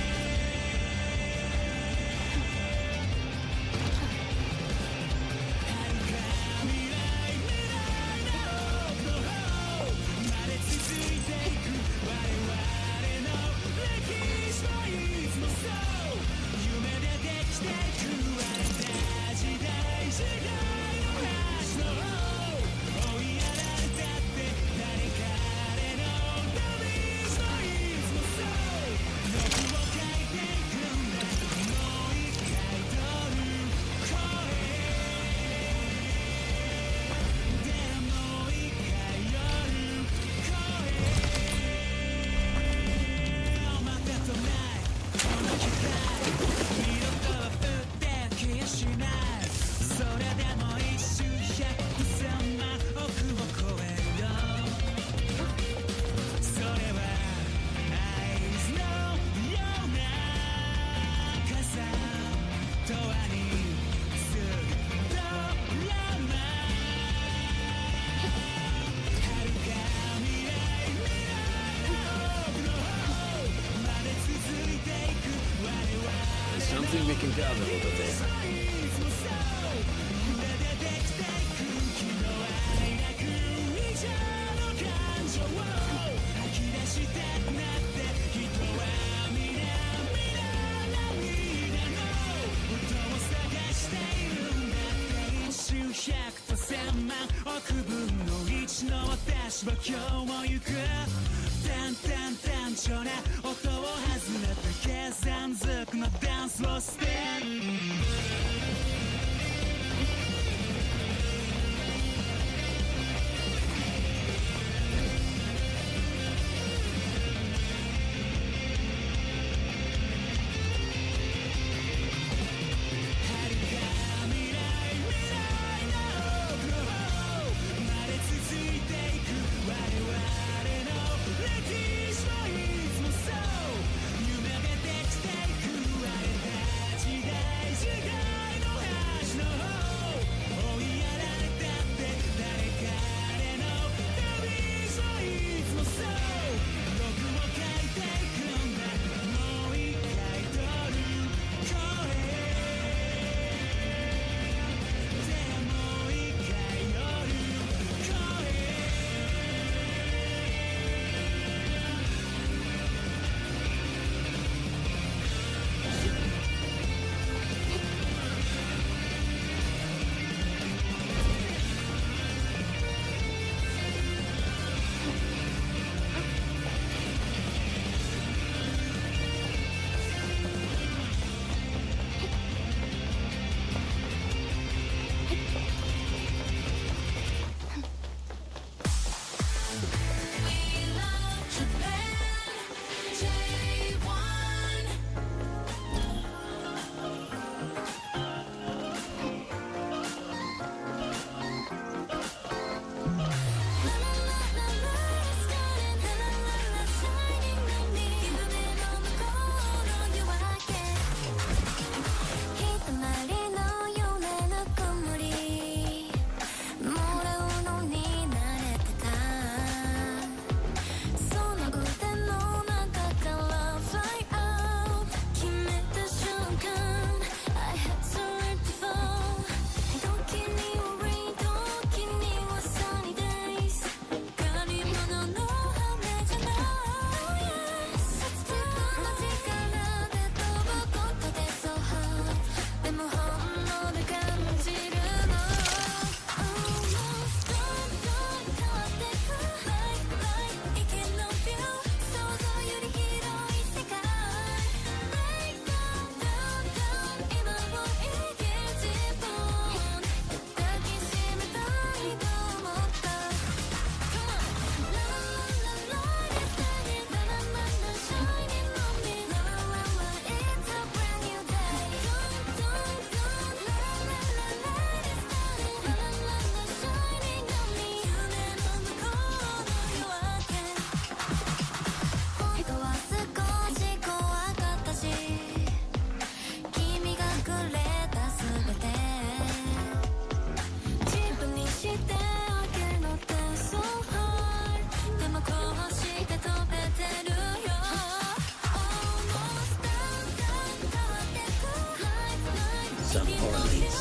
Something we can gather over there.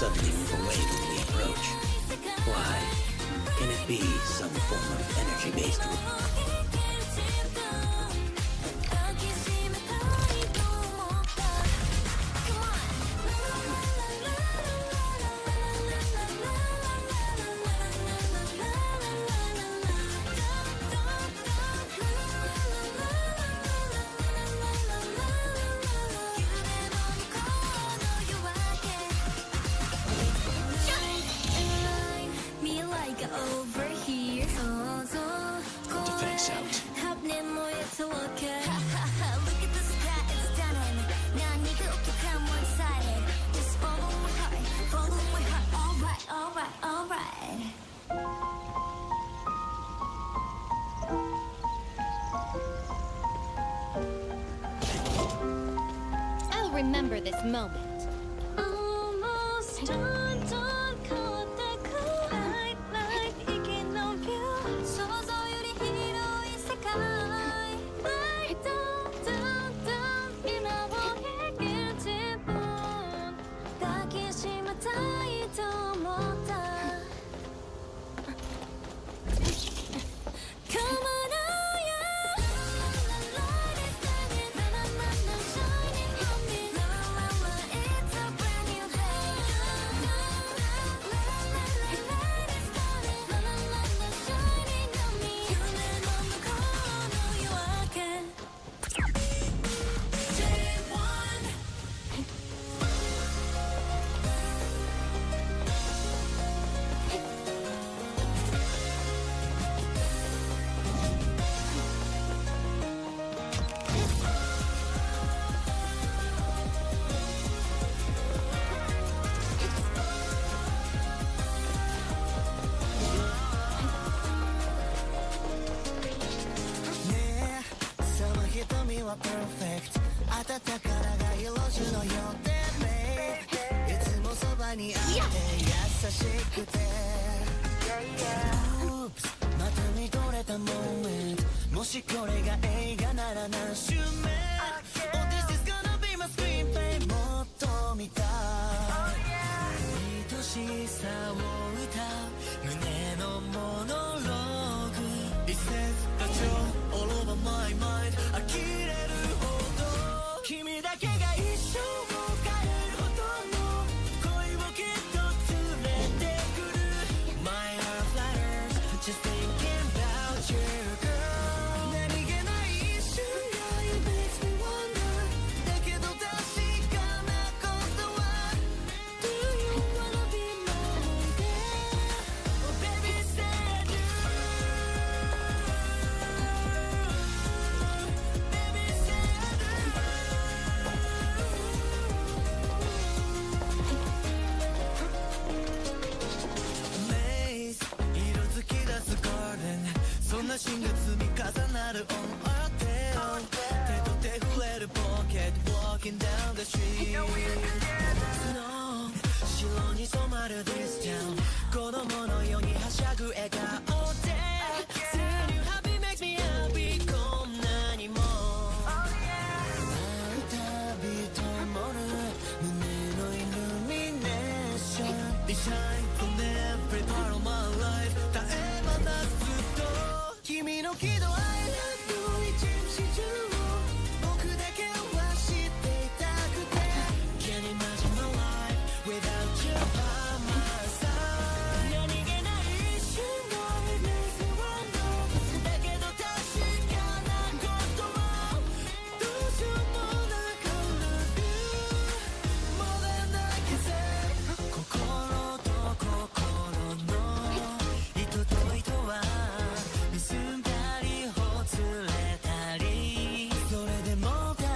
suddenly move away when we approach. Why? Can it be some form of energy-based?
Defense out.
I'll remember this moment.
Perfect 温からが色地のようで babe いつもそばにあって優しくて Oops また見とれた moment もしこれが映画なら何周目 Oh this is gonna be my screenplay もっと見たい愛しさを歌う胸のモノローグ It says that you're all over my mind 呆れる君だけが一生を変えるほどの恋をきっと連れてくる My heart flutters just thinking about you girl 何気ない一瞬が You makes me wonder だけど確かなことは Do you wanna be my girl Oh baby say I do Baby say I doそんなシーンが積み重なる on our tail 手と手触れるポケット walking down the street Snow 白に染まる this town 子供のようにはしゃぐ笑顔で Seeing you happy makes me happy こんなにも会うたび灯る胸のイルミネーション It shine from every part of my life 絶え間なく君の喜怒哀楽の一日中を僕だけは知っていたくて Can't imagine my life without you by my side 何気ない一瞬が It makes me wonder だけど確かなことはどうしようもなく Love you more than I can say 心と心の糸と糸は結んだりほつれたりそれでもただ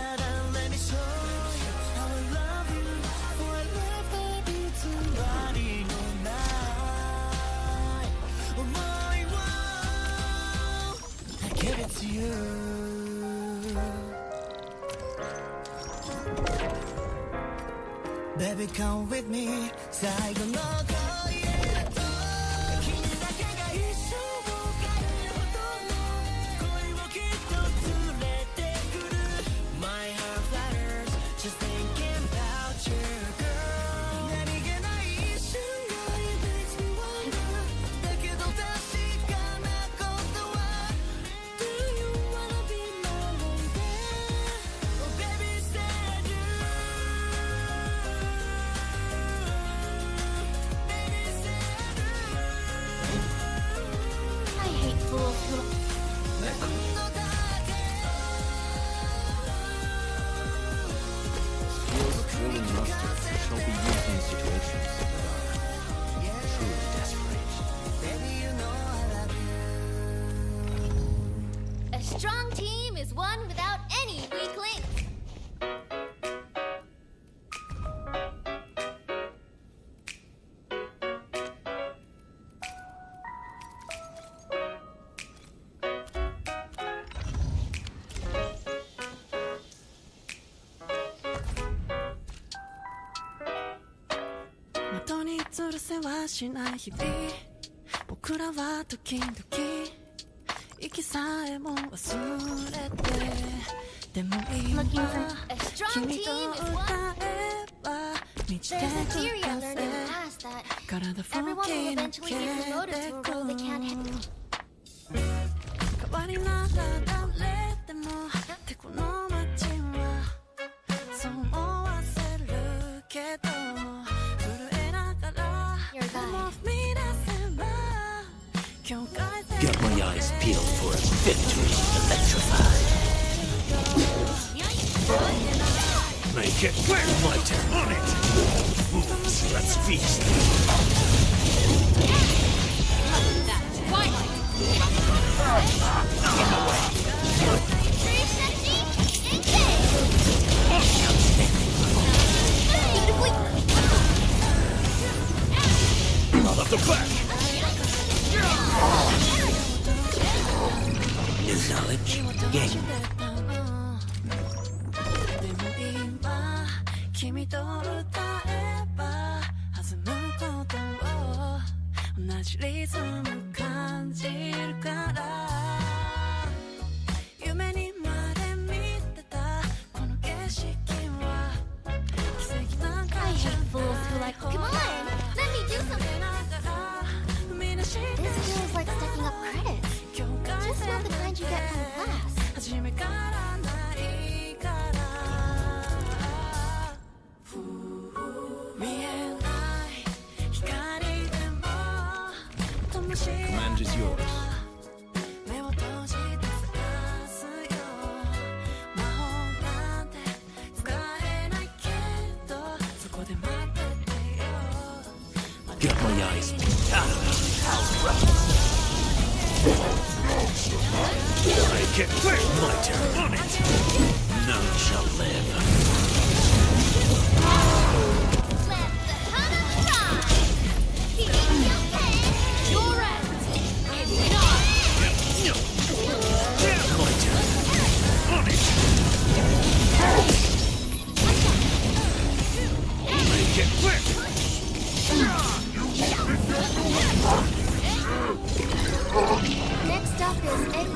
Let me show you how I love you For I love that 偽りのない思いを I give it to you Baby come with me 最後の恋へと君だけが一生を変えるほどの恋をきっと連れてくる My heart flutters just thinking about you girl 何気ない
Skills truly mustered shall be used in situations that are truly desperate.
A strong team is one without any weak links. Looking for a strong team is one. There's a theory I learned in class that everyone will eventually get promoted to a role they can't handle. Your guide.
Got my eyes peeled for a victory electrified. Make it quick, my turn on it. Moves, let's feast.
That's twilight.
Out of the back. New knowledge gained.
君と歌えば弾むことを同じリズム感じるから夢にまで見てたこの景色は奇跡なんか
I hate fools who like, come on, let me do something. This feels like stacking up credits. Just not the kind you get from class.
初めからないから見えない光でも灯し
Command is yours.
目を閉じて探すよ魔法なんて使えないけどそこで待っててよ
Got my eyes peeled. How rough. Make it quick, my turn on it. None shall live.
Let the hunters ride. Your end is not.
My turn on it. Make it quick.
Next up is egg.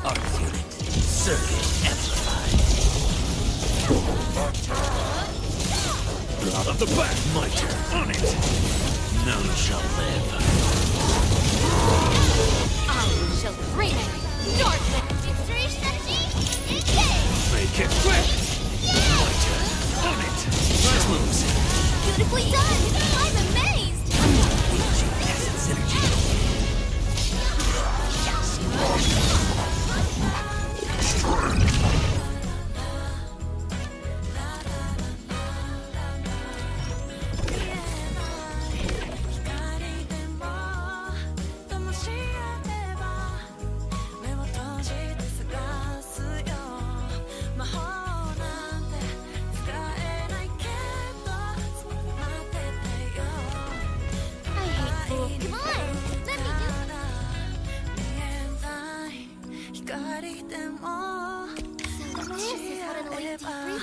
Arc unit. Circuit amplified. Out of the back, my turn on it. None shall live.
I shall bring it. Northland.
Make it quick. My turn on it. Nice moves.
Beautifully done. I'm amazed.
Acid synergy.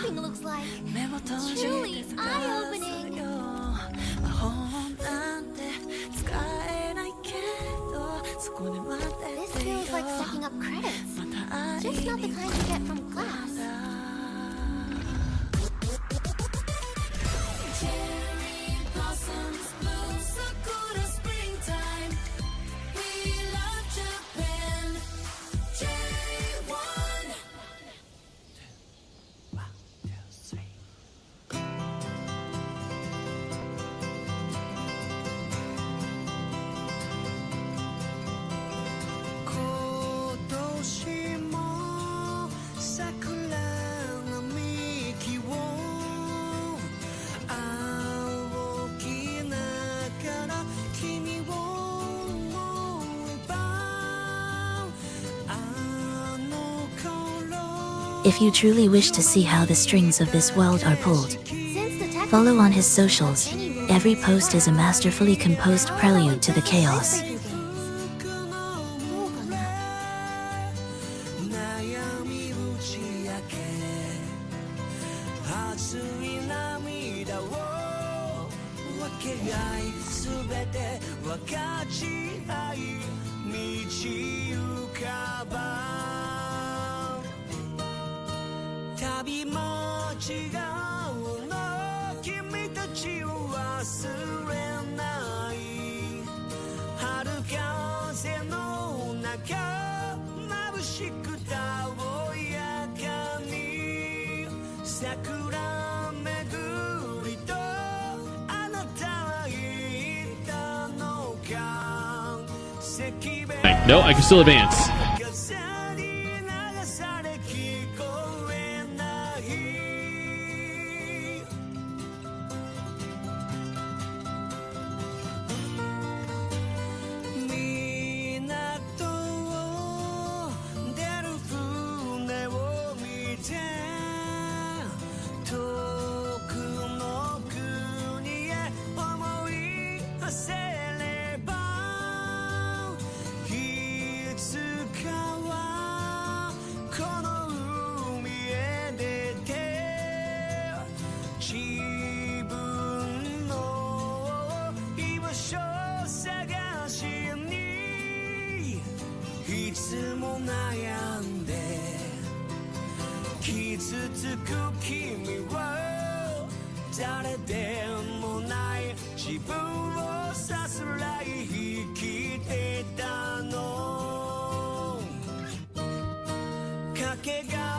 Looks like truly eye-opening. This feels like stacking up credits. Just not the kind you get from class.
Cherry blossoms bloom, Sakura springtime. We love Japan. J1.
If you truly wish to see how the strings of this world are pulled, follow on his socials. Every post is a masterfully composed prelude to the chaos.
No, I can still advance.
That